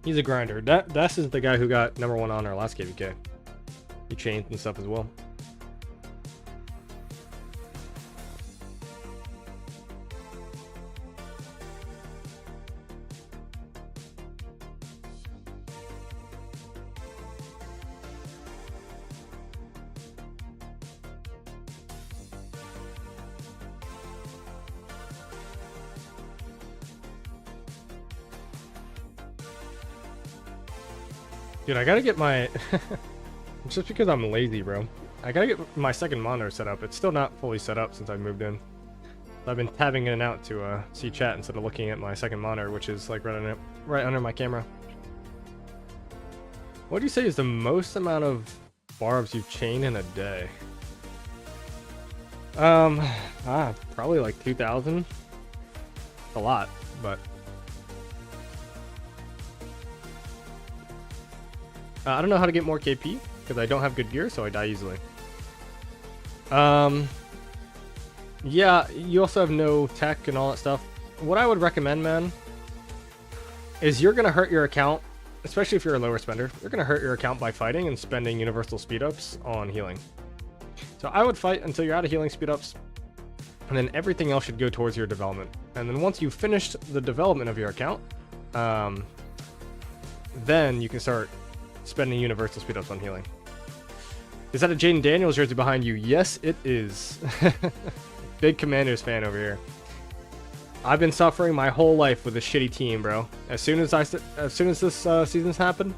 He's a grinder. That's the guy who got #1 on our last KVK. He chained and stuff as well. Dude, I gotta get my... Just because I'm lazy, bro. I gotta get my second monitor set up. It's still not fully set up since I moved in. I've been tabbing in and out to see chat instead of looking at my second monitor, which is like right under my camera. What do you say is the most amount of barbs you've chained in a day? Probably like 2,000. A lot, but... I don't know how to get more KP, because I don't have good gear, so I die easily. Yeah, you also have no tech and all that stuff. What I would recommend, man, is you're going to hurt your account, especially if you're a lower spender. You're going to hurt your account by fighting and spending universal speed-ups on healing. So I would fight until you're out of healing speed-ups, and then everything else should go towards your development. And then once you've finished the development of your account, then you can start spending universal speed-ups on healing. Is that a Jaden Daniels jersey behind you? Yes, it is. Big Commanders fan over here. I've been suffering my whole life with a shitty team, bro. As soon as this season's happened,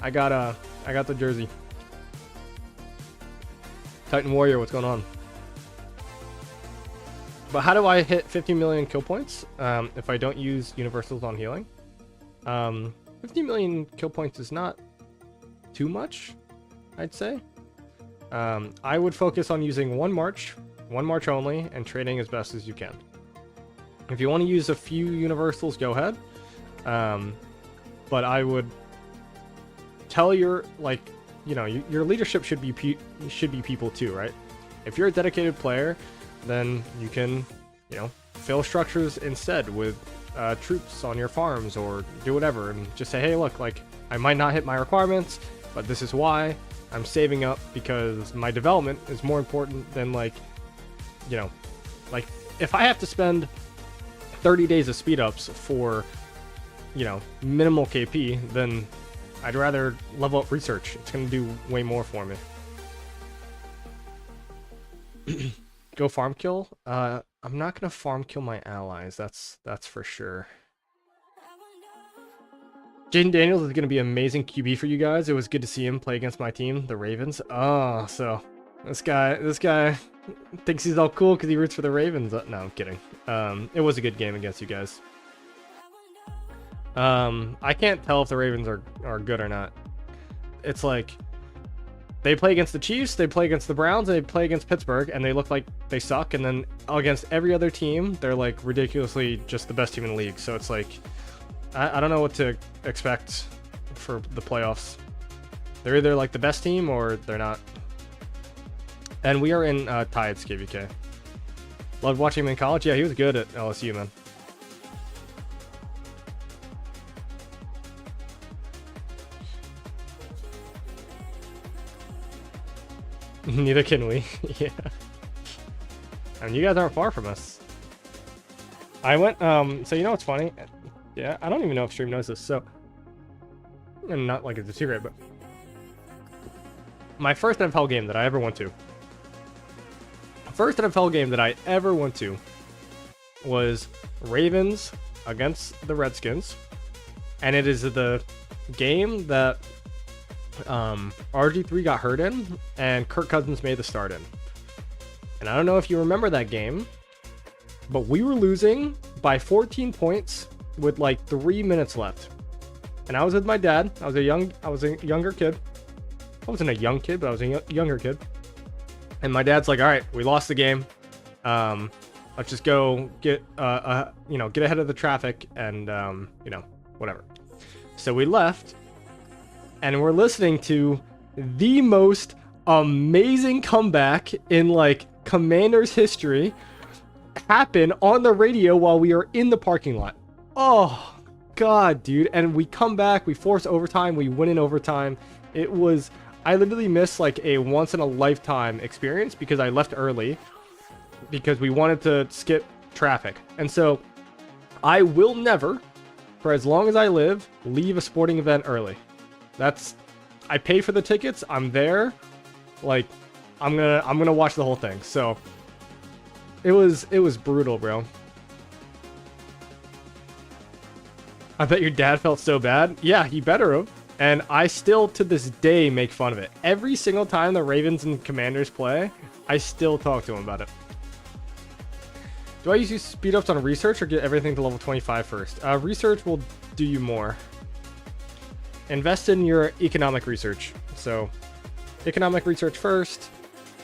I got the jersey. Titan Warrior, what's going on? But how do I hit 50 million kill points if I don't use universals on healing? 50 million kill points is not too much, I'd say. I would focus on using one march only, and trading as best as you can. If you want to use a few universals, go ahead. But I would tell your, like, you know, your leadership should be people too, right? If you're a dedicated player, then you can, you know, fill structures instead with troops on your farms, or do whatever, and just say, hey, look, like, I might not hit my requirements, but this is why. I'm saving up because my development is more important than, like, you know, like, if I have to spend 30 days of speed ups for, you know, minimal KP, then I'd rather level up research. It's going to do way more for me. Go farm kill? I'm not going to farm kill my allies. That's for sure. Jaden Daniels is going to be an amazing QB for you guys. It was good to see him play against my team, the Ravens. Oh, so this guy thinks he's all cool because he roots for the Ravens. No, I'm kidding. It was a good game against you guys. I can't tell if the Ravens are good or not. It's like they play against the Chiefs, they play against the Browns, they play against Pittsburgh, and they look like they suck. And then against every other team, they're like ridiculously just the best team in the league. So it's like, I don't know what to expect for the playoffs. They're either like the best team or they're not. And we are in Tides KVK. Loved watching him in college. Yeah, he was good at LSU, man. Neither can we. Yeah. I mean, you guys aren't far from us. I went, so you know what's funny? Yeah, I don't even know if Stream knows this, so... And not like it's a secret, but... My first NFL game that I ever went to... First NFL game that I ever went to was Ravens against the Redskins. And it is the game that RG3 got hurt in, and Kirk Cousins made the start in. And I don't know if you remember that game, but we were losing by 14 points with like 3 minutes left. And I was with my dad. I was a younger kid. I wasn't a young kid, but I was a younger kid. And my dad's like, "All right, we lost the game. Let's just go get get ahead of the traffic and whatever." So we left, and we're listening to the most amazing comeback in like Commanders history happen on the radio while we are in the parking lot. Oh god, dude. And we come back, we force overtime, we win in overtime. I literally missed like a once in a lifetime experience because I left early because we wanted to skip traffic. And so I will never, for as long as I live, leave a sporting event early. I pay for the tickets, I'm there, like I'm gonna watch the whole thing. So it was brutal, bro. I bet your dad felt so bad. Yeah, he better have. And I still, to this day, make fun of it. Every single time the Ravens and Commanders play, I still talk to him about it. Do I use speed ups on research or get everything to level 25 first? Research will do you more. Invest in your economic research. So, economic research first.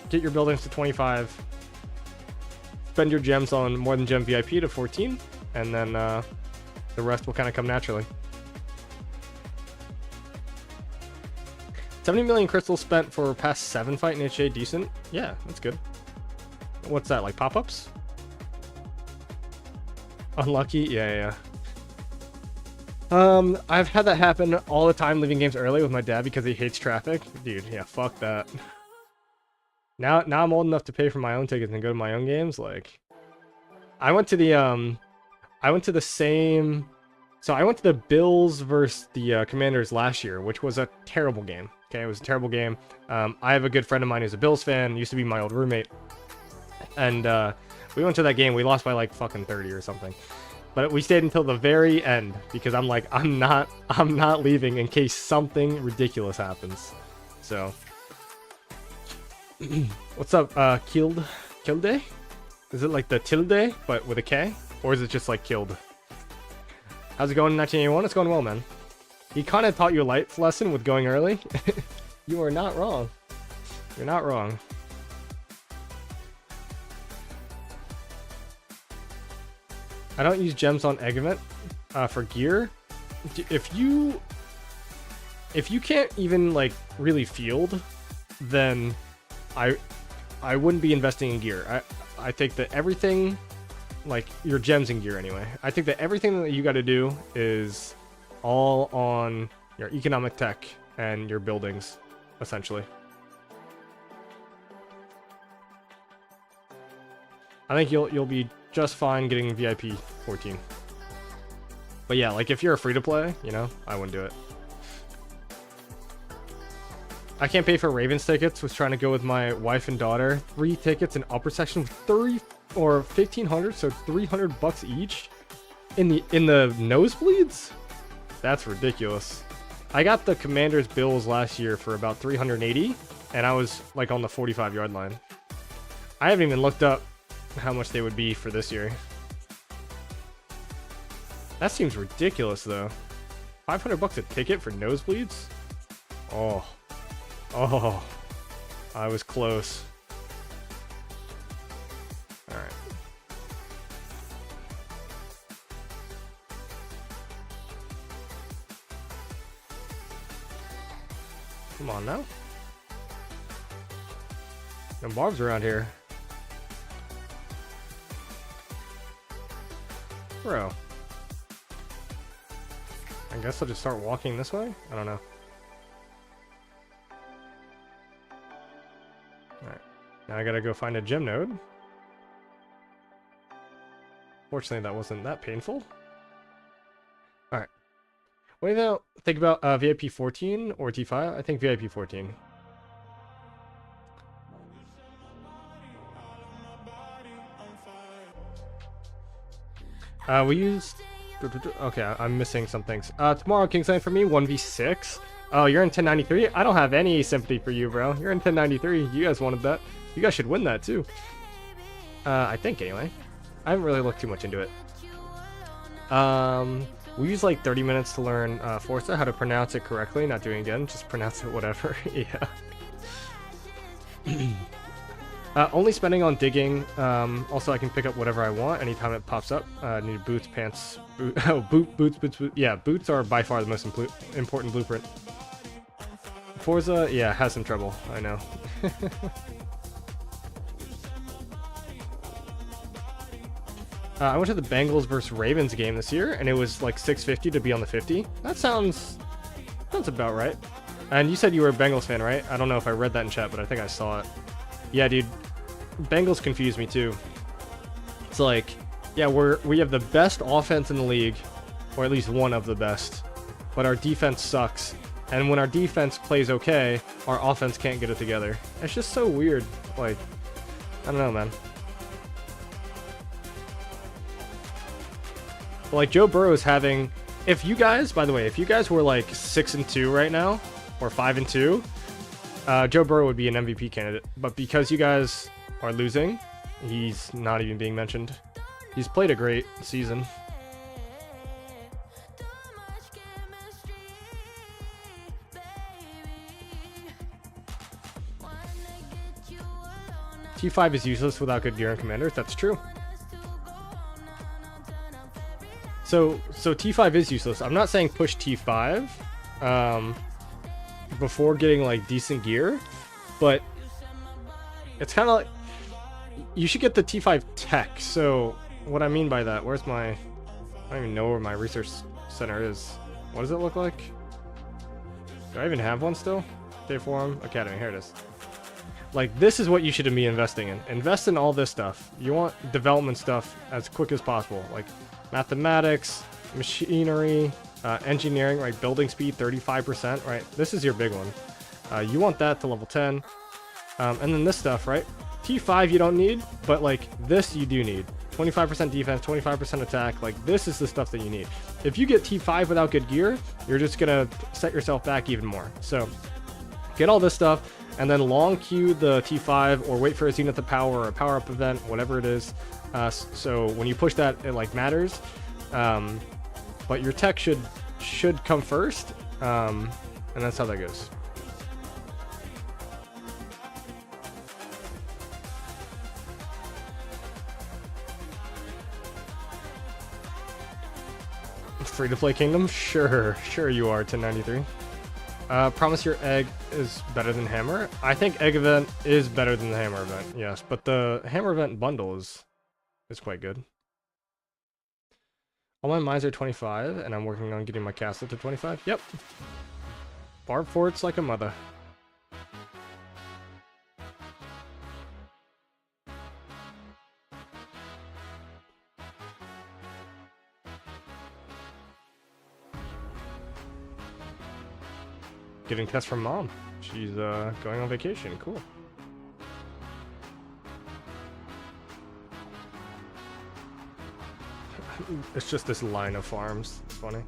Get your buildings to 25. Spend your gems on more than gem VIP to 14. And then the rest will kind of come naturally. 70 million crystals spent for past 7 fight in HA, decent. Yeah, that's good. What's that, like pop-ups? Unlucky? Yeah. I've had that happen all the time, leaving games early with my dad because he hates traffic. Dude, yeah, fuck that. Now I'm old enough to pay for my own tickets and go to my own games. Like, I went to the Bills versus the Commanders last year, which was a terrible game. Okay, it was a terrible game. I have a good friend of mine who's a Bills fan, used to be my old roommate. And we went to that game, we lost by like fucking 30 or something. But we stayed until the very end because I'm like, I'm not leaving in case something ridiculous happens. So what's up, Kilde? Is it like the tilde but with a K? Or is it just like killed? How's it going in 1981? It's going well, man. He kind of taught you a life lesson with going early. You are not wrong. You're not wrong. I don't use gems on egg event for gear. If you can't even like really field, then I wouldn't be investing in gear. I think that everything, like your gems and gear anyway, I think that everything that you got to do is all on your economic tech and your buildings, essentially. I think you'll be just fine getting VIP 14. But yeah, like if you're a free to play, I wouldn't do it. I can't pay for Ravens tickets. Was trying to go with my wife and daughter. 3 tickets in upper section, 30 or 1,500, so $300 each in the nosebleeds. That's ridiculous. I got the Commanders Bills last year for about 380, and I was like on the 45-yard line. I haven't even looked up how much they would be for this year. That seems ridiculous though. $500 a ticket for nosebleeds? Oh, I was close. All right. Come on now. No Barb's around here. Bro. I guess I'll just start walking this way? I don't know. Alright. Now I gotta go find a gym node. Fortunately, that wasn't that painful. Alright. What do you think about VIP 14 or T5? I think VIP 14. We used... Okay, I'm missing some things. Tomorrow, Kingsland for me, 1v6. Oh, you're in 1093? I don't have any sympathy for you, bro. You're in 1093. You guys wanted that. You guys should win that, too. I think, anyway. I haven't really looked too much into it. We use like 30 minutes to learn Forza, how to pronounce it correctly. Not doing it again, just pronounce it whatever. Yeah. Only spending on digging. Also, I can pick up whatever I want anytime it pops up. Need boots, pants, boots. Yeah, boots are by far the most important blueprint. Forza, yeah, has some trouble. I know. I went to the Bengals versus Ravens game this year, and it was like $650 to be on the 50. That sounds about right. And you said you were a Bengals fan, right? I don't know if I read that in chat, but I think I saw it. Yeah, dude. Bengals confuse me too. It's like, yeah, we have the best offense in the league, or at least one of the best, but our defense sucks. And when our defense plays okay, our offense can't get it together. It's just so weird. Like, I don't know, man. But like Joe Burrow is having, if you guys, by the way, if you guys were like 6-2 right now, or 5-2, Joe Burrow would be an MVP candidate. But because you guys are losing, he's not even being mentioned. He's played a great season. T5 is useless without good gear and commanders. That's true. So T5 is useless. I'm not saying push T5 before getting like decent gear, but it's kind of like you should get the T5 tech. So what I mean by that, where's my, I don't even know where my research center is. What does it look like? Do I even have one still? Dayform Academy, here it is. Like, this is what you should be investing in. Invest in all this stuff. You want development stuff as quick as possible. Like mathematics, machinery, engineering, right? Building speed, 35%, right? This is your big one. You want that to level 10. And then this stuff, right? T5 you don't need, but like this you do need. 25% defense, 25% attack. Like, this is the stuff that you need. If you get T5 without good gear, you're just gonna set yourself back even more. So get all this stuff, and then long queue the T5 or wait for a Zenith of Power or a power-up event, whatever it is. So when you push that, it like matters. But your tech should come first, and that's how that goes. Free-to-play Kingdom? Sure you are, 1093. Promise your egg is better than hammer. I think egg event is better than the hammer event, yes, but the hammer event bundle is quite good. All my mines are 25, and I'm working on getting my castle to 25. Yep. Barb forts like a mother. Getting tests from mom. She's going on vacation. Cool. It's just this line of farms. It's funny.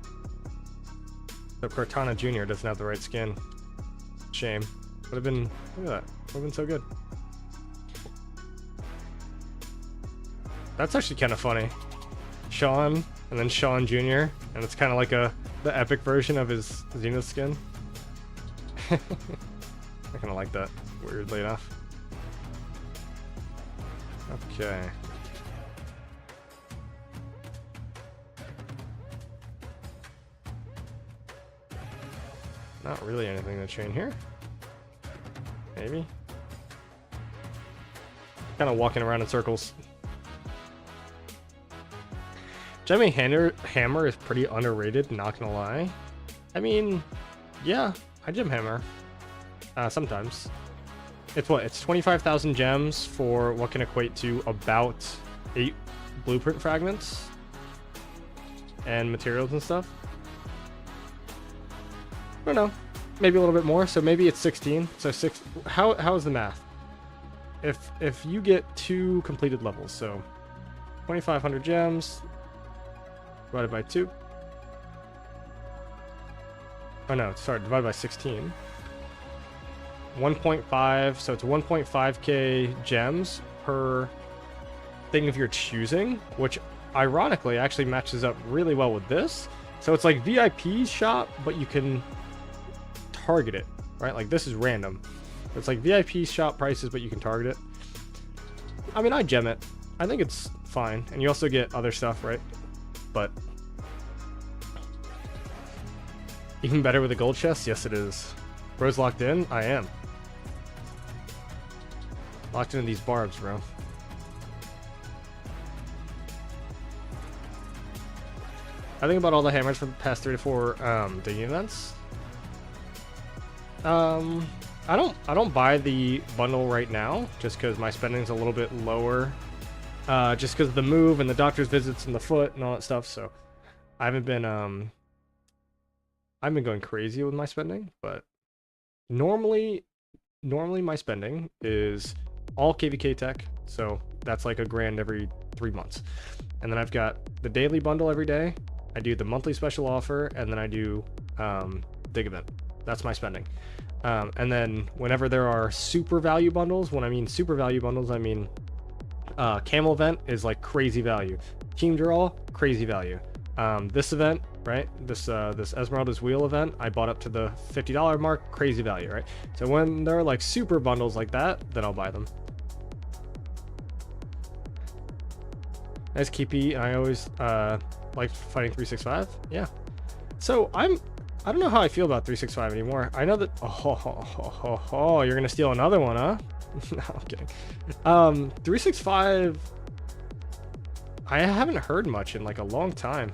So Cortana Jr. doesn't have the right skin. Shame. Would have been, look at that. Would have been so good. That's actually kind of funny. Sean and then Sean Jr. and it's kind of like the epic version of his Zenith skin. I kind of like that. Weirdly enough. Okay. Not really anything to chain here. Maybe. Kind of walking around in circles. Gemmy Hammer is pretty underrated, not gonna lie. I mean, yeah. I gem hammer. Sometimes. It's what? It's 25,000 gems for what can equate to about 8 blueprint fragments and materials and stuff. I don't know. Maybe a little bit more. So maybe it's 16. So 6. How is the math? If you get 2 completed levels, so 2,500 gems divided by 2. Oh no, sorry, divided by 16. 1.5, so it's 1.5k gems per thing of your choosing, which ironically actually matches up really well with this. So it's like VIP shop, but you can target it, right? Like this is random. It's like VIP shop prices, but you can target it. I mean, I gem it. I think it's fine. And you also get other stuff, right? But even better with a gold chest? Yes, it is. Bro's locked in? I am. Locked into these barbs, bro. I think about all the hammers from the past 3 to 4 digging events. I don't buy the bundle right now just because my spending's a little bit lower. Just because of the move and the doctor's visits and the foot and all that stuff. So I haven't been I've been going crazy with my spending, but normally my spending is all KVK tech, so that's like $1,000 every 3 months. And then I've got the daily bundle every day. I do the monthly special offer, and then I do dig event. That's my spending. And then whenever there are super value bundles, when I mean super value bundles, I mean camel event is like crazy value. Team draw, crazy value. This event, right? This Esmeralda's Wheel event, I bought up to the $50 mark, crazy value, right? So when there are like super bundles like that, then I'll buy them. Nice KP, and I always like fighting 365. Yeah. So I don't know how I feel about 365 anymore. I know that you're gonna steal another one, huh? No, I'm kidding. 365, I haven't heard much in like a long time.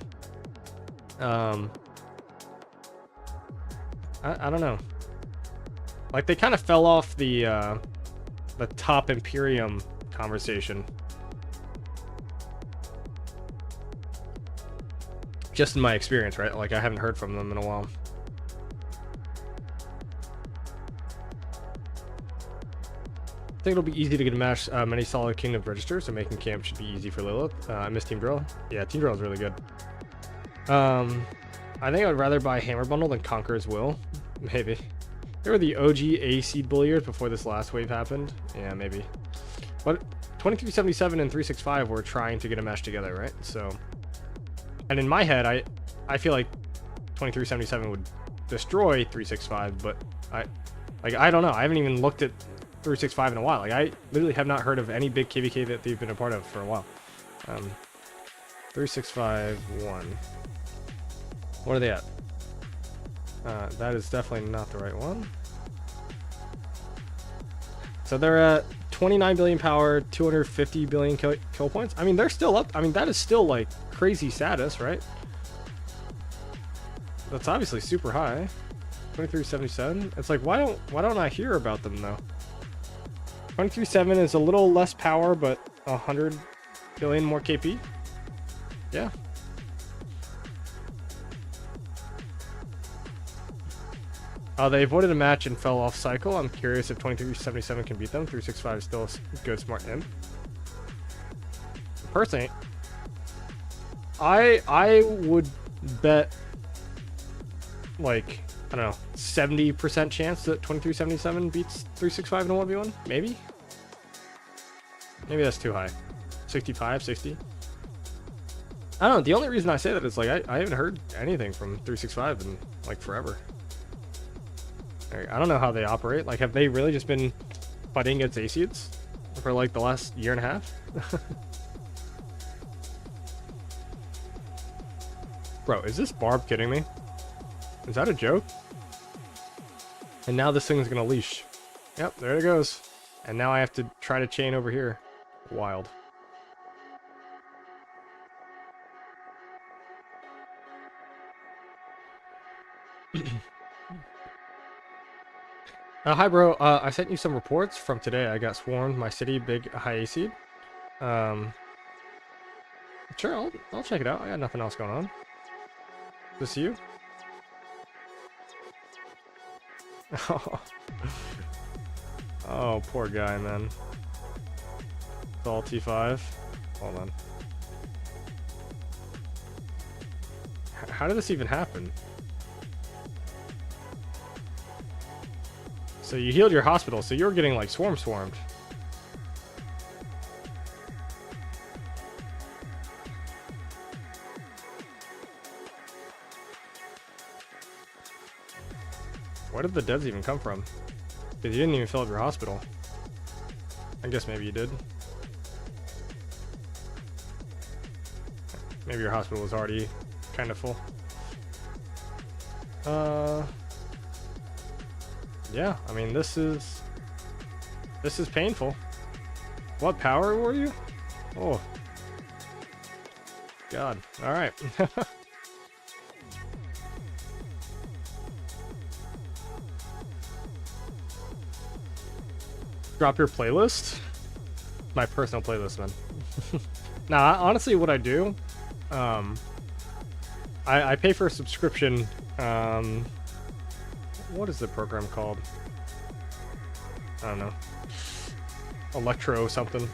I don't know. Like they kind of fell off the top Imperium conversation. Just in my experience, right? Like I haven't heard from them in a while. I think it'll be easy to get a match many solid Kingdom registers, so making camp should be easy for Lilith. I miss Team Drill. Yeah, Team Drill is really good. I think I would rather buy Hammer Bundle than Conqueror's Will. Maybe. They were the OG A-Seed bulliers before this last wave happened. Yeah, maybe. But 2377 and 365 were trying to get a match together, right? So, and in my head, I feel like 2377 would destroy 365, but I don't know. I haven't even looked at 365 in a while. Like I literally have not heard of any big KVK that they've been a part of for a while. 365-1. What are they at? That is definitely not the right one. So they're at 29 billion power, 250 billion kill points. I mean, they're still up. I mean, that is still like crazy status, right? That's obviously super high. 2377. It's like, why don't I hear about them though? 23.7 is a little less power, but 100 billion more KP. Yeah. They avoided a match and fell off cycle. I'm curious if 2377 can beat them. 365 is still a good smart imp. Personally, I would bet like, I don't know, 70% chance that 2377 beats 365 in a 1v1? Maybe? Maybe that's too high. 65, 60? I don't know. The only reason I say that is like, I haven't heard anything from 365 in like forever. I don't know how they operate. Like, have they really just been fighting against A-Seeds for like the last year and a half? Bro, is this Barb kidding me? Is that a joke? And now this thing's gonna leash. Yep, there it goes. And now I have to try to chain over here. Wild. Hi, bro. I sent you some reports from today. I got swarmed. My city, big high A-Seed. Sure, I'll check it out. I got nothing else going on. Is this you? Oh, poor guy, man. It's all T5. Hold on. How did this even happen? So you healed your hospital, so you're getting like swarmed. Where did the deaths even come from? Because you didn't even fill up your hospital. I guess maybe you did. Maybe your hospital was already kind of full. Yeah, I mean, this is painful. What power were you? Oh. God. All right. Drop your playlist? My personal playlist, man. Nah, honestly, what I do, I pay for a subscription. What is the program called? I don't know. Electro something.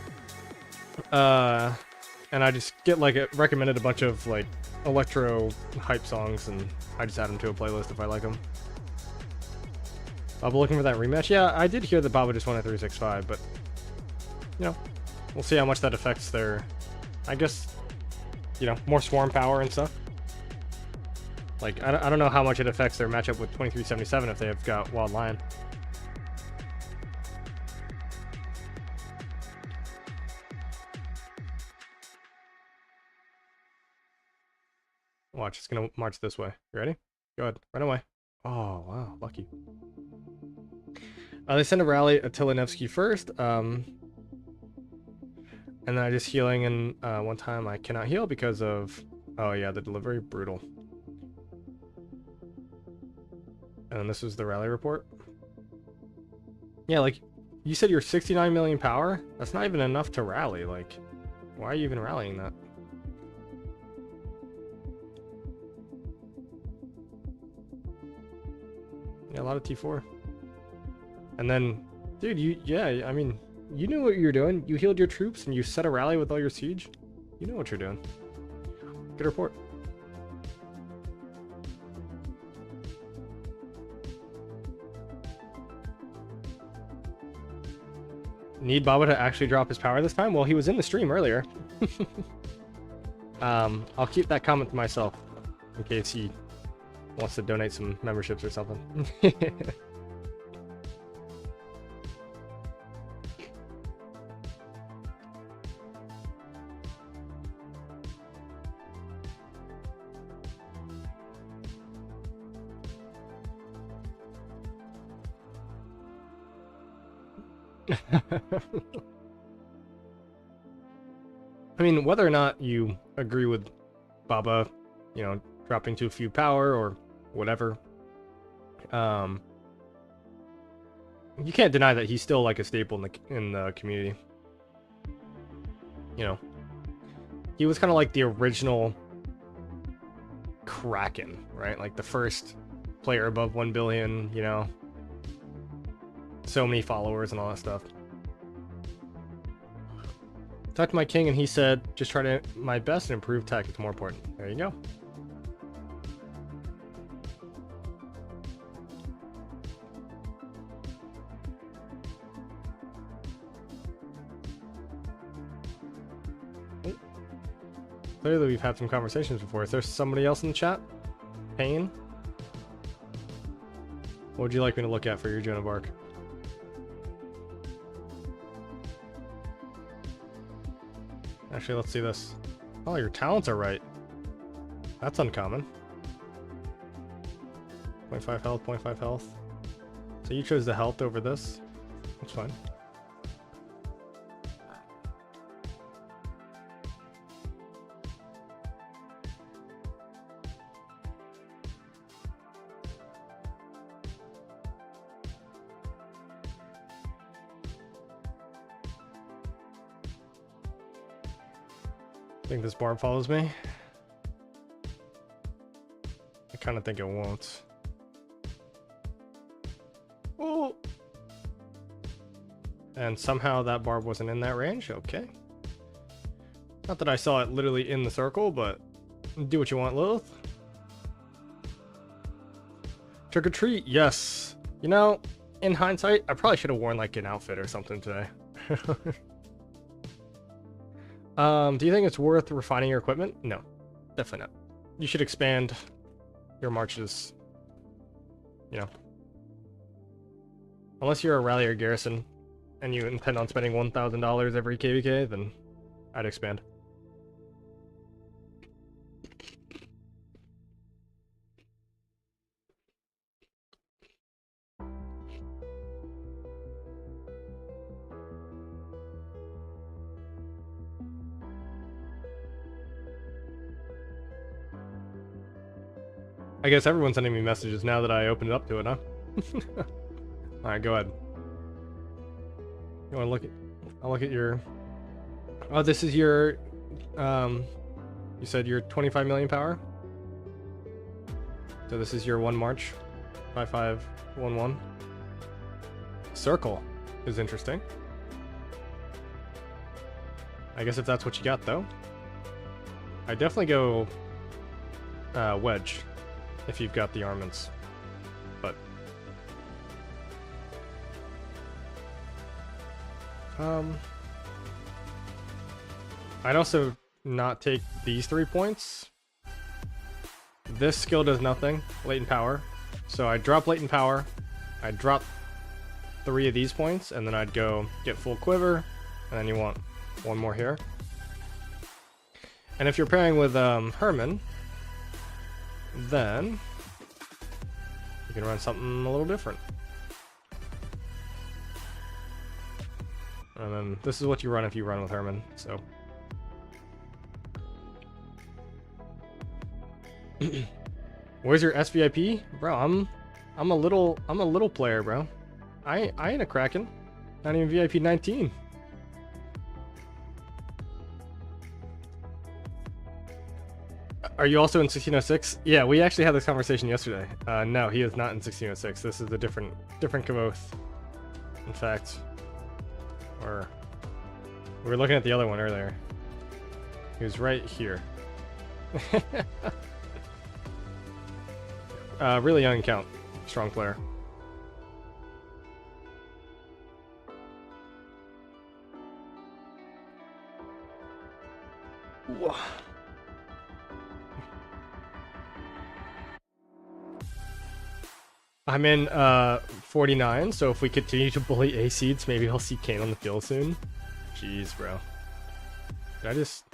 And I just get like recommended a bunch of like electro hype songs, and I just add them to a playlist if I like them. I'll be looking for that rematch. Yeah, I did hear that Baba just won at 365, but you know, we'll see how much that affects their, I guess, you know, more swarm power and stuff. Like, I don't know how much it affects their matchup with 2377 if they have got Wild Lion. Watch, it's gonna march this way. You ready? Go ahead, run away. Oh, wow, lucky. They send a rally Attila Nevsky first. And then I just healing, and one time I cannot heal because of, oh yeah, the delivery, brutal. And this is the rally report. Yeah, like, you said you're 69 million power? That's not even enough to rally, like, why are you even rallying that? Yeah, a lot of T4. And then, dude, yeah, I mean, you knew what you were doing. You healed your troops and you set a rally with all your siege. You know what you're doing. Good report. Need Baba to actually drop his power this time? Well, he was in the stream earlier. I'll keep that comment to myself in case he wants to donate some memberships or something. I mean, whether or not you agree with Baba, you know, dropping too few power or whatever, you can't deny that he's still like a staple in the community. You know, he was kind of like the original Kraken, right? Like the first player above 1 billion, you know, so many followers and all that stuff. Talked to my king and he said, just try to my best and improve tech. It's more important. There you go. Clearly we've had some conversations before. Is there somebody else in the chat? Pain? What would you like me to look at for your Joan of Arc? Actually, let's see this. Oh, your talents are right. That's uncommon. 0.5 health, 0.5 health. So you chose the health over this. That's fine. I think this Barb follows me. I kind of think it won't. Oh! And somehow that Barb wasn't in that range? Okay. Not that I saw it literally in the circle, but do what you want, Lilith. Trick or treat, yes. You know, in hindsight, I probably should have worn like an outfit or something today. Do you think it's worth refining your equipment? No, definitely not. You should expand your marches, you know. Unless you're a rally or garrison and you intend on spending $1,000 every KVK, then I'd expand. I guess everyone's sending me messages now that I opened it up to it, huh? Alright, go ahead. You wanna look at... I'll look at your... Oh, this is your... You said your 25 million power? So this is your 1 March. 5511. Circle is interesting. I guess if that's what you got, though. I definitely go... wedge. If you've got the armaments. But... I'd also not take these 3 points. This skill does nothing. Latent power. So I'd drop latent power. I'd drop 3 of these points, and then I'd go get full quiver, and then you want 1 more here. And if you're pairing with Herman, then you can run something a little different. And then this is what you run if you run with Herman, so. Where's your SVIP? Bro, I'm a little player, bro. I ain't a Kraken. Not even VIP 19. Are you also in 1606? Yeah, we actually had this conversation yesterday. No, he is not in 1606. This is a different Kavoth. In fact, we were looking at the other one earlier. He was right here. Really young count. Strong player. Whoa. I'm in 49, so if we continue to bully A seeds, maybe I'll see Kane on the field soon. Jeez, bro. Did I just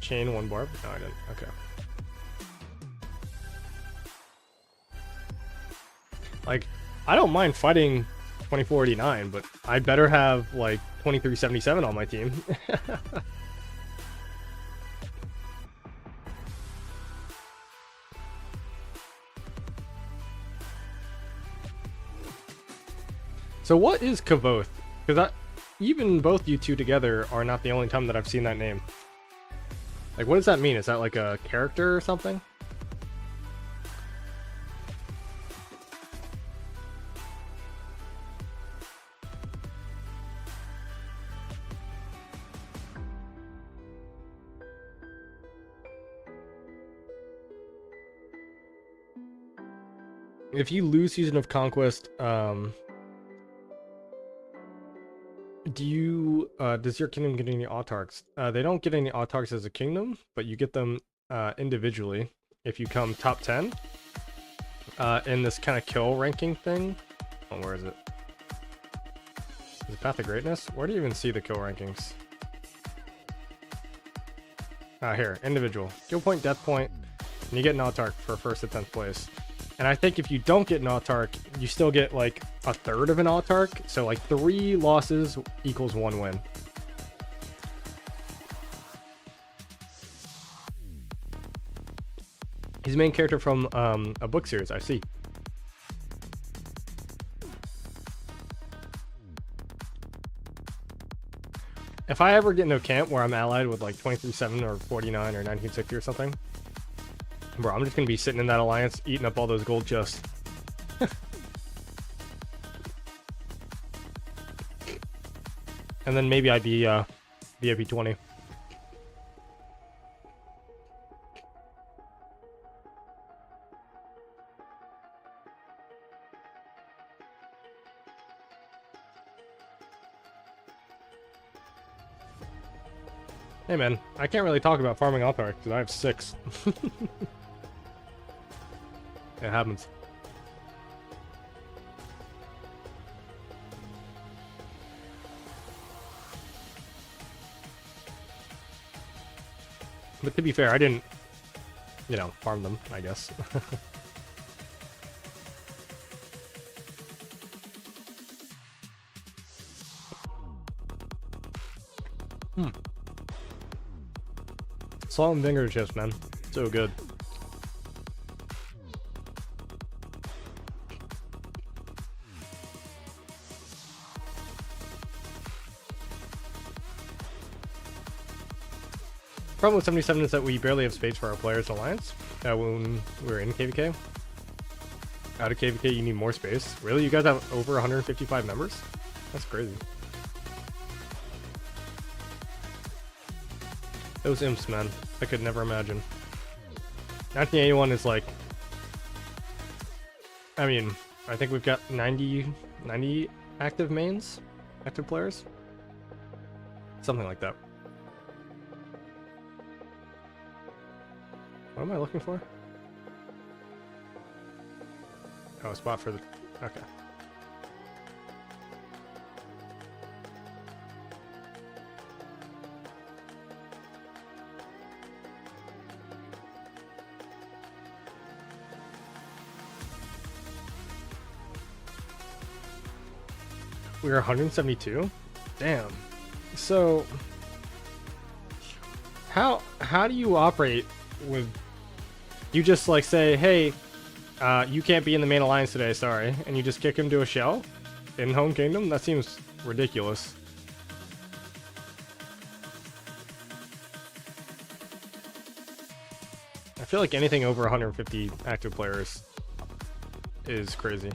chain 1 Barb? No, I didn't. Okay. Like, I don't mind fighting 2489, but I better have like 2377 on my team. So what is Kavoth? Because even both you two together are not the only time that I've seen that name. Like, what does that mean? Is that like a character or something? If you lose Season of Conquest, does your kingdom get any autarchs? They don't get any autarchs as a kingdom, but you get them individually if you come top 10 in this kind of kill ranking thing. Oh, where is it? Is it Path of Greatness? Where do you even see the kill rankings? Here, individual. Kill point, death point, and you get an autarch for 1st to 10th place. And I think if you don't get an autarch, you still get like a third of an autarch. So like 3 losses equals 1 win. He's the main character from a book series, I see. If I ever get into a camp where I'm allied with like 23-7 or 49 or 1960 or something, bro, I'm just gonna be sitting in that alliance, eating up all those gold chests. And then maybe I'd be VIP 20. Hey man, I can't really talk about farming off because I have 6. It happens. But to be fair, I didn't, you know, farm them, I guess. Salt and vinegar chips, man. So good. Problem with 77 is that we barely have space for our players alliance when we're in KVK. Out of KVK, you need more space. Really? You guys have over 155 members? That's crazy. Those imps, man. I could never imagine. 1981 is like... I mean, I think we've got 90 active mains? Active players? Something like that. What am I looking for? Oh, a spot for the... Okay. We were 172? Damn. So... How do you operate with... You just like say, hey, you can't be in the main alliance today, sorry, and you just kick him to a shell in home kingdom? That seems ridiculous. I feel like anything over 150 active players is crazy.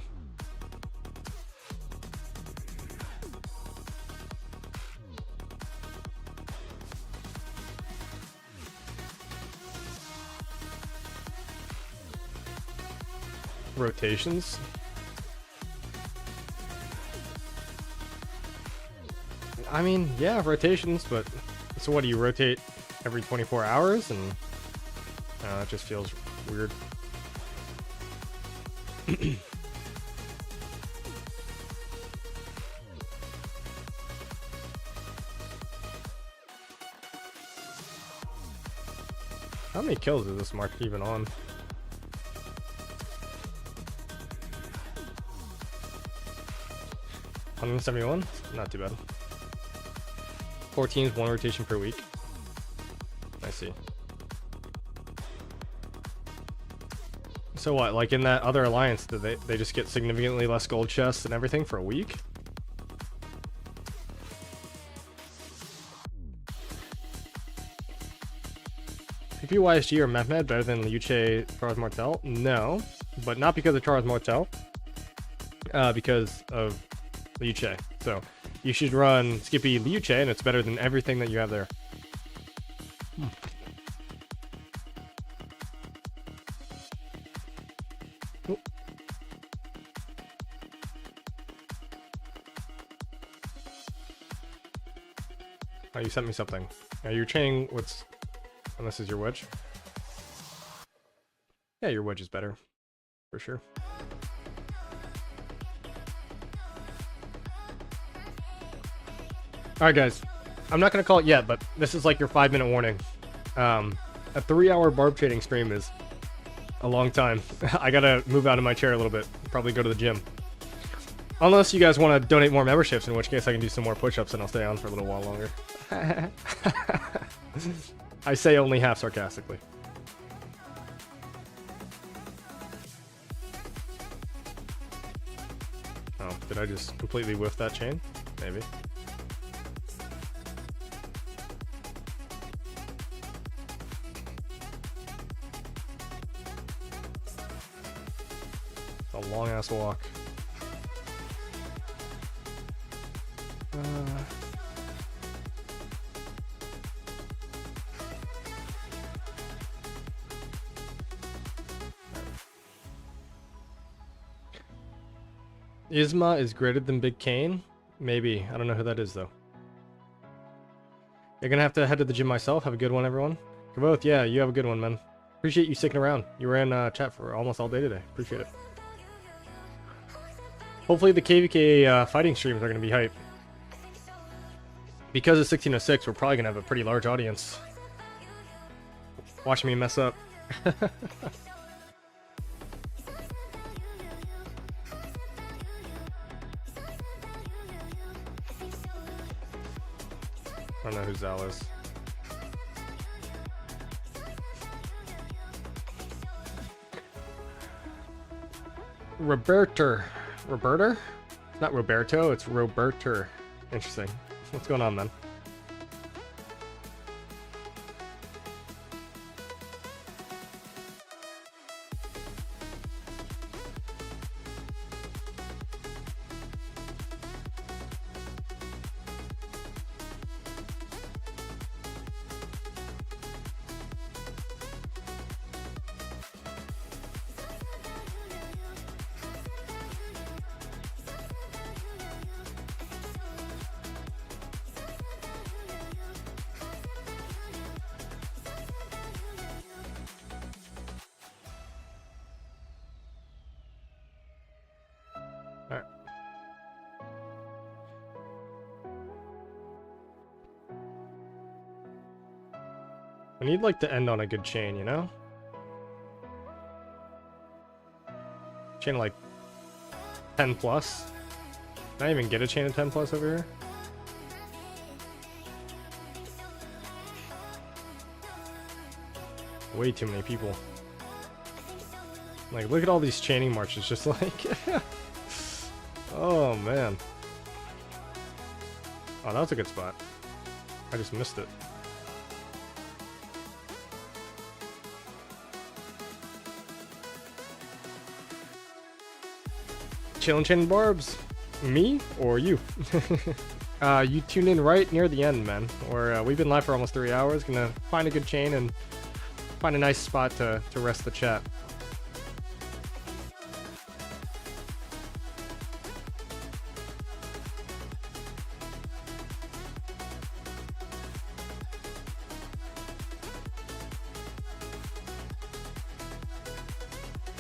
Rotations. I mean, yeah, rotations, but so what do you rotate every 24 hours? And it just feels weird. How many kills is this mark even on? $171? Not too bad. 14 is 1 rotation per week. I see. So what, like in that other alliance, did they just get significantly less gold chests and everything for a week? PPYSG or Mehmed better than Liuche Charles Martel? No, but not because of Charles Martel. Because of Liuche. So you should run Skippy Liuche and it's better than everything that you have there. Oh, you sent me something. You're chaining what's... Unless it's your wedge. Yeah, your wedge is better. For sure. Alright guys, I'm not going to call it yet, but this is like your 5-minute warning. A 3-hour barb trading stream is a long time. I gotta move out of my chair a little bit, probably go to the gym. Unless you guys want to donate more memberships, in which case I can do some more push-ups and I'll stay on for a little while longer. I say only half sarcastically. Oh, did I just completely whiff that chain? Maybe. A long ass walk. Isma is greater than Big Kane? Maybe. I don't know who that is though. You're gonna have to head to the gym myself. Have a good one, everyone. Both, yeah, you have a good one, man. Appreciate you sticking around. You were in chat for almost all day today. Appreciate it. Hopefully the KVK fighting streams are gonna be hype. Because it's 1606, we're probably gonna have a pretty large audience. Watching me mess up. I don't know who Zal is. Roberta? It's not Roberto, it's Roberta. Interesting. What's going on, man? Alright. I need like to end on a good chain, you know? Chain of like 10 plus. Can I even get a chain of 10 plus over here? Way too many people. Like, look at all these chaining marches, just like... Oh, man. Oh, that was a good spot. I just missed it. Chillin' Chain Barbs. Me or you? You tune in right near the end, man. Or we've been live for almost 3 hours. Gonna find a good chain and find a nice spot to rest the chat.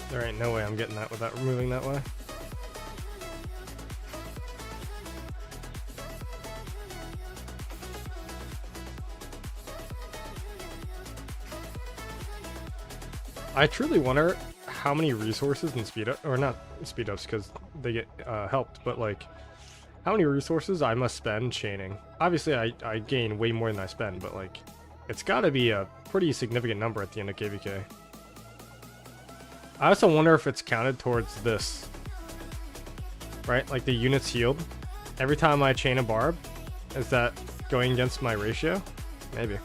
There ain't no way I'm getting that without moving that way. I truly wonder how many resources and speed up, or not speed ups because they get helped, but like how many resources I must spend chaining. Obviously I gain way more than I spend, but like it's gotta be a pretty significant number at the end of KVK. I also wonder if it's counted towards this, right? Like the units healed. Every time I chain a Barb, is that going against my ratio? Maybe.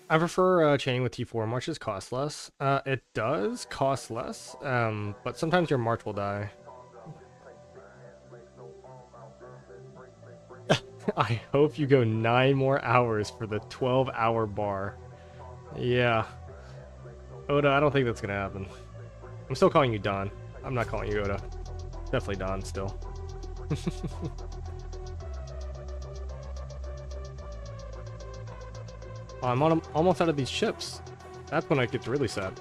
I prefer chaining with T4. Marches cost less. It does cost less, but sometimes your march will die. I hope you go 9 more hours for the 12-hour bar. Yeah. Oda, I don't think that's gonna happen. I'm still calling you Don. I'm not calling you Oda. Definitely Don still. I'm almost out of these chips. That's when it gets really sad.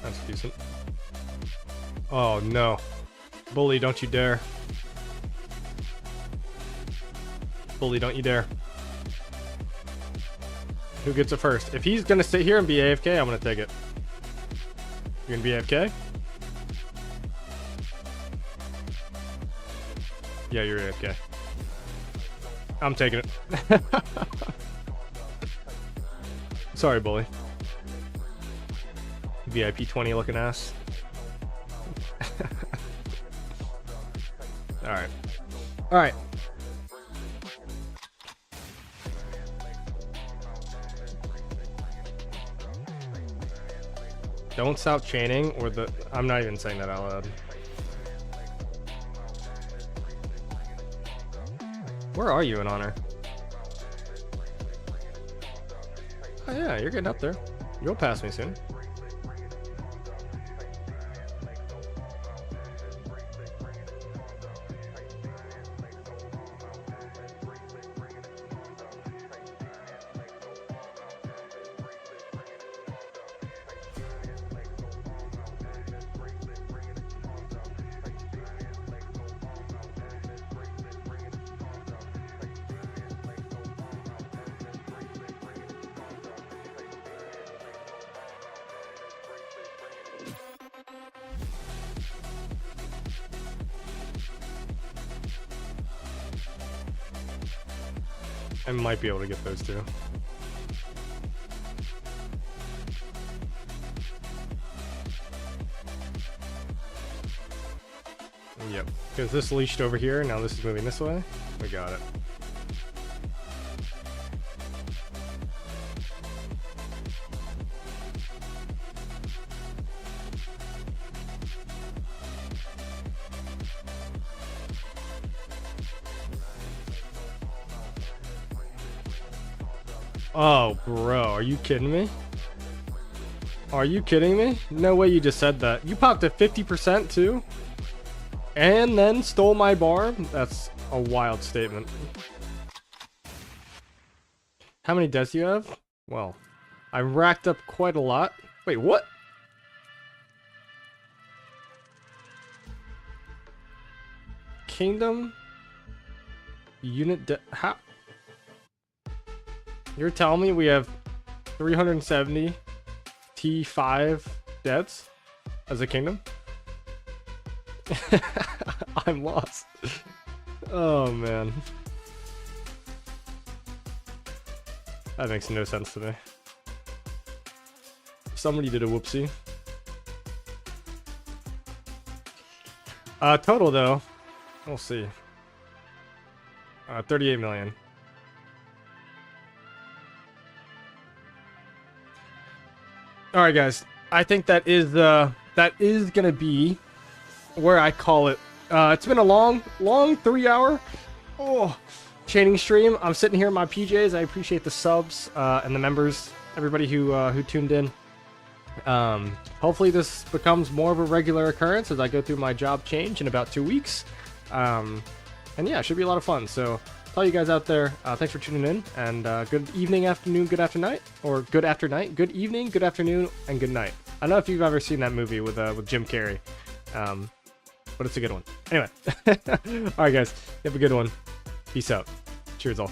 That's decent. Oh no. Bully, don't you dare. Bully, don't you dare. Who gets it first? If he's gonna sit here and be AFK, I'm gonna take it. You gonna be AFK? Yeah, you're okay. I'm taking it. Sorry, bully. VIP 20 looking ass. Alright. Alright. Don't stop chaining or the... I'm not even saying that out loud. Where are you in honor? Oh yeah, you're getting up there. You'll pass me soon. I might be able to get those two. Yep, because this leashed over here, now this is moving this way. We got it. Oh, bro, are you kidding me? Are you kidding me? No way you just said that. You popped at 50% too? And then stole my Barb? That's a wild statement. How many deaths do you have? Well, I racked up quite a lot. Wait, what? Kingdom? Unit how? You're telling me we have 370 T5 deaths as a kingdom? I'm lost. Oh man. That makes no sense to me. Somebody did a whoopsie. Total though, we'll see. 38 million. All right, guys. I think that is gonna be where I call it. It's been a long 3-hour chaining stream. I'm sitting here in my PJs. I appreciate the subs and the members, everybody who tuned in. Hopefully this becomes more of a regular occurrence as I go through my job change in about 2 weeks. And yeah, it should be a lot of fun. So to all you guys out there, thanks for tuning in, and good evening, afternoon, good after night, or good after night, good evening, good afternoon, and good night. I don't know if you've ever seen that movie with Jim Carrey, but it's a good one. Anyway, all right, guys, you have a good one. Peace out. Cheers, all.